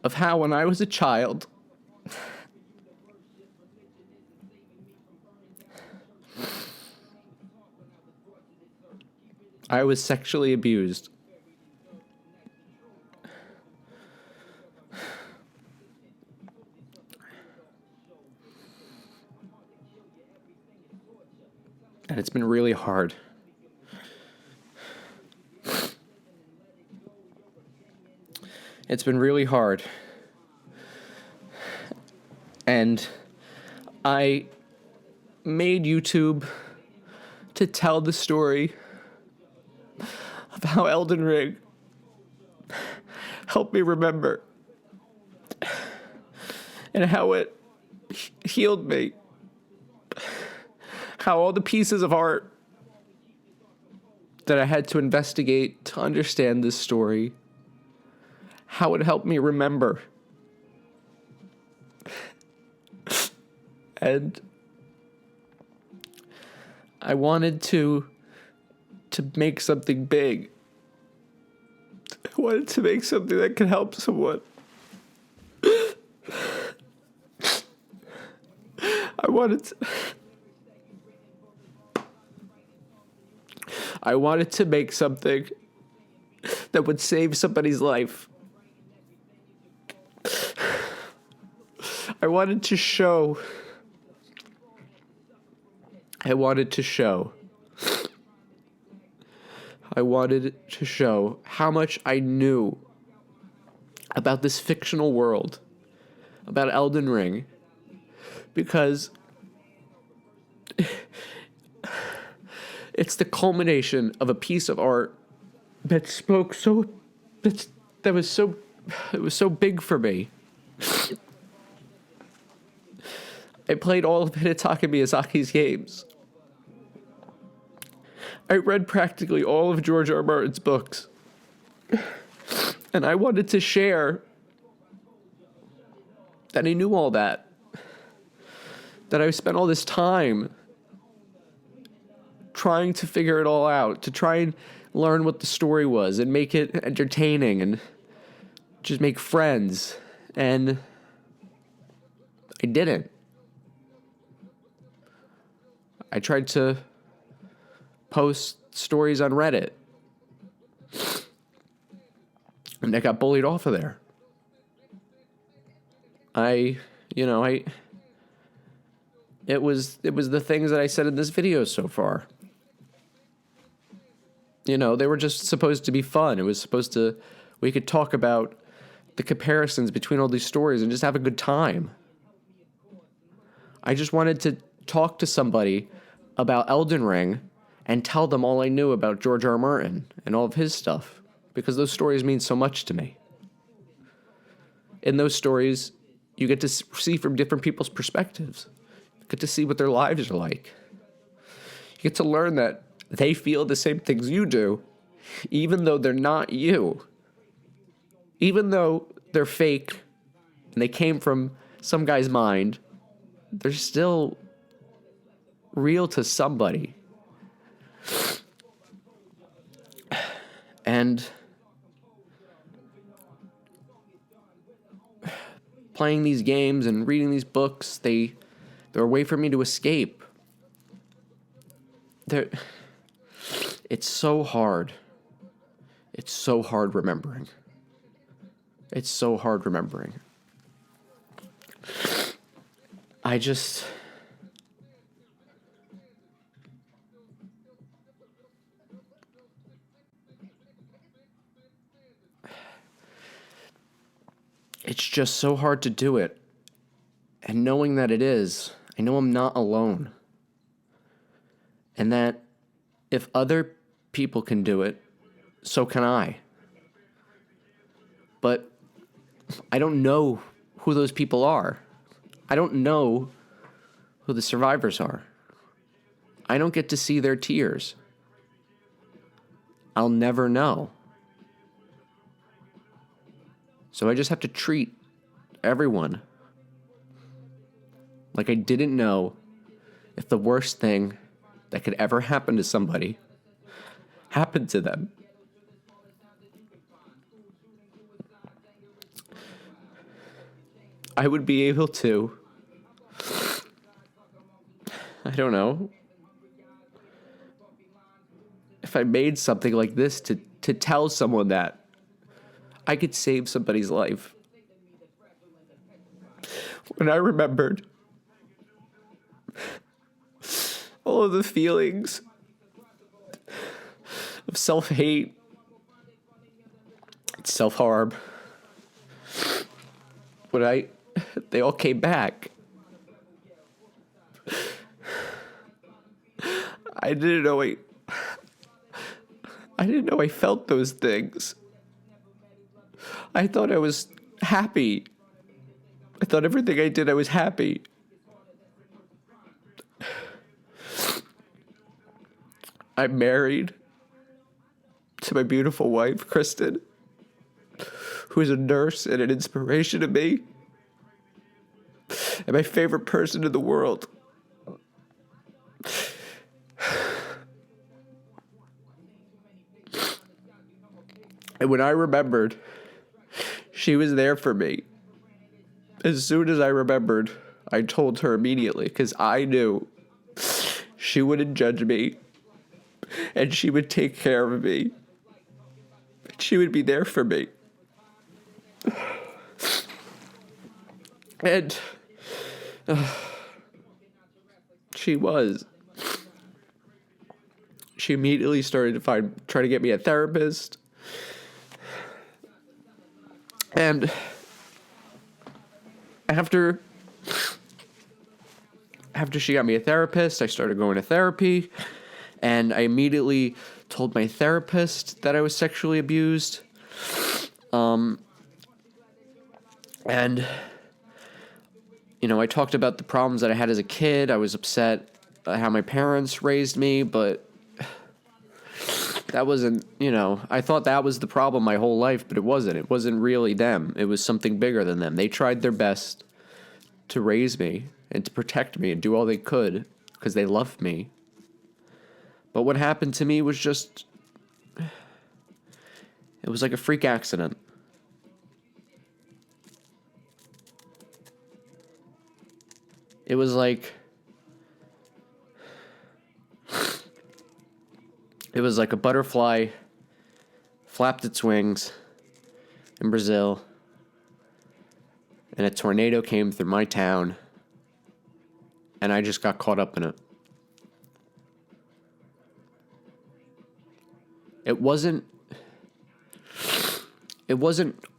of how when I was a child, I was sexually abused. And it's been really hard. It's been really hard. And I made YouTube to tell the story of how Elden Ring helped me remember and how it healed me. How all the pieces of art that I had to investigate to understand this story, how it helped me remember. And I wanted to make something big. I wanted to make something that could help someone. I wanted to make something that would save somebody's life. I wanted to show how much I knew about this fictional world, about Elden Ring, because it's the culmination of a piece of art that spoke it was so big for me. I played all of Hidetaka Miyazaki's games. I read practically all of George R. R. Martin's books. And I wanted to share that I knew all that. That I spent all this time trying to figure it all out, to try and learn what the story was and make it entertaining and just make friends. And I didn't. I tried to post stories on Reddit. And I got bullied off of there. It was the things that I said in this video so far. They were just supposed to be fun. It was supposed to, we could talk about the comparisons between all these stories and just have a good time. I just wanted to talk to somebody about Elden Ring and tell them all I knew about George R. R. Martin and all of his stuff, because those stories mean so much to me. In those stories, you get to see from different people's perspectives. You get to see what their lives are like. You get to learn that they feel the same things you do, even though they're not you. Even though they're fake and they came from some guy's mind, they're still real to somebody. And playing these games and reading these books, they're a way for me to escape. It's so hard. It's so hard remembering. It's so hard remembering. It's just so hard to do it. And knowing that it is, I know I'm not alone. And that if other people can do it, so can I. But I don't know who those people are. I don't know who the survivors are. I don't get to see their tears. I'll never know. So I just have to treat everyone like I didn't know if the worst thing that could ever happen to somebody happened to them. I would be able to, I don't know, if I made something like this to tell someone that I could save somebody's life. When I remembered all of the feelings of self-hate, self-harm, they all came back. I didn't know I felt those things. I thought I was happy. I thought everything I did, I was happy. I'm married to my beautiful wife, Kristen, who is a nurse and an inspiration to me, and my favorite person in the world. And when I remembered, she was there for me. As soon as I remembered, I told her immediately, because I knew she wouldn't judge me, and she would take care of me. She would be there for me. And she was. She immediately started to try to get me a therapist. And after she got me a therapist, I started going to therapy, and I immediately told my therapist that I was sexually abused. And, you know, I talked about the problems that I had as a kid. I was upset at how my parents raised me, but that wasn't, you know, I thought that was the problem my whole life, but it wasn't. It wasn't really them. It was something bigger than them. They tried their best to raise me and to protect me and do all they could because they loved me. But what happened to me was just, it was like a freak accident. It was like a butterfly flapped its wings in Brazil, and a tornado came through my town, and I just got caught up in it. It wasn't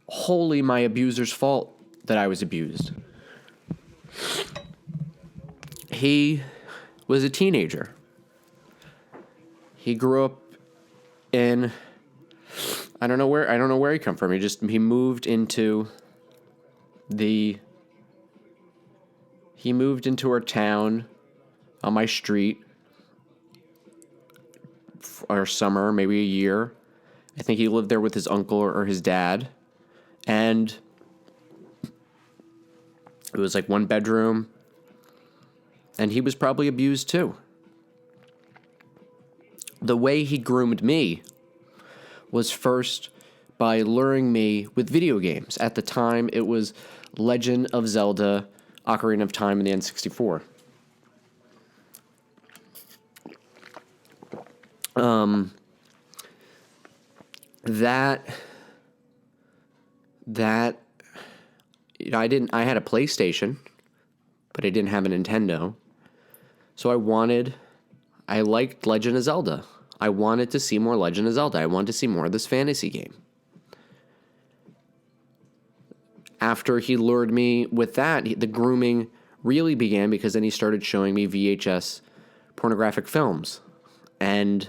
wholly my abuser's fault that I was abused. He was a teenager. He grew up in, I don't know where he come from. He moved into our town on my street for summer, maybe a year. I think he lived there with his uncle or his dad. And it was like one bedroom. And he was probably abused too. The way he groomed me was first by luring me with video games. At the time, it was Legend of Zelda, Ocarina of Time, and the N64. I had a PlayStation, but I didn't have a Nintendo. So I liked Legend of Zelda. I wanted to see more Legend of Zelda. I wanted to see more of this fantasy game. After he lured me with that, the grooming really began because then he started showing me VHS pornographic films. And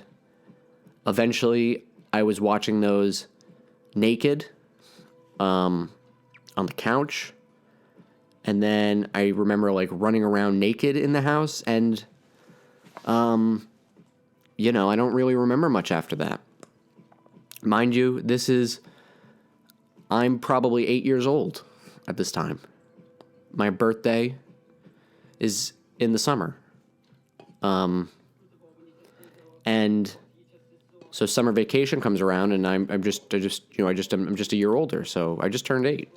eventually I was watching those naked on the couch. And then I remember like running around naked in the house, and you know, I don't really remember much after that. Mind you, I'm probably 8 years old at this time. My birthday is in the summer. And so summer vacation comes around, and I'm just a year older, so I just turned 8.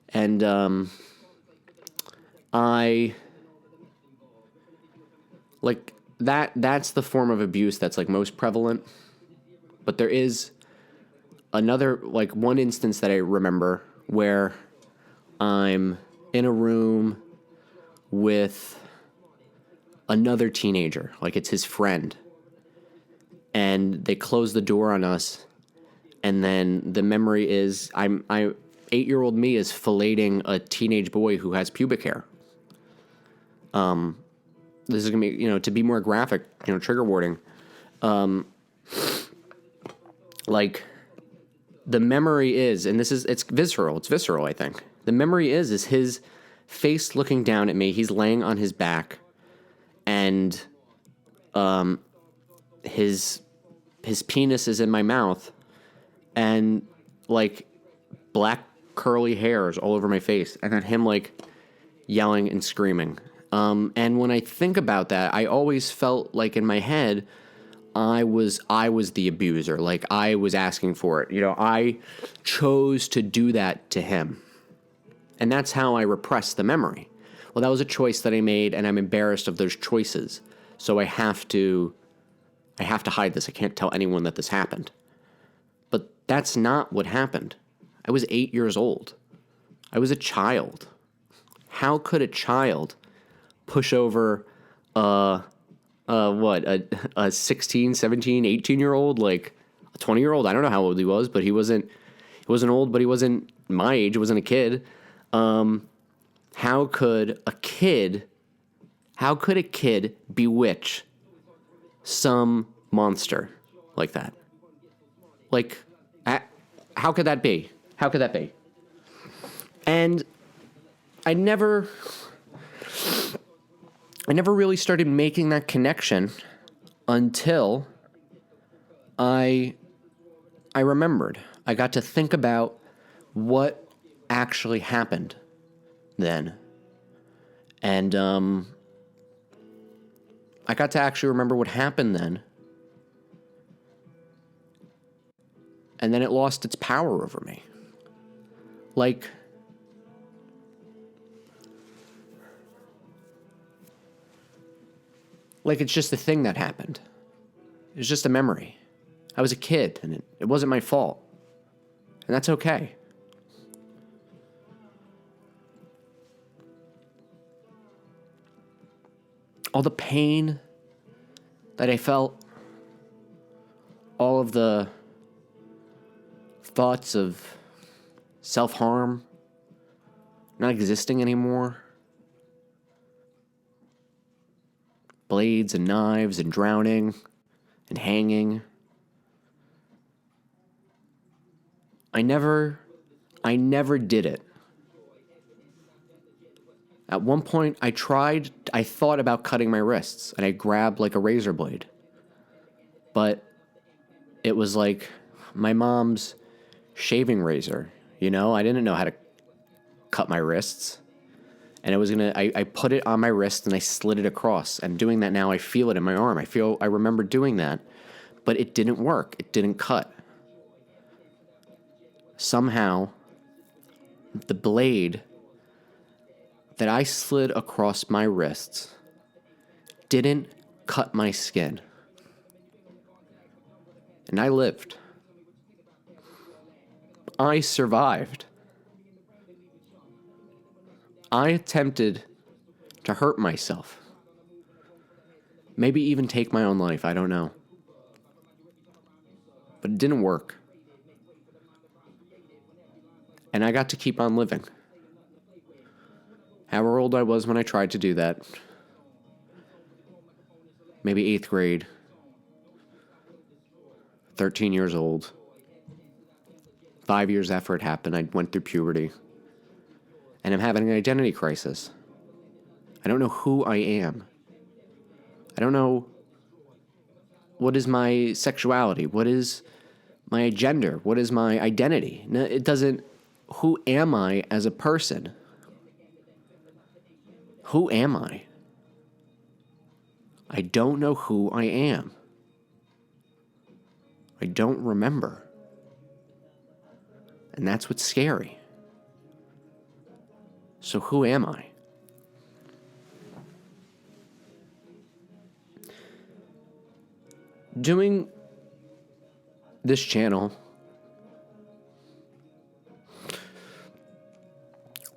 And that's the form of abuse that's like most prevalent. But there is another, like one instance that I remember where I'm in a room with another teenager, like it's his friend. And they close the door on us. And then the memory is 8-year-old me is filleting a teenage boy who has pubic hair. This is going to be, to be more graphic, trigger warning. Like, the memory is, and it's visceral, I think. The memory is his face looking down at me. He's laying on his back, and his penis is in my mouth, and like black curly hairs all over my face, and then him like yelling and screaming. And when I think about that, I always felt like in my head, I was the abuser. Like I was asking for it. I chose to do that to him. And that's how I repressed the memory. Well, that was a choice that I made, and I'm embarrassed of those choices. So I have to hide this. I can't tell anyone that this happened. But that's not what happened. I was 8 years old. I was a child. How could a child push over a 16, 17, 18-year-old, like a 20-year-old? I don't know how old he was, but he wasn't old, but he wasn't my age. He wasn't a kid. How could a kid bewitch some monster like that? Like, how could that be? How could that be? And I never really started making that connection until I remembered. I got to think about what actually happened then. And I got to actually remember what happened then. And then it lost its power over me. Like it's just a thing that happened. It was just a memory. I was a kid, and it wasn't my fault. And that's okay. All the pain that I felt, all of the thoughts of self-harm not existing anymore, blades and knives and drowning and hanging. I never did it. At one point, I thought about cutting my wrists, and I grabbed like a razor blade. But it was like my mom's shaving razor, I didn't know how to cut my wrists. And I put it on my wrist and I slid it across. And doing that now, I feel it in my arm. I remember doing that, but it didn't work. It didn't cut. Somehow, the blade that I slid across my wrists didn't cut my skin. And I lived. I survived. I attempted to hurt myself. Maybe even take my own life, I don't know. But it didn't work. And I got to keep on living. However old I was when I tried to do that. Maybe 8th grade. 13 years old. 5 years after it happened, I went through puberty. And I'm having an identity crisis. I don't know who I am. I don't know what is my sexuality, what is my gender, what is my identity. No, it doesn't. Who am I as a person? Who am I? I don't know who I am. I don't remember. And that's what's scary. So who am I? Doing this channel,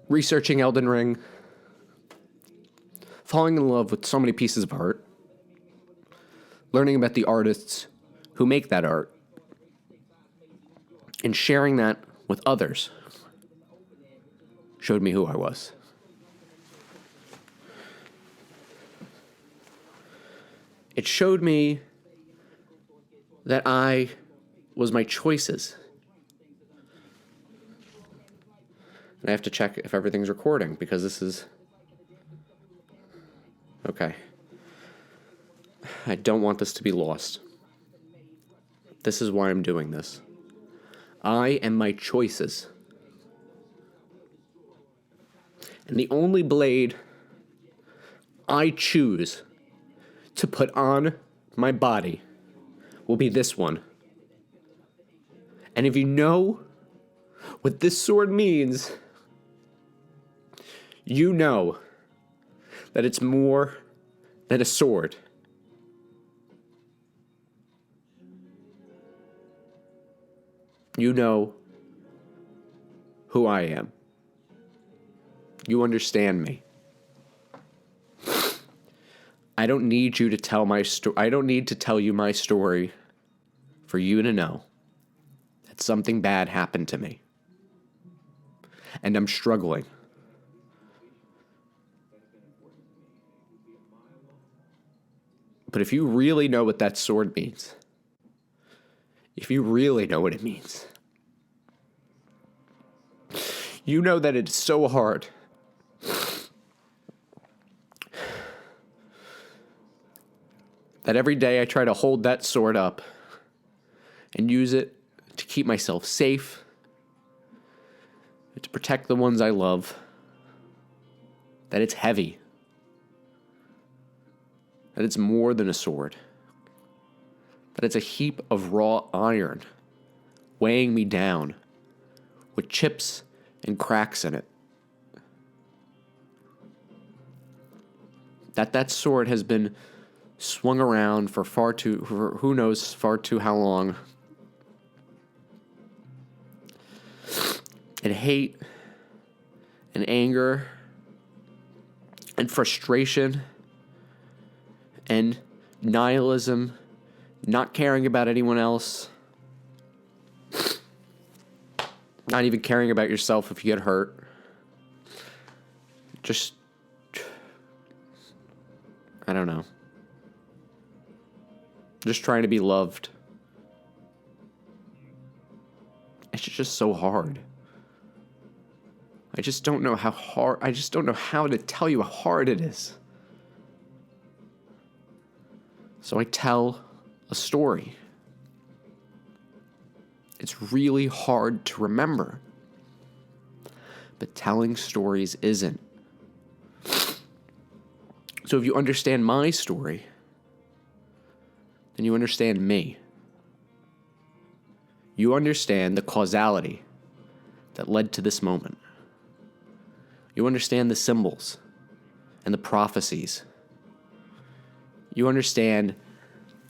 researching Elden Ring, falling in love with so many pieces of art, learning about the artists who make that art, and sharing that with others showed me who I was. It showed me that I was my choices. And I have to check if everything's recording because this is... Okay. I don't want this to be lost. This is why I'm doing this. I am my choices. And the only blade I choose to put on my body will be this one. And if you know what this sword means, you know that it's more than a sword. You know who I am. You understand me. I don't need you to tell my story. I don't need to tell you my story for you to know that something bad happened to me. And I'm struggling. But if you really know what that sword means, if you really know what it means, you know that it's so hard that every day I try to hold that sword up and use it to keep myself safe, to protect the ones I love, that it's heavy, that it's more than a sword, that it's a heap of raw iron weighing me down with chips and cracks in it. That sword has been swung around for who knows far too how long. And hate and anger and frustration and nihilism, not caring about anyone else, not even caring about yourself if you get hurt. Just, I don't know. Just trying to be loved. It's just so hard. I just don't know how to tell you how hard it is. So I tell a story. It's really hard to remember. But telling stories isn't. So if you understand my story, then you understand me. You understand the causality that led to this moment. You understand the symbols and the prophecies. You understand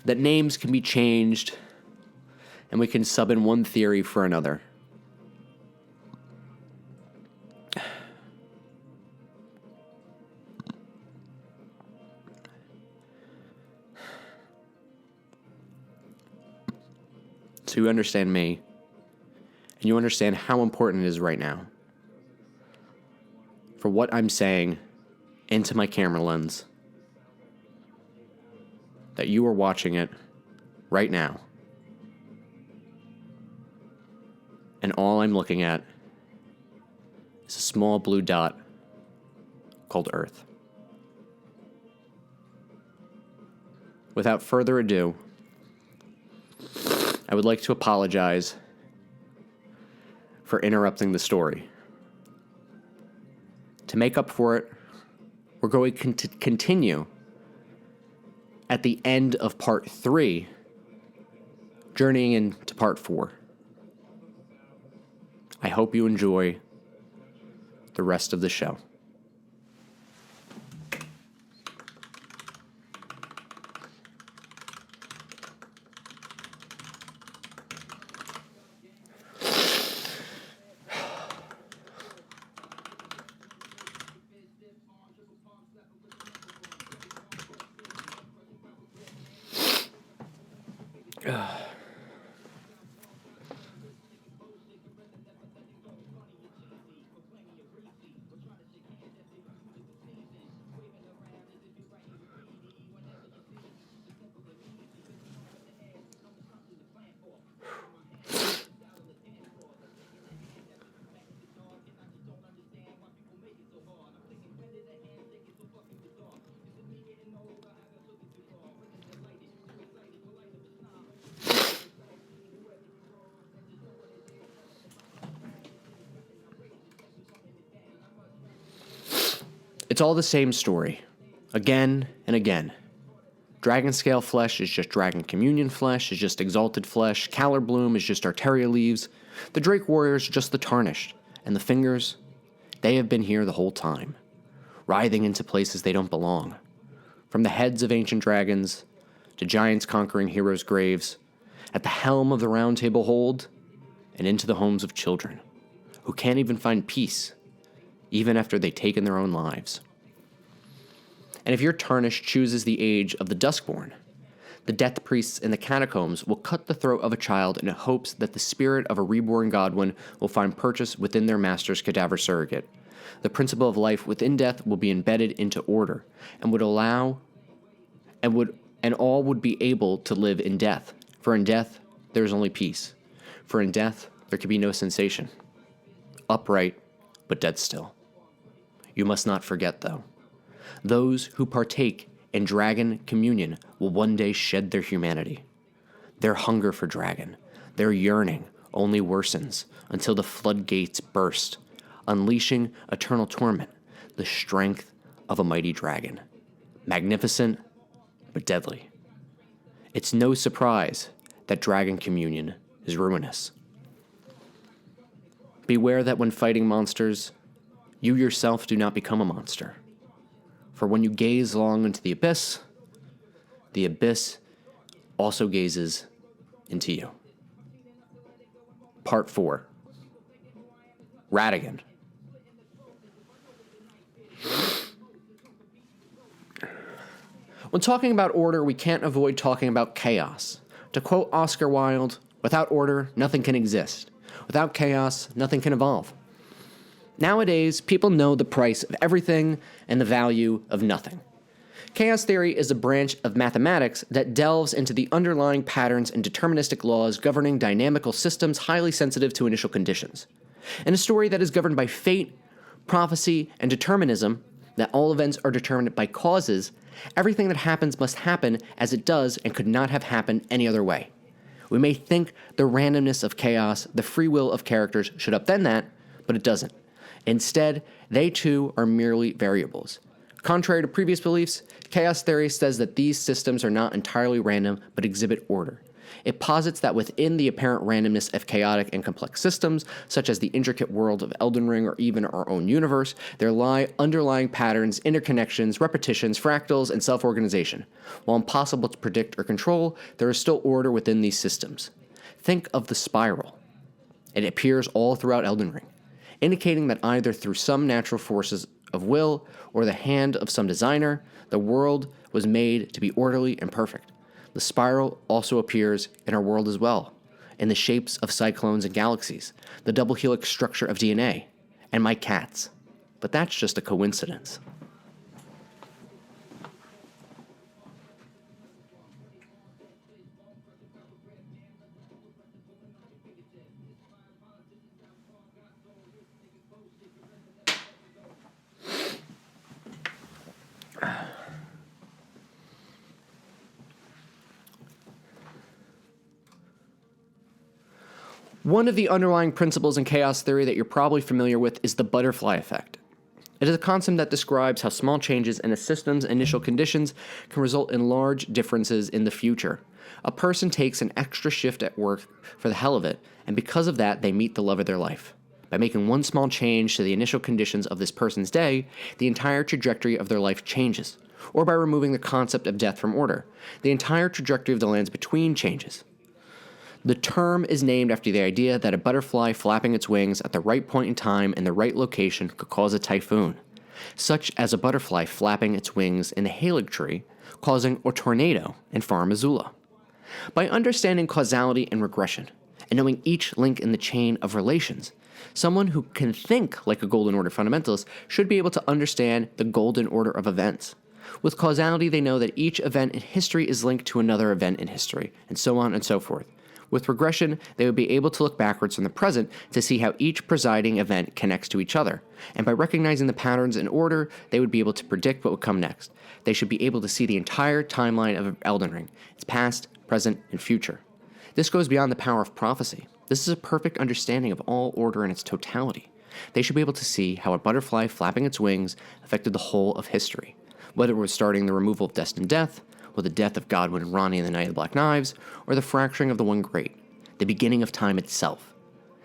that names can be changed and we can sub in one theory for another. So you understand me, and you understand how important it is right now for what I'm saying into my camera lens, that you are watching it right now. And all I'm looking at is a small blue dot called Earth. Without further ado, I would like to apologize for interrupting the story. To make up for it, we're going to continue at the end of part 3, journeying into part 4. I hope you enjoy the rest of the show. It's all the same story, again and again. Dragon scale flesh is just dragon communion flesh, is just exalted flesh. Caller bloom is just Arteria leaves. The Drake warriors are just the tarnished. And the fingers, they have been here the whole time, writhing into places they don't belong. From the heads of ancient dragons, to giants conquering heroes' graves, at the helm of the Round Table hold, and into the homes of children, who can't even find peace, even after they've taken their own lives. And if your tarnished chooses the age of the Duskborn, the death priests in the catacombs will cut the throat of a child in hopes that the spirit of a reborn Godwin will find purchase within their master's cadaver surrogate. The principle of life within death will be embedded into order, and would allow, and all would be able to live in death. For in death, there is only peace. For in death, there can be no sensation. Upright, but dead still. You must not forget, though. Those who partake in dragon communion will one day shed their humanity. Their hunger for dragon, their yearning, only worsens until the floodgates burst, unleashing eternal torment, the strength of a mighty dragon. Magnificent, but deadly. It's no surprise that dragon communion is ruinous. Beware that when fighting monsters, you yourself do not become a monster. For when you gaze long into the abyss also gazes into you. Part 4. Radigan. When talking about order, we can't avoid talking about chaos. To quote Oscar Wilde, without order, nothing can exist. Without chaos, nothing can evolve. Nowadays, people know the price of everything and the value of nothing. Chaos theory is a branch of mathematics that delves into the underlying patterns and deterministic laws governing dynamical systems highly sensitive to initial conditions. In a story that is governed by fate, prophecy, and determinism, that all events are determined by causes, everything that happens must happen as it does and could not have happened any other way. We may think the randomness of chaos, the free will of characters should upend that, but it doesn't. Instead, they too are merely variables. Contrary to previous beliefs, chaos theory says that these systems are not entirely random, but exhibit order. It posits that within the apparent randomness of chaotic and complex systems, such as the intricate world of Elden Ring or even our own universe, there lie underlying patterns, interconnections, repetitions, fractals, and self-organization. While impossible to predict or control, there is still order within these systems. Think of the spiral. It appears all throughout Elden Ring, indicating that either through some natural forces of will or the hand of some designer, the world was made to be orderly and perfect. The spiral also appears in our world as well, in the shapes of cyclones and galaxies, the double helix structure of DNA, and my cats. But that's just a coincidence. One of the underlying principles in chaos theory that you're probably familiar with is the butterfly effect. It is a concept that describes how small changes in a system's initial conditions can result in large differences in the future. A person takes an extra shift at work for the hell of it, and because of that, they meet the love of their life. By making one small change to the initial conditions of this person's day, the entire trajectory of their life changes. Or by removing the concept of death from order, the entire trajectory of the lands between changes. The term is named after the idea that a butterfly flapping its wings at the right point in time in the right location could cause a typhoon, such as a butterfly flapping its wings in the halig tree, causing a tornado in Far Missoula. By understanding causality and regression, and knowing each link in the chain of relations, someone who can think like a Golden Order fundamentalist should be able to understand the Golden Order of events. With causality, they know that each event in history is linked to another event in history, and so on and so forth. With regression, they would be able to look backwards from the present to see how each presiding event connects to each other, and by recognizing the patterns in order, they would be able to predict what would come next. They should be able to see the entire timeline of Elden Ring, its past, present, and future. This goes beyond the power of prophecy. This is a perfect understanding of all order in its totality. They should be able to see how a butterfly flapping its wings affected the whole of history, whether it was starting the removal of destined death, or the death of Godwin and Ronnie in the Night of the Black Knives, or the fracturing of the One Great, the beginning of time itself.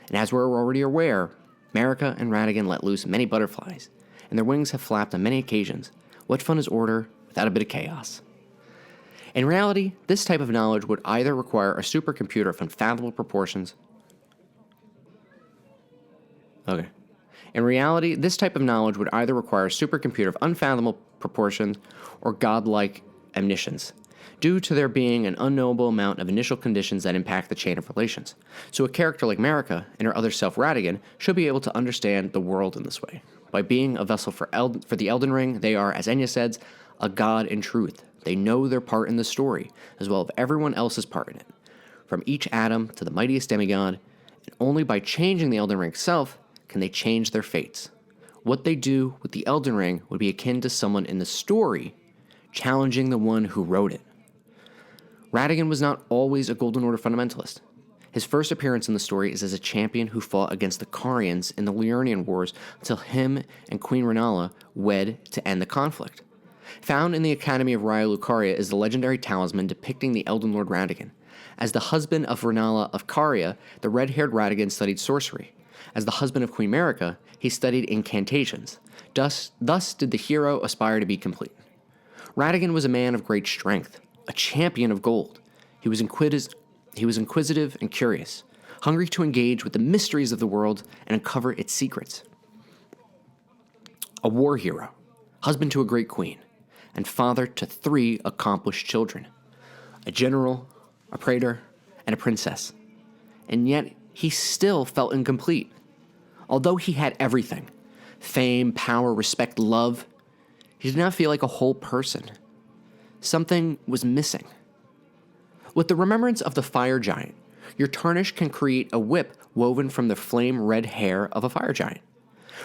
And as we're already aware, Marika and Radigan let loose many butterflies, and their wings have flapped on many occasions. What fun is order without a bit of chaos? In reality, this type of knowledge would either require a supercomputer of unfathomable proportions. In reality, this type of knowledge would either require a supercomputer of unfathomable proportions or godlike omniscience, due to there being an unknowable amount of initial conditions that impact the chain of relations. So a character like Marika and her other self Radigan should be able to understand the world in this way. By being a vessel for the Elden Ring, they are, as Enya says, a god in truth. They know their part in the story, as well as everyone else's part in it, from each atom to the mightiest demigod, and only by changing the Elden Ring itself can they change their fates. What they do with the Elden Ring would be akin to someone in the story challenging the one who wrote it. Radigan was not always a Golden Order fundamentalist. His first appearance in the story is as a champion who fought against the Carians in the Liurnian Wars until him and Queen Renala wed to end the conflict. Found in the Academy of Raya Lucaria is the legendary talisman depicting the Elden Lord Radigan. As the husband of Renala of Caria, the red-haired Radigan studied sorcery. As the husband of Queen Marika, he studied incantations. Thus did the hero aspire to be complete. Radigan was a man of great strength, a champion of gold. He was inquisitive and curious, hungry to engage with the mysteries of the world and uncover its secrets. A war hero, husband to a great queen, and father to 3 accomplished children, a general, a praetor, and a princess. And yet, he still felt incomplete. Although he had everything, fame, power, respect, love, he did not feel like a whole person. Something was missing. With the remembrance of the fire giant, your tarnish can create a whip woven from the flame red hair of a fire giant.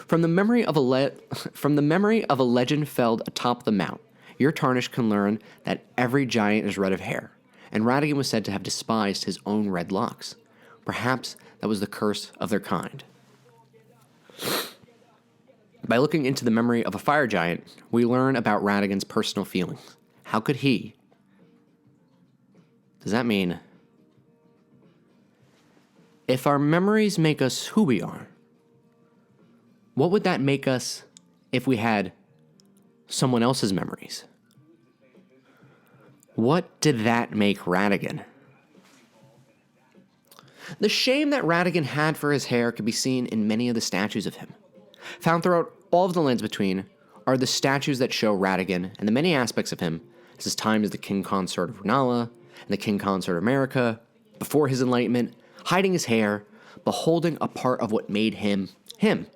From the memory of a legend felled atop the mount, your tarnish can learn that every giant is red of hair, and Radigan was said to have despised his own red locks. Perhaps that was the curse of their kind. By looking into the memory of a fire giant, we learn about Radigan's personal feelings. How could he? Does that mean if our memories make us who we are, what would that make us if we had someone else's memories? What did that make Radigan? The shame that Radigan had for his hair could be seen in many of the statues of him. Found throughout all of the lands between are the statues that show Radigan and the many aspects of him as his time as the king consort of Renala and the king consort of Marika, before his enlightenment, hiding his hair, beholding a part of what made him, him.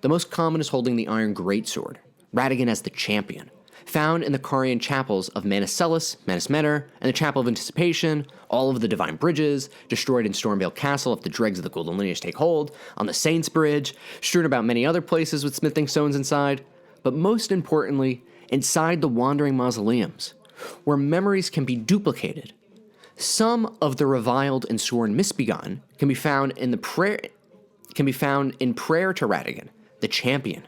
The most common is holding the iron greatsword, Radigan as the champion, found in the Carian chapels of Manicellus, Manismeter, and the Chapel of Anticipation, all of the Divine Bridges, destroyed in Stormvale Castle if the dregs of the Golden Lineage take hold, on the Saints Bridge, strewn about many other places with smithing stones inside, but most importantly, inside the Wandering Mausoleums, where memories can be duplicated. Some of the reviled and sworn misbegotten can be found in prayer to Radigan, the champion,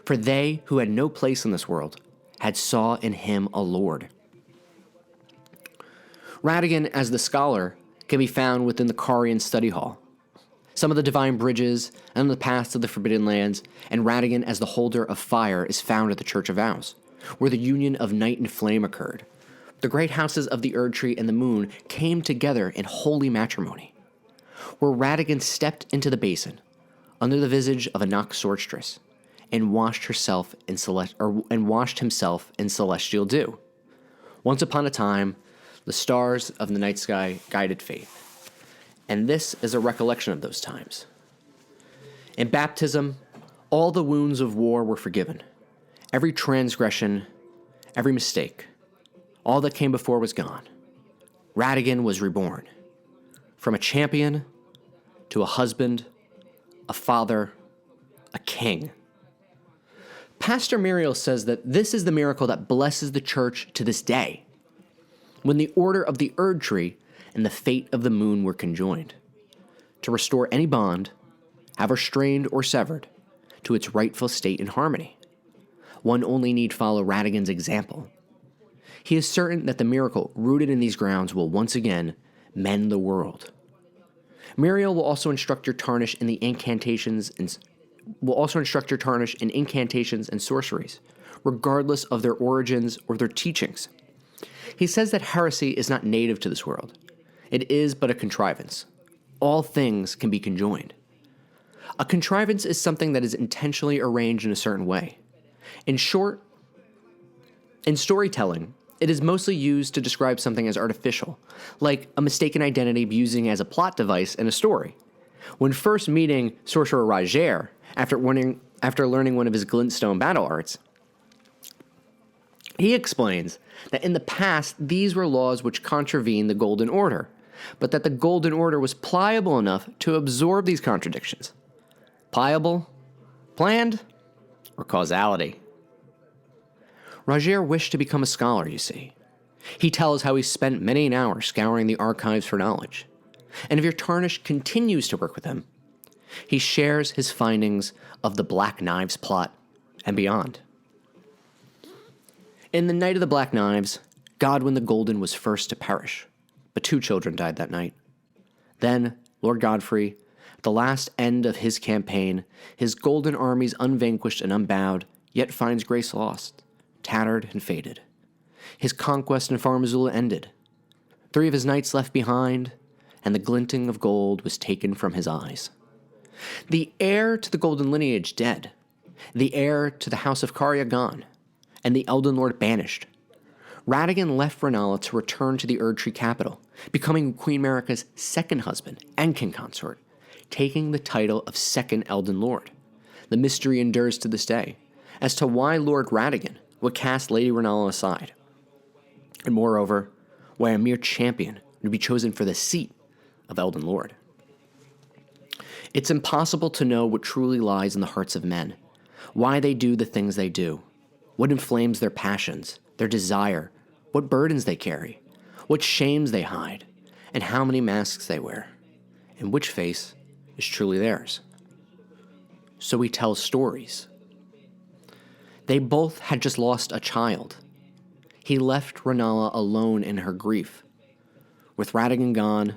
for they who had no place in this world had saw in him a lord. Radigan, as the scholar, can be found within the Carian study hall, some of the divine bridges, and the paths to the Forbidden Lands, and Radigan as the holder of fire is found at the Church of Vows, where the union of night and flame occurred. The great houses of the Erd Tree and the Moon came together in holy matrimony, where Radigan stepped into the basin, under the visage of a Nox Sorceress, and washed himself in celestial dew. Once upon a time, The stars of the night sky guided faith. And this is a recollection of those times. In baptism, all the wounds of war were forgiven. Every transgression, every mistake, all that came before was gone. Radigan was reborn. From a champion to a husband, a father, a king. Pastor Muriel says that this is the miracle that blesses the church to this day, when the order of the Erd tree and the fate of the moon were conjoined, to restore any bond, however strained or severed, to its rightful state in harmony. One only need follow Radigan's example. He is certain that the miracle rooted in these grounds will once again mend the world. Muriel will also instruct your tarnish in the incantations and sorceries, regardless of their origins or their teachings. He says that heresy is not native to this world. It is but a contrivance. All things can be conjoined. A contrivance is something that is intentionally arranged in a certain way. In short, in storytelling, it is mostly used to describe something as artificial, like a mistaken identity using as a plot device in a story. When first meeting Sorcerer Roger, after learning one of his glintstone battle arts, he explains that in the past these were laws which contravene the Golden Order, but that the Golden Order was pliable enough to absorb these contradictions. Pliable, planned, or causality? Roger wished to become a scholar, you see. He tells how he spent many an hour scouring the archives for knowledge. And if your tarnish continues to work with him, he shares his findings of the Black Knives plot and beyond. In the night of the Black Knives, Godwin the Golden was first to perish, but 2 children died that night. Then, Lord Godfrey, at the last end of his campaign, his golden armies unvanquished and unbowed, yet finds grace lost, tattered and faded. His conquest in Far Missoula ended. 3 of his knights left behind, and the glinting of gold was taken from his eyes. The heir to the golden lineage dead, the heir to the house of Caria gone, and the Elden Lord banished. Radigan left Renala to return to the Erdtree capital, becoming Queen Marika's second husband and king consort, taking the title of Second Elden Lord. The mystery endures to this day as to why Lord Radigan would cast Lady Renala aside, and moreover, why a mere champion would be chosen for the seat of Elden Lord. It's impossible to know what truly lies in the hearts of men, why they do the things they do, what inflames their passions, their desire, what burdens they carry, what shames they hide, and how many masks they wear, and which face is truly theirs. So we tell stories. They both had just lost a child. He left Renala alone in her grief. With Radigan gone,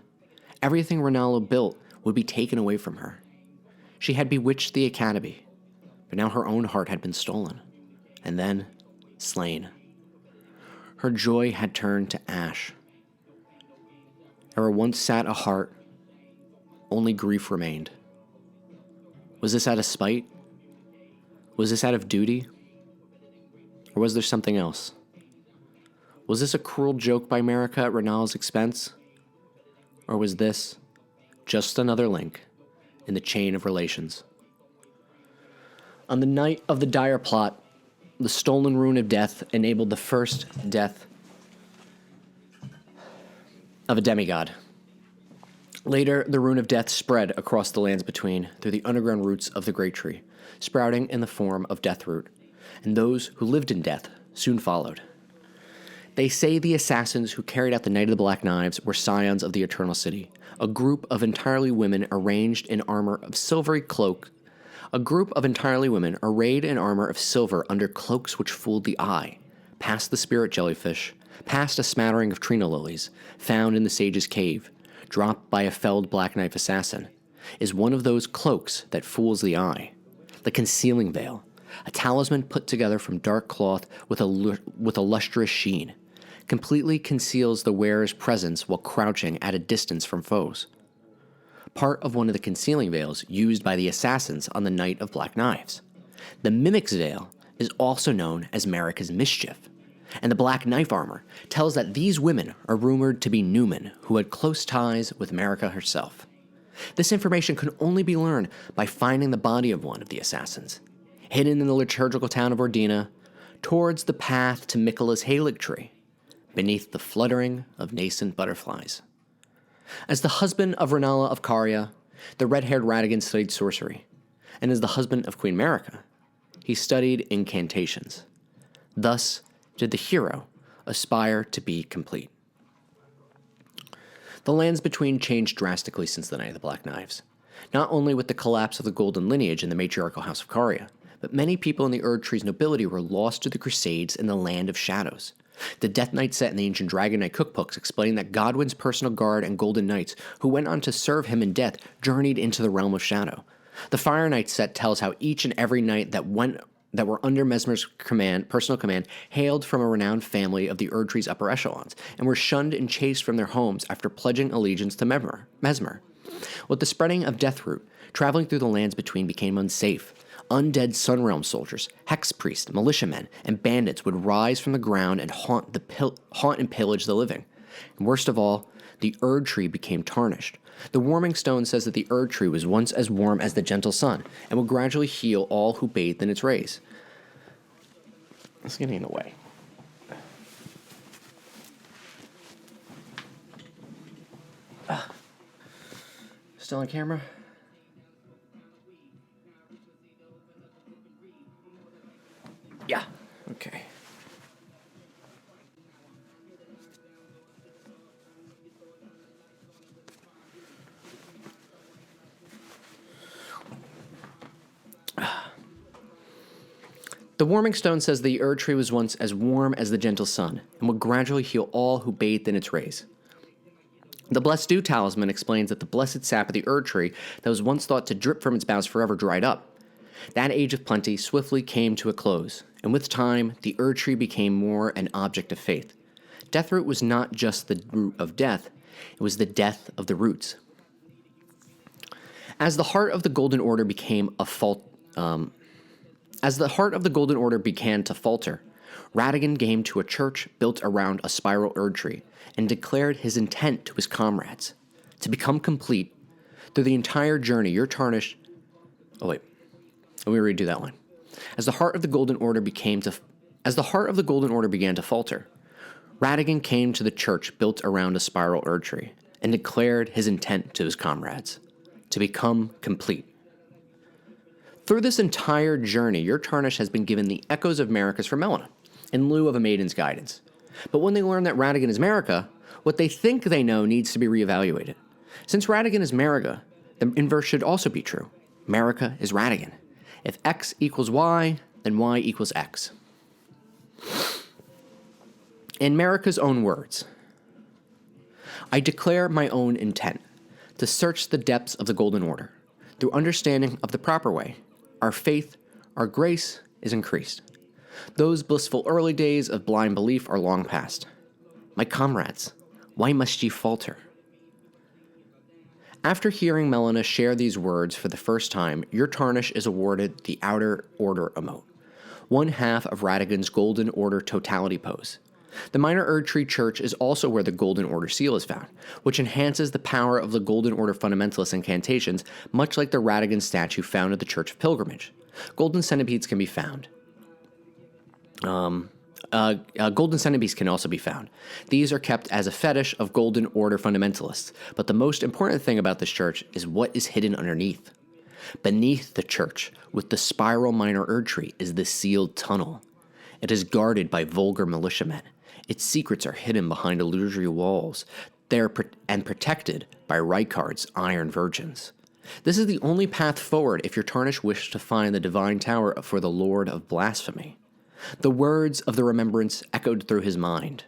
everything Renala built would be taken away from her. She had bewitched the academy, but now her own heart had been stolen, and then slain. Her joy had turned to ash. Where once sat a heart, only grief remained. Was this out of spite? Was this out of duty? Or was there something else? Was this a cruel joke by Marika at Renala's expense? Or was this just another link in the chain of relations? On the night of the dire plot, the stolen rune of death enabled the first death of a demigod. Later, the rune of death spread across the lands between through the underground roots of the great tree, sprouting in the form of deathroot, and those who lived in death soon followed. They say the assassins who carried out the Night of the Black Knives were scions of the Eternal City, a group of entirely women arranged in armor of silvery cloak. A group of entirely women arrayed in armor of silver under cloaks which fooled the eye, past the spirit jellyfish, past a smattering of trina lilies, found in the sage's cave, dropped by a felled Black Knife assassin, is one of those cloaks that fools the eye. The concealing veil, a talisman put together from dark cloth with a lustrous sheen, completely conceals the wearer's presence while crouching at a distance from foes. Part of one of the concealing veils used by the assassins on the Night of Black Knives. The Mimic's Veil is also known as Marika's Mischief. And the black knife armor tells that these women are rumored to be Newman, who had close ties with America herself. This information could only be learned by finding the body of one of the assassins, hidden in the liturgical town of Ordina, towards the path to Michela's halig tree, beneath the fluttering of nascent butterflies. As the husband of Renala of Caria, the red-haired Radigan studied sorcery, and as the husband of Queen Marica, he studied incantations. Thus did the hero aspire to be complete. The lands between changed drastically since the Night of the Black Knives, not only with the collapse of the Golden lineage in the matriarchal House of Caria, but many people in the Erd Tree's nobility were lost to the Crusades in the Land of Shadows. The Death Knight set in the ancient Dragon Knight cookbooks explaining that Godwin's personal guard and Golden Knights, who went on to serve him in death, journeyed into the realm of shadow. The Fire Knight set tells how each and every knight that were under Mesmer's personal command, hailed from a renowned family of the Erd Tree's upper echelons, and were shunned and chased from their homes after pledging allegiance to Mesmer. With the spreading of Deathroot, traveling through the lands between became unsafe. Undead Sunrealm soldiers, hex priests, militiamen, and bandits would rise from the ground and haunt and pillage the living. And worst of all, the Erd Tree became tarnished. The Warming Stone says that the Erd Tree was once as warm as the gentle sun, and would gradually heal all who bathed in its rays. It's getting in the way. Still on camera? Yeah. Okay. The Warming Stone says the Erd Tree was once as warm as the gentle sun, and would gradually heal all who bathed in its rays. The Blessed Dew Talisman explains that the blessed sap of the Erd Tree that was once thought to drip from its boughs forever dried up. That age of plenty swiftly came to a close, and with time, the Erd Tree became more an object of faith. Deathroot was not just the root of death, it was the death of the roots. As the heart of the Golden Order began to falter, Radigan came to a church built around a spiral Erd Tree and declared his intent to his comrades to become complete. Through the entire journey, your tarnished. Oh wait, let me redo that line. As the heart of the Golden Order began to falter, Radigan came to the church built around a spiral Erd Tree and declared his intent to his comrades to become complete. Through this entire journey, your tarnish has been given the echoes of Maricus from Melina, in lieu of a maiden's guidance. But when they learn that Radigan is Marica, what they think they know needs to be reevaluated. Since Radigan is Marica, the inverse should also be true. Marica is Radigan. If X equals Y, then Y equals X. In Marica's own words, I declare my own intent to search the depths of the Golden Order. Through understanding of the proper way, our faith, our grace is increased. Those blissful early days of blind belief are long past. My comrades, why must ye falter? After hearing Melina share these words for the first time, your tarnish is awarded the Outer Order emote, one half of Radigan's Golden Order totality pose. The Minor Erd Tree Church is also where the Golden Order seal is found, which enhances the power of the Golden Order fundamentalist incantations, much like the Radigan statue found at the Church of Pilgrimage. Golden centipedes can be found. Golden centipedes can also be found. These are kept as a fetish of Golden Order fundamentalists, but the most important thing about this church is what is hidden underneath. Beneath the church, with the spiral Minor Erd Tree, is the sealed tunnel. It is guarded by vulgar militiamen. Its secrets are hidden behind illusory walls. They are protected by Rykard's iron virgins. This is the only path forward if your tarnish wish to find the divine tower for the Lord of Blasphemy. The words of the remembrance echoed through his mind.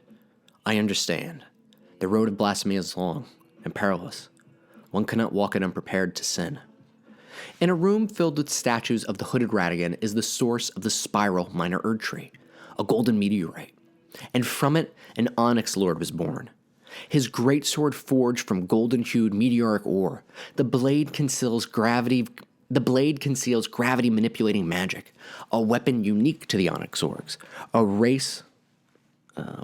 I understand. The road of blasphemy is long and perilous. One cannot walk it unprepared to sin. In a room filled with statues of the hooded Radigan is the source of the spiral Minor Erd Tree, a golden meteorite, and from it an onyx lord was born. His great sword forged from golden-hued meteoric ore, the blade conceals gravity-manipulating magic, a weapon unique to the onyx orgs, a race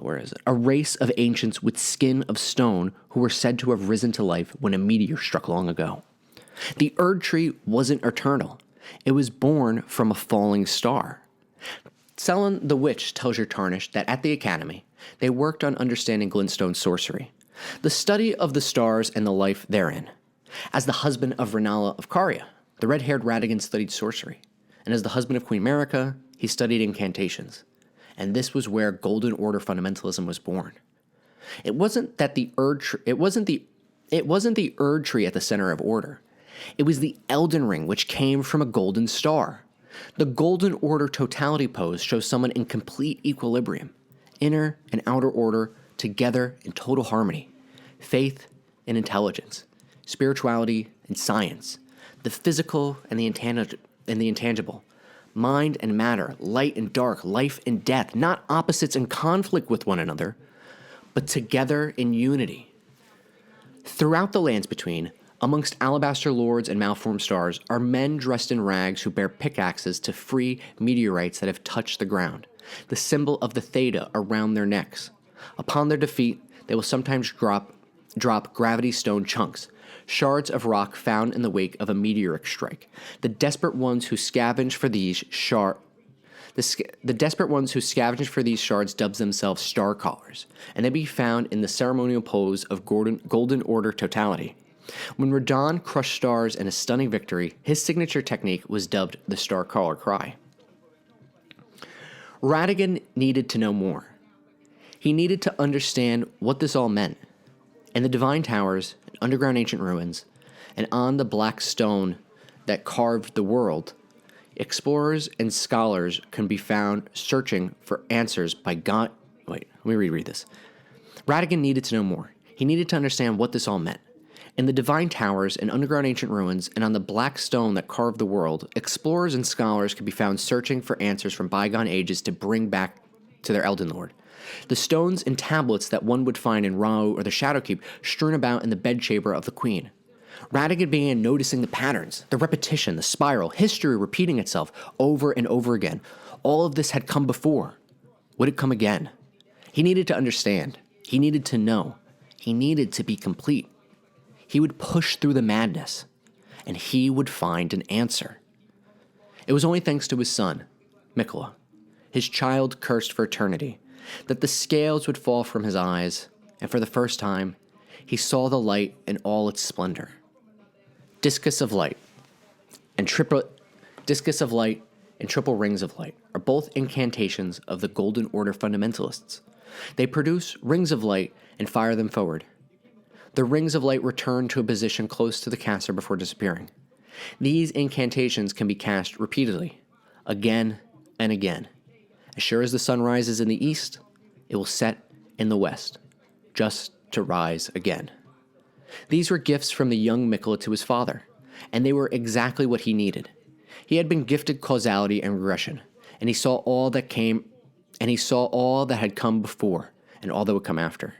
where is it? A race of ancients with skin of stone who were said to have risen to life when a meteor struck long ago. The Erd Tree wasn't eternal. It was born from a falling star. Selin the Witch tells your Tarnished that at the Academy, they worked on understanding glintstone sorcery, the study of the stars and the life therein. As the husband of Renala of Caria, the red-haired Radigan studied sorcery, and as the husband of Queen Marika, he studied incantations. And this was where Golden Order fundamentalism was born. It wasn't the Erd Tree at the center of order. It was the Elden Ring, which came from a golden star. The Golden Order totality pose shows someone in complete equilibrium, inner and outer order together in total harmony, faith and intelligence, spirituality and science, the physical and the intangible, mind and matter, light and dark, life and death, not opposites in conflict with one another, but together in unity. Throughout the lands between, amongst alabaster lords and malformed stars, are men dressed in rags who bear pickaxes to free meteorites that have touched the ground, the symbol of the Theta around their necks. Upon their defeat, they will sometimes drop gravity stone chunks, shards of rock found in the wake of a meteoric strike. The desperate ones who scavenge for these shards dubs themselves star callers, and they be found in the ceremonial pose of Golden Order totality. When Radon crushed stars in a stunning victory, his signature technique was dubbed the Star Caller Cry. Radigan needed to know more. He needed to understand what this all meant. In the Divine Towers, underground ancient ruins, and on the black stone that carved the world, explorers and scholars can be found searching for answers by God. Wait, let me reread this. Radigan needed to know more. He needed to understand what this all meant. In the Divine Towers and underground ancient ruins, and on the black stone that carved the world, explorers and scholars can be found searching for answers from bygone ages to bring back to their Elden Lord. The stones and tablets that one would find in Rao or the Shadowkeep strewn about in the bedchamber of the Queen. Radigan began noticing the patterns, the repetition, the spiral, history repeating itself over and over again. All of this had come before. Would it come again? He needed to understand. He needed to know. He needed to be complete. He would push through the madness, and he would find an answer. It was only thanks to his son, Mikola, his child cursed for eternity, that the scales would fall from his eyes, and for the first time, he saw the light in all its splendor. Discus of light and triple rings of light are both incantations of the Golden Order fundamentalists. They produce rings of light and fire them forward. The rings of light return to a position close to the caster before disappearing. These incantations can be cast repeatedly, again and again. As sure as the sun rises in the east, it will set in the west, just to rise again. These were gifts from the young Mikola to his father, and they were exactly what he needed. He had been gifted causality and regression, and he saw all that had come before, and all that would come after.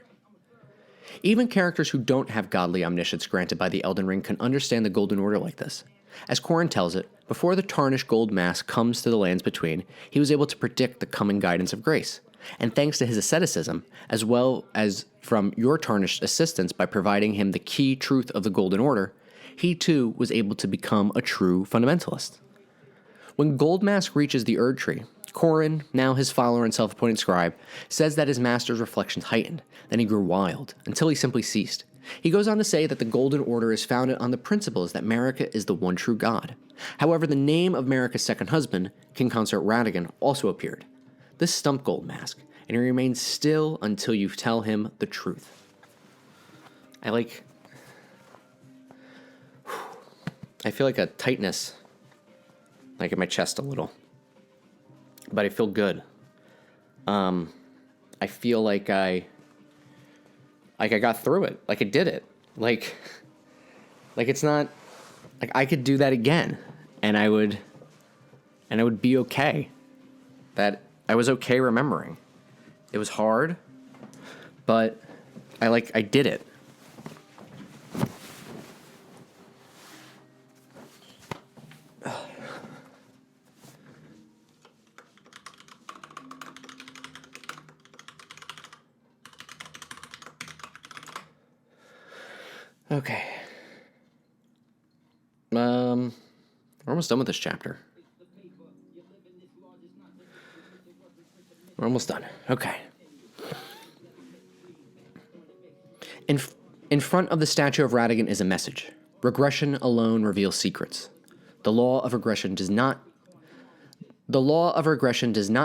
Even characters who don't have godly omniscience granted by the Elden Ring can understand the Golden Order like this. As Corrin tells it, before the tarnished gold mask comes to the lands between, he was able to predict the coming guidance of grace. And thanks to his asceticism, as well as from your tarnished assistance by providing him the key truth of the Golden Order, he too was able to become a true fundamentalist. When Gold Mask reaches the Erd Tree, Corrin, now his follower and self-appointed scribe, says that his master's reflections heightened, then he grew wild, until he simply ceased. He goes on to say that the Golden Order is founded on the principles that Marika is the one true God. However, the name of Marika's second husband, King Consort Radigan, also appeared. This stumped Gold Mask, and he remains still until you tell him the truth. I feel like a tightness, like in my chest a little. But I feel good. I feel like I got through it. Like I did it. Like it's not like I could do that again, and I would be okay. That I was okay remembering. It was hard, but I did it. Okay. We're almost done with this chapter. We're almost done. Okay. In front of the statue of Radigan is a message. Regression alone reveals secrets. The law of regression does not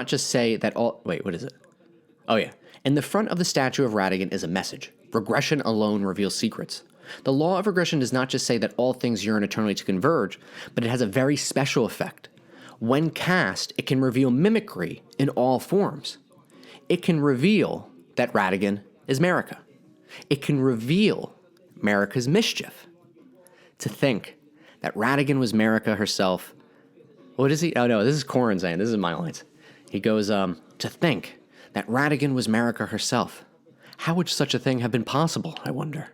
just say that all... Wait, what is it? Oh, yeah. In the front of the statue of Radigan is a message. Regression alone reveals secrets. The law of regression does not just say that all things yearn eternally to converge, but it has a very special effect. When cast, it can reveal mimicry in all forms. It can reveal that Radigan is Marika. It can reveal Marika's mischief. To think that Radigan was Marika herself. What is he? Oh no, this is Corrin saying. This is my lines. He goes, to think that Radigan was Marika herself. How would such a thing have been possible, I wonder?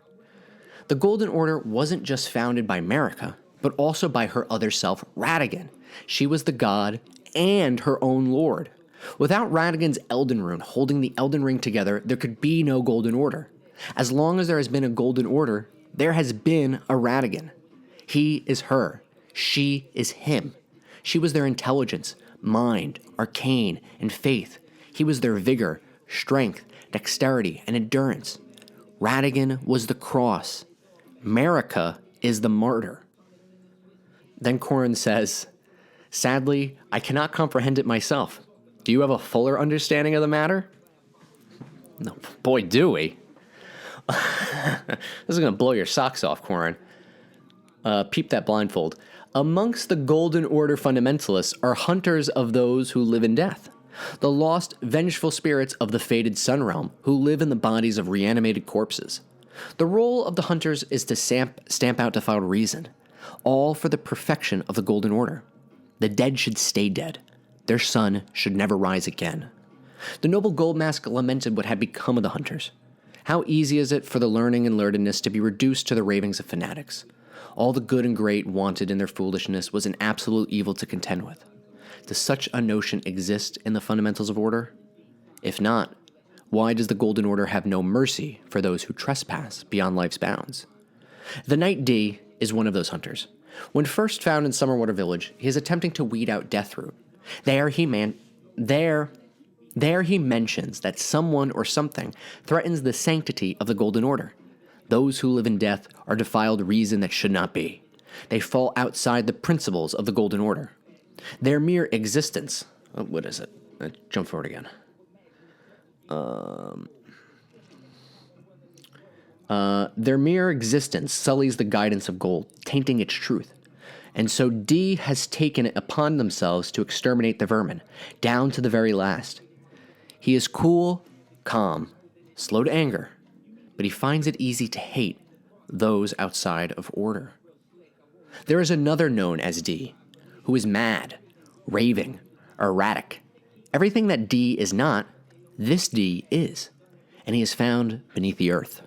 The Golden Order wasn't just founded by Marika, but also by her other self, Radigan. She was the god and her own lord. Without Radigan's Elden Rune holding the Elden Ring together, there could be no Golden Order. As long as there has been a Golden Order, there has been a Radigan. He is her. She is him. She was their intelligence, mind, arcane, and faith. He was their vigor, strength, dexterity, and endurance. Radigan was the cross. Marika is the martyr. Then Corrin says, sadly, I cannot comprehend it myself. Do you have a fuller understanding of the matter? No, boy, do we. This is going to blow your socks off, Corrin. Peep that blindfold. Amongst the Golden Order fundamentalists are hunters of those who live in death. The lost, vengeful spirits of the fated Sun Realm who live in the bodies of reanimated corpses. The role of the hunters is to stamp out defiled reason, all for the perfection of the Golden Order. The dead should stay dead. Their sun should never rise again. The noble Goldmask lamented what had become of the hunters. How easy is it for the learning and learnedness to be reduced to the ravings of fanatics? All the good and great wanted in their foolishness was an absolute evil to contend with. Does such a notion exist in the fundamentals of order? If not, why does the Golden Order have no mercy for those who trespass beyond life's bounds? The Knight D is one of those hunters. When first found in Summerwater Village, he is attempting to weed out Deathroot. There he mentions that someone or something threatens the sanctity of the Golden Order. Those who live in death are defiled reason that should not be. They fall outside the principles of the Golden Order. Their mere existence... what is it? Jump forward again. Their mere existence sullies the guidance of gold, tainting its truth. And so D has taken it upon themselves to exterminate the vermin, down to the very last. He is cool, calm, slow to anger, but he finds it easy to hate those outside of order. There is another known as D, who is mad, raving, erratic. Everything that D is not, this D is, and he is found beneath the earth,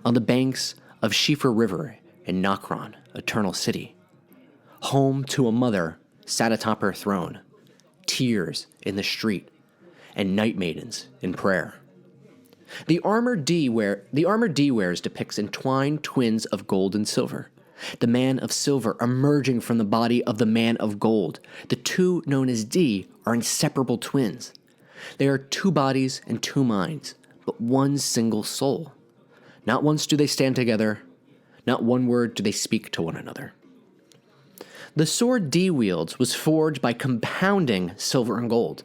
on the banks of Schiefer River in Nokron, Eternal City. Home to a mother sat atop her throne, tears in the street, and night maidens in prayer. The armor D wears depicts entwined twins of gold and silver. The man of silver emerging from the body of the man of gold. The two known as D are inseparable twins. They are two bodies and two minds, but one single soul. Not once do they stand together, not one word do they speak to one another. The sword D wields was forged by compounding silver and gold.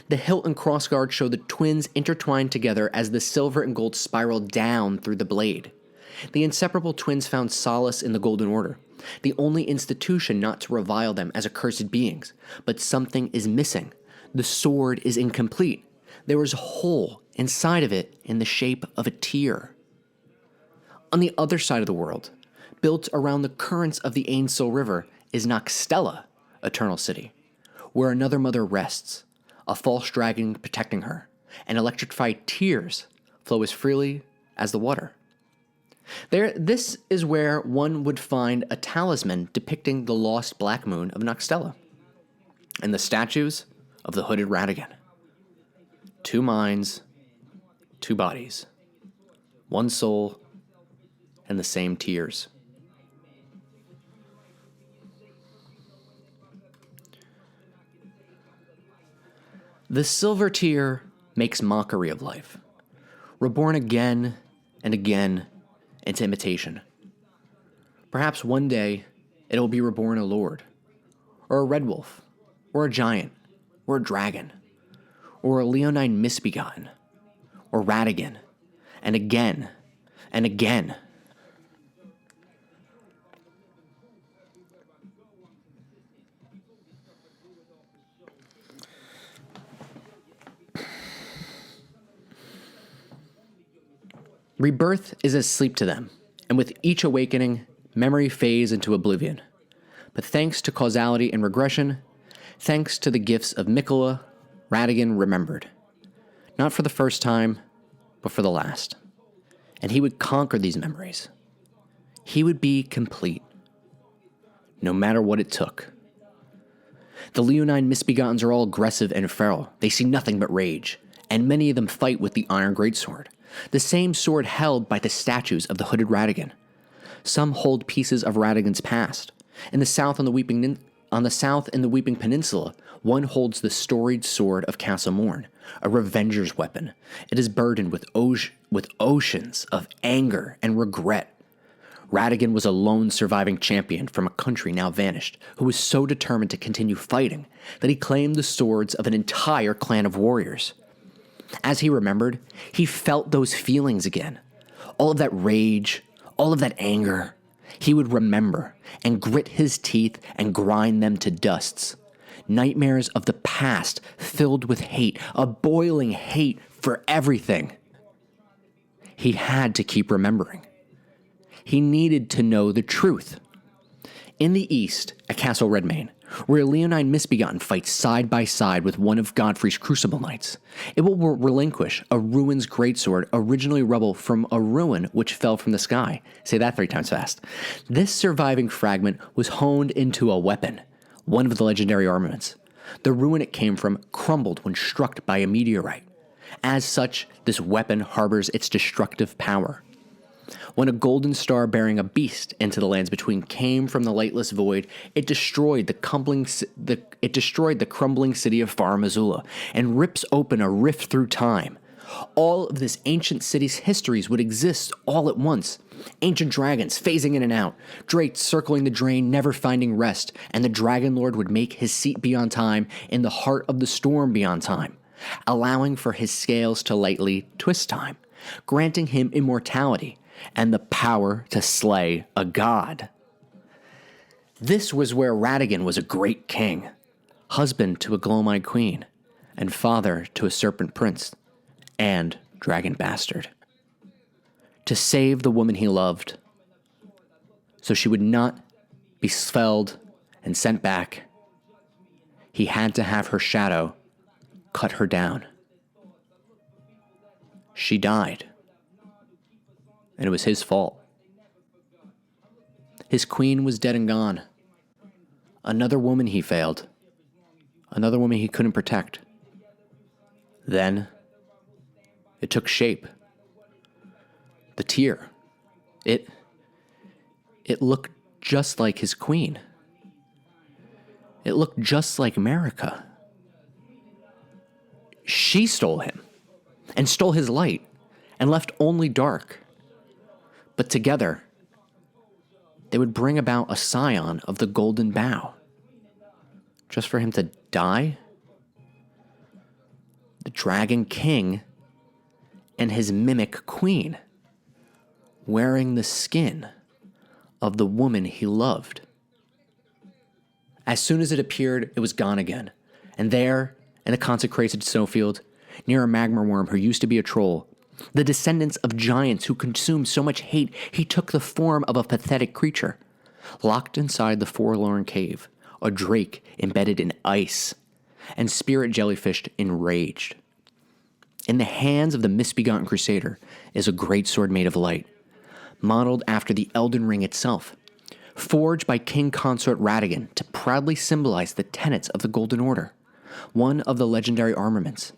The hilt and crossguard show the twins intertwined together as the silver and gold spiraled down through the blade. The inseparable twins found solace in the Golden Order, the only institution not to revile them as accursed beings. But something is missing. The sword is incomplete. There is a hole inside of it in the shape of a tear. On the other side of the world, built around the currents of the Ainsel River, is Noxtella, Eternal City, where another mother rests, a false dragon protecting her, and electrified tears flow as freely as the water. This is where one would find a talisman depicting the lost black moon of Noxtella, and the statues of the hooded Radigan. Two minds, two bodies, one soul, and the same tears. The silver tear makes mockery of life, reborn again and again into imitation. Perhaps one day it will be reborn a lord, or a red wolf, or a giant, or a dragon, or a leonine misbegotten, or Radigan, and again and again. Rebirth is as sleep to them, and with each awakening, memory fades into oblivion. But thanks to causality and regression, thanks to the gifts of Mikola, Radigan remembered. Not for the first time, but for the last. And he would conquer these memories. He would be complete, no matter what it took. The Leonine misbegottens are all aggressive and feral. They see nothing but rage, and many of them fight with the Iron Greatsword, the same sword held by the statues of the hooded Radigan. Some hold pieces of Radigan's past. In the south in the Weeping Peninsula, one holds the storied sword of Castle Morn, a revenger's weapon. It is burdened with oceans of anger and regret. Radigan was a lone surviving champion from a country now vanished, who was so determined to continue fighting that he claimed the swords of an entire clan of warriors. As he remembered, he felt those feelings again. All of that rage, all of that anger. He would remember and grit his teeth and grind them to dusts. Nightmares of the past filled with hate, a boiling hate for everything. He had to keep remembering. He needed to know the truth. In the east, at Castle Redmane, where Leonine Misbegotten fights side by side with one of Godfrey's Crucible Knights, it will relinquish a ruin's greatsword, originally rubble from a ruin which fell from the sky. Say that 3 times fast. This surviving fragment was honed into a weapon, one of the legendary armaments. The ruin it came from crumbled when struck by a meteorite. As such, this weapon harbors its destructive power. When a golden star bearing a beast into the lands between came from the lightless void, it destroyed the crumbling city of Far Missoula and rips open a rift through time. All of this ancient city's histories would exist all at once. Ancient dragons phasing in and out, drakes circling the drain, never finding rest, and the Dragon Lord would make his seat beyond time in the heart of the storm beyond time, allowing for his scales to lightly twist time, granting him immortality and the power to slay a god. This was where Radigan was a great king, husband to a gloam-eyed queen, and father to a serpent prince, and dragon bastard. To save the woman he loved, so she would not be felled and sent back, he had to have her shadow cut her down. She died. And it was his fault. His queen was dead and gone. Another woman he failed. Another woman he couldn't protect. Then, it took shape. The tear. It looked just like his queen. It looked just like America. She stole him, and stole his light, and left only dark. But together, they would bring about a scion of the Golden Bough. Just for him to die? The Dragon King and his mimic queen, wearing the skin of the woman he loved. As soon as it appeared, it was gone again. And there, in a consecrated snowfield, near a magma worm who used to be a troll, the descendants of giants who consumed so much hate, he took the form of a pathetic creature. Locked inside the forlorn cave, a drake embedded in ice, and spirit jellyfished enraged. In the hands of the misbegotten crusader is a great sword made of light, modeled after the Elden Ring itself, forged by King Consort Radigan to proudly symbolize the tenets of the Golden Order, one of the legendary armaments.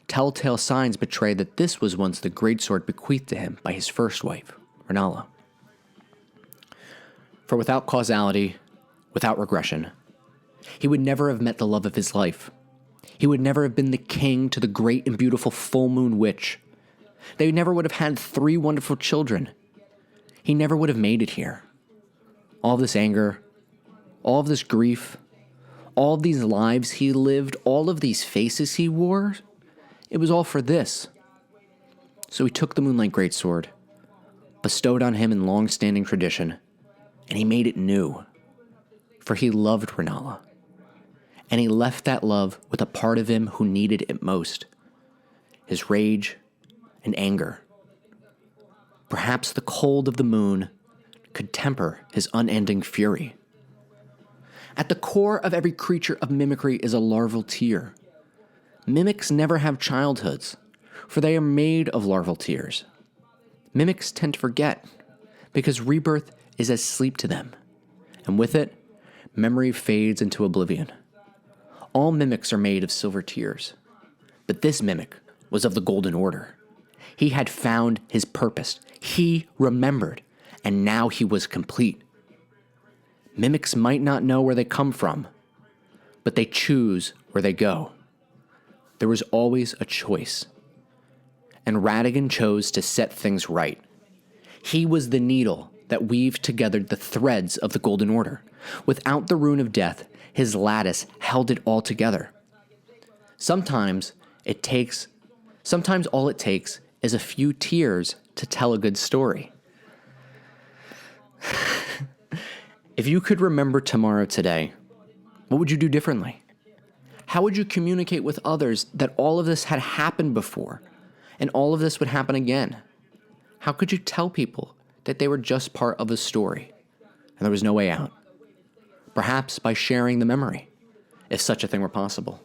Telltale signs betray that this was once the greatsword bequeathed to him by his first wife, Renala. For without causality, without regression, he would never have met the love of his life. He would never have been the king to the great and beautiful full moon witch. They never would have had 3 wonderful children. He never would have made it here. All of this anger, all of this grief, all of these lives he lived, all of these faces he wore, it was all for this. So he took the Moonlight Greatsword, bestowed on him in long-standing tradition, and he made it new. For he loved Rennala, and he left that love with a part of him who needed it most. His rage and anger. Perhaps the cold of the moon could temper his unending fury. At the core of every creature of mimicry is a larval tear. Mimics never have childhoods, for they are made of larval tears. Mimics tend to forget, because rebirth is as sleep to them, and with it, memory fades into oblivion. All mimics are made of silver tears, but this mimic was of the Golden Order. He had found his purpose. He remembered, and now he was complete. Mimics might not know where they come from, but they choose where they go. There was always a choice, and Radigan chose to set things right. He was the needle that weaved together the threads of the Golden Order. Without the Rune of Death, his lattice held it all together. Sometimes all it takes is a few tears to tell a good story. If you could remember tomorrow today, what would you do differently? How would you communicate with others that all of this had happened before and all of this would happen again? How could you tell people that they were just part of a story and there was no way out? Perhaps by sharing the memory, if such a thing were possible.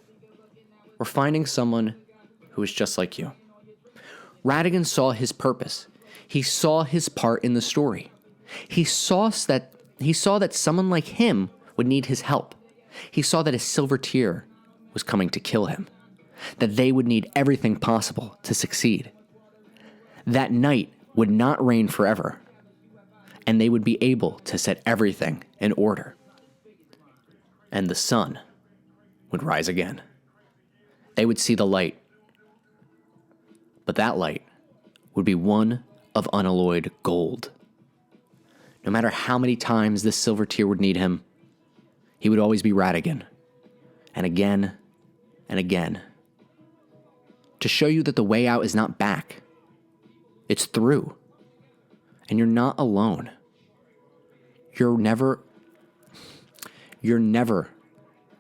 Or finding someone who is just like you. Radigan saw his purpose. He saw his part in the story. He saw that someone like him would need his help. He saw that a silver tear was coming to kill him. That they would need everything possible to succeed. That night would not reign forever, and they would be able to set everything in order. And the sun would rise again. They would see the light. But that light would be one of unalloyed gold. No matter how many times this silver tear would need him, he would always be Radigan. And again, and again. To show you that the way out is not back. It's through. And you're not alone. You're never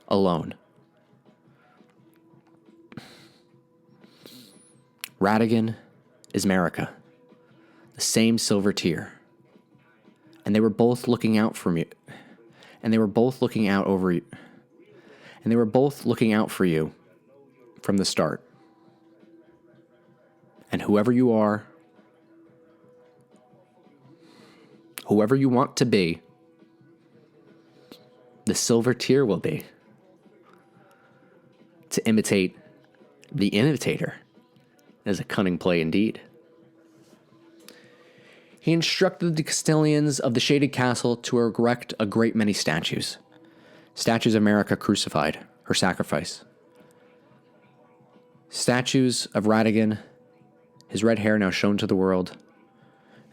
alone. Radigan is Marika, the same silver tear. And they were both looking out for you. And they were both looking out over you. And they were both looking out for you from the start. And whoever you are, whoever you want to be, the silver tear will be. To imitate the imitator is a cunning play indeed. He instructed the Castilians of the Shaded Castle to erect a great many statues. Statues of Marika crucified, her sacrifice. Statues of Radigan, his red hair now shown to the world,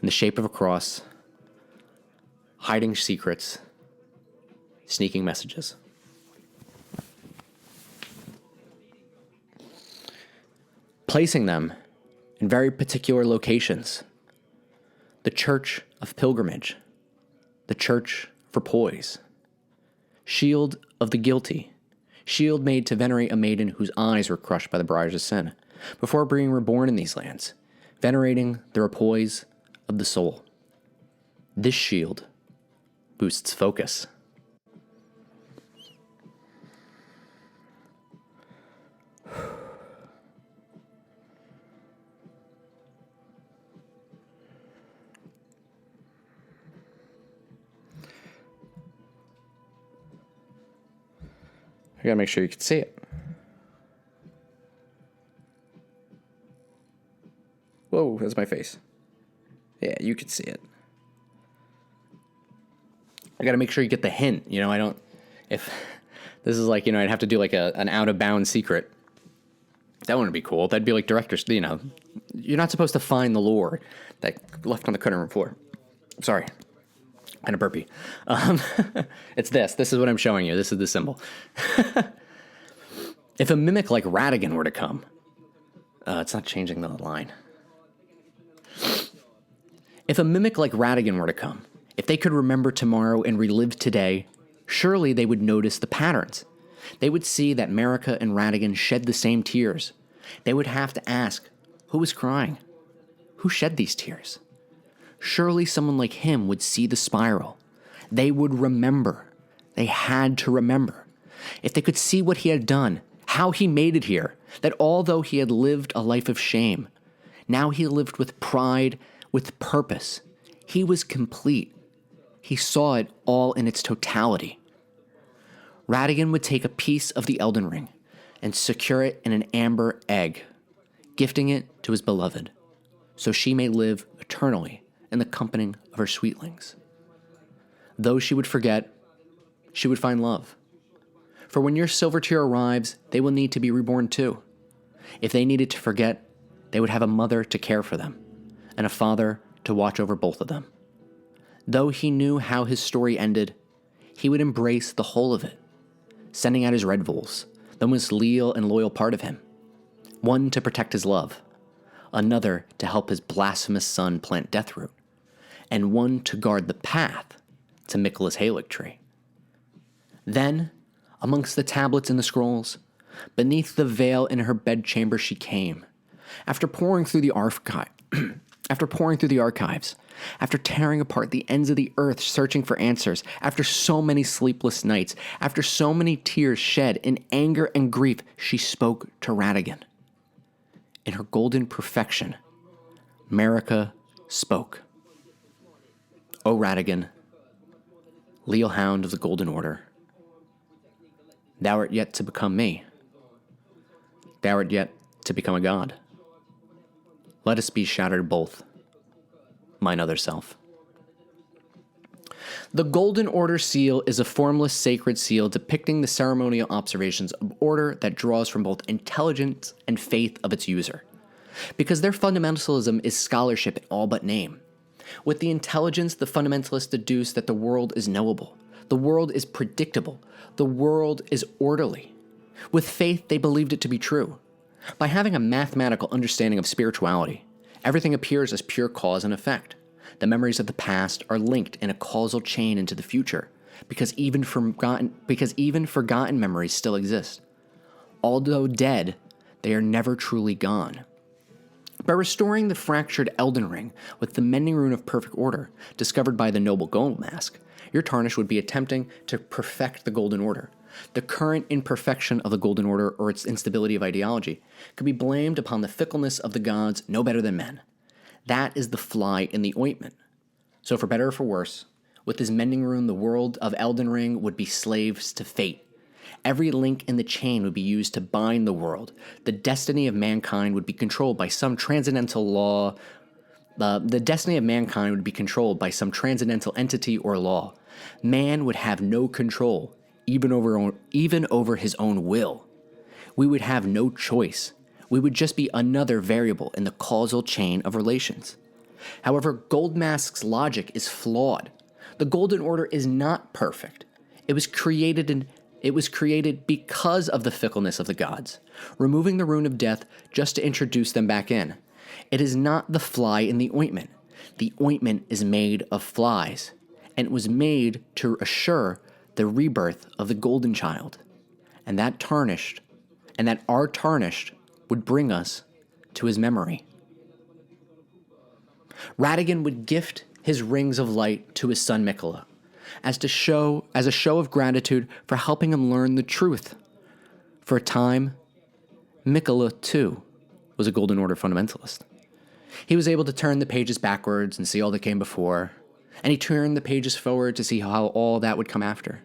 in the shape of a cross, hiding secrets, sneaking messages. Placing them in very particular locations. The Church of Pilgrimage, the Church for Poise, Shield of the Guilty, shield made to venerate a maiden whose eyes were crushed by the briars of sin, before being reborn in these lands, venerating the repoise of the soul. This shield boosts focus. I gotta make sure you can see it. Whoa, that's my face. Yeah, you can see it. I got to make sure you get the hint. I don't, if this is like, I'd have to do like an out of bounds secret. That wouldn't be cool. That'd be like directors, you're not supposed to find the lore that left on the cutting room floor. Sorry. Kind of burpy. It's this. This is what I'm showing you. This is the symbol. If a mimic like Radigan were to come, it's not changing the line. If a mimic like Radigan were to come, if they could remember tomorrow and relive today, surely they would notice the patterns. They would see that Marika and Radigan shed the same tears. They would have to ask, who was crying? Who shed these tears? Surely someone like him would see the spiral. They would remember. They had to remember. If they could see what he had done, how he made it here, that although he had lived a life of shame, now he lived with pride, with purpose. He was complete. He saw it all in its totality. Radigan would take a piece of the Elden Ring and secure it in an amber egg, gifting it to his beloved, so she may live eternally in the company of her sweetlings. Though she would forget, she would find love. For when your silver tear arrives, they will need to be reborn too. If they needed to forget, they would have a mother to care for them, and a father to watch over both of them. Though he knew how his story ended, he would embrace the whole of it, sending out his red wolves, the most leal and loyal part of him. One to protect his love, another to help his blasphemous son plant Deathroot, and one to guard the path to Miquella's Halig tree. Then, amongst the tablets and the scrolls, beneath the veil in her bedchamber she came. After pouring through the archives, after tearing apart the ends of the earth searching for answers, after so many sleepless nights, after so many tears shed in anger and grief, she spoke to Radigan. In her golden perfection, Marika spoke. O Radigan, leal hound of the Golden Order, thou art yet to become me. Thou art yet to become a god. Let us be shattered both, mine other self. The Golden Order seal is a formless sacred seal depicting the ceremonial observations of order that draws from both intelligence and faith of its user. Because their fundamentalism is scholarship in all but name. With the intelligence, the fundamentalists deduce that the world is knowable, the world is predictable, the world is orderly. With faith, they believed it to be true. By having a mathematical understanding of spirituality, everything appears as pure cause and effect. The memories of the past are linked in a causal chain into the future, because even forgotten memories still exist. Although dead, they are never truly gone. By restoring the fractured Elden Ring with the mending rune of perfect order, discovered by the noble gold mask, your tarnish would be attempting to perfect the Golden Order. The current imperfection of the Golden Order or its instability of ideology could be blamed upon the fickleness of the gods no better than men. That is the fly in the ointment. So for better or for worse, with his mending rune, the world of Elden Ring would be slaves to fate. Every link in the chain would be used to bind the world. The destiny of mankind would be controlled by some transcendental law. The destiny of mankind would be controlled by some transcendental entity or law. Man would have no control, even over his own will. We would have no choice. We would just be another variable in the causal chain of relations. However, Goldmask's logic is flawed. The Golden Order is not perfect. It was created because of the fickleness of the gods, removing the rune of death just to introduce them back in. It is not the fly in the ointment. The ointment is made of flies, and it was made to assure the rebirth of the golden child. And that our tarnished would bring us to his memory. Radigan would gift his rings of light to his son Miquella, as a show of gratitude for helping him learn the truth. For a time, Miquella, too, was a Golden Order fundamentalist. He was able to turn the pages backwards and see all that came before, and he turned the pages forward to see how all that would come after.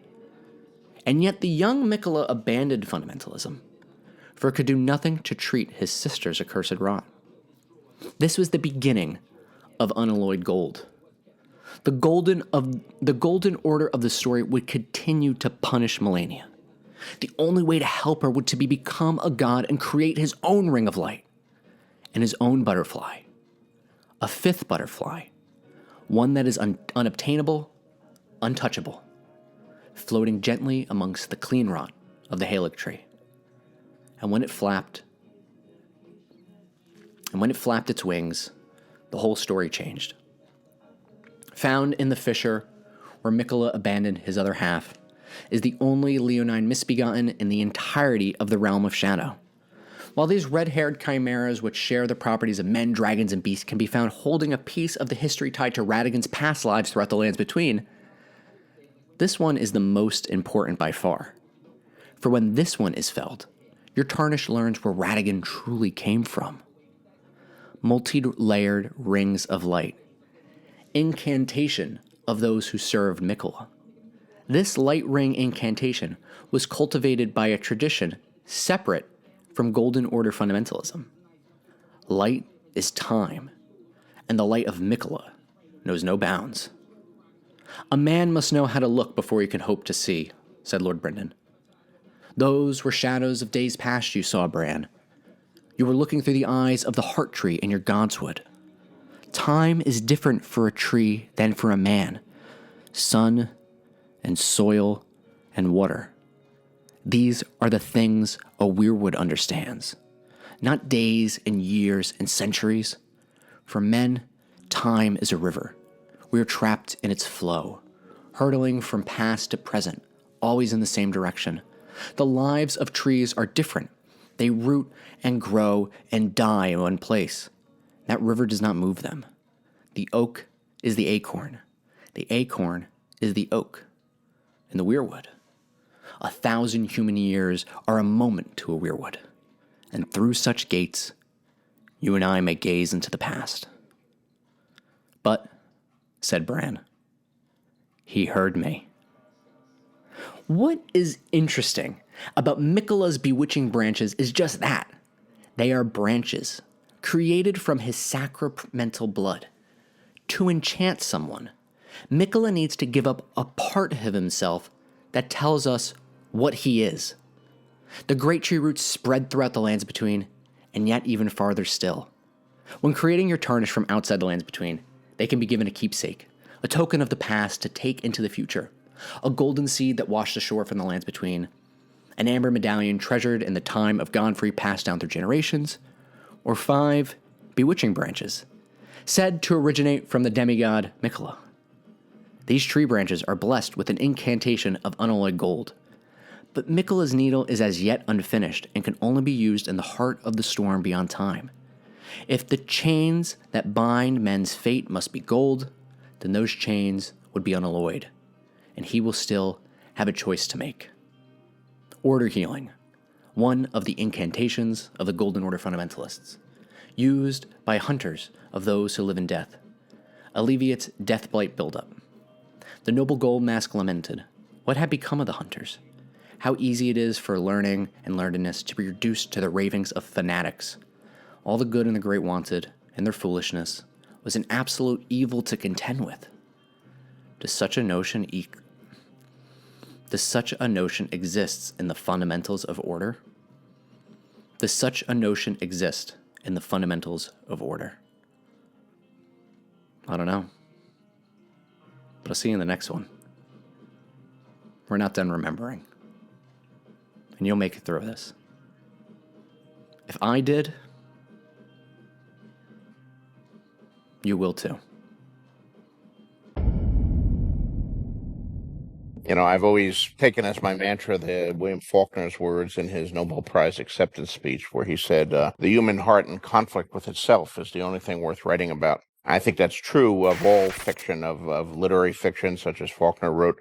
And yet the young Miquella abandoned fundamentalism, for it could do nothing to treat his sister's accursed rot. This was the beginning of unalloyed gold. The golden order of the story would continue to punish Melania. The only way to help her would to become a god and create his own ring of light and his own butterfly. A fifth butterfly, one that is unobtainable, untouchable, floating gently amongst the clean rot of the halic tree. And when it flapped its wings, the whole story changed. Found in the fissure where Mikola abandoned his other half is the only leonine misbegotten in the entirety of the realm of shadow. While these red-haired chimeras, which share the properties of men, dragons, and beasts, can be found holding a piece of the history tied to Radagon's past lives throughout the lands between, this one is the most important by far. For when this one is felled, your Tarnished learns where Radagon truly came from. Multi-layered rings of light. Incantation of those who served Mikola. This light ring incantation was cultivated by a tradition separate from Golden Order fundamentalism. Light is time, and the light of Mikola knows no bounds. A man must know how to look before he can hope to see, said Lord Brynden. Those were shadows of days past you saw, Bran. You were looking through the eyes of the heart tree in your godswood. Time is different for a tree than for a man. Sun and soil and water. These are the things a weirwood understands, not days and years and centuries. For men, time is a river. We are trapped in its flow, hurtling from past to present, always in the same direction. The lives of trees are different. They root and grow and die in one place. That river does not move them. The oak is the acorn. The acorn is the oak. And the weirwood. 1,000 human years are a moment to a weirwood. And through such gates, you and I may gaze into the past. But, said Bran, he heard me. What is interesting about Mikola's bewitching branches is just that. They are branches, created from his sacramental blood. To enchant someone, Mikola needs to give up a part of himself that tells us what he is. The great tree roots spread throughout the lands between, and yet even farther still. When creating your Tarnished from outside the lands between, they can be given a keepsake, a token of the past to take into the future, a golden seed that washed ashore from the lands between, an amber medallion treasured in the time of Godfrey passed down through generations, or 5 bewitching branches, said to originate from the demigod Mikola. These tree branches are blessed with an incantation of unalloyed gold, but Mikola's needle is as yet unfinished and can only be used in the heart of the storm beyond time. If the chains that bind men's fate must be gold, then those chains would be unalloyed, and he will still have a choice to make. Order healing, one of the incantations of the Golden Order fundamentalists, used by hunters of those who live in death, alleviates death blight buildup. The noble gold mask lamented, what had become of the hunters? How easy it is for learning and learnedness to be reduced to the ravings of fanatics. All the good and the great wanted, and their foolishness, was an absolute evil to contend with. Does such a notion exist in the fundamentals of order? Does such a notion exist in the fundamentals of order? I don't know. But I'll see you in the next one. We're not done remembering. And you'll make it through this. If I did, you will too. You know, I've always taken as my mantra the William Faulkner's words in his Nobel Prize acceptance speech, where he said, the human heart in conflict with itself is the only thing worth writing about. I think that's true of all fiction, of literary fiction, such as Faulkner wrote,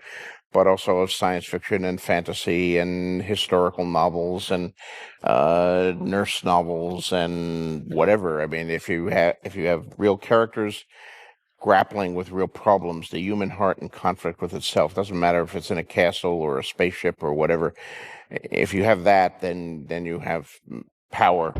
but also of science fiction and fantasy and historical novels and nurse novels and whatever. I mean, if you have real characters grappling with real problems, the human heart in conflict with itself, doesn't matter if it's in a castle or a spaceship or whatever. If you have that, then you have power.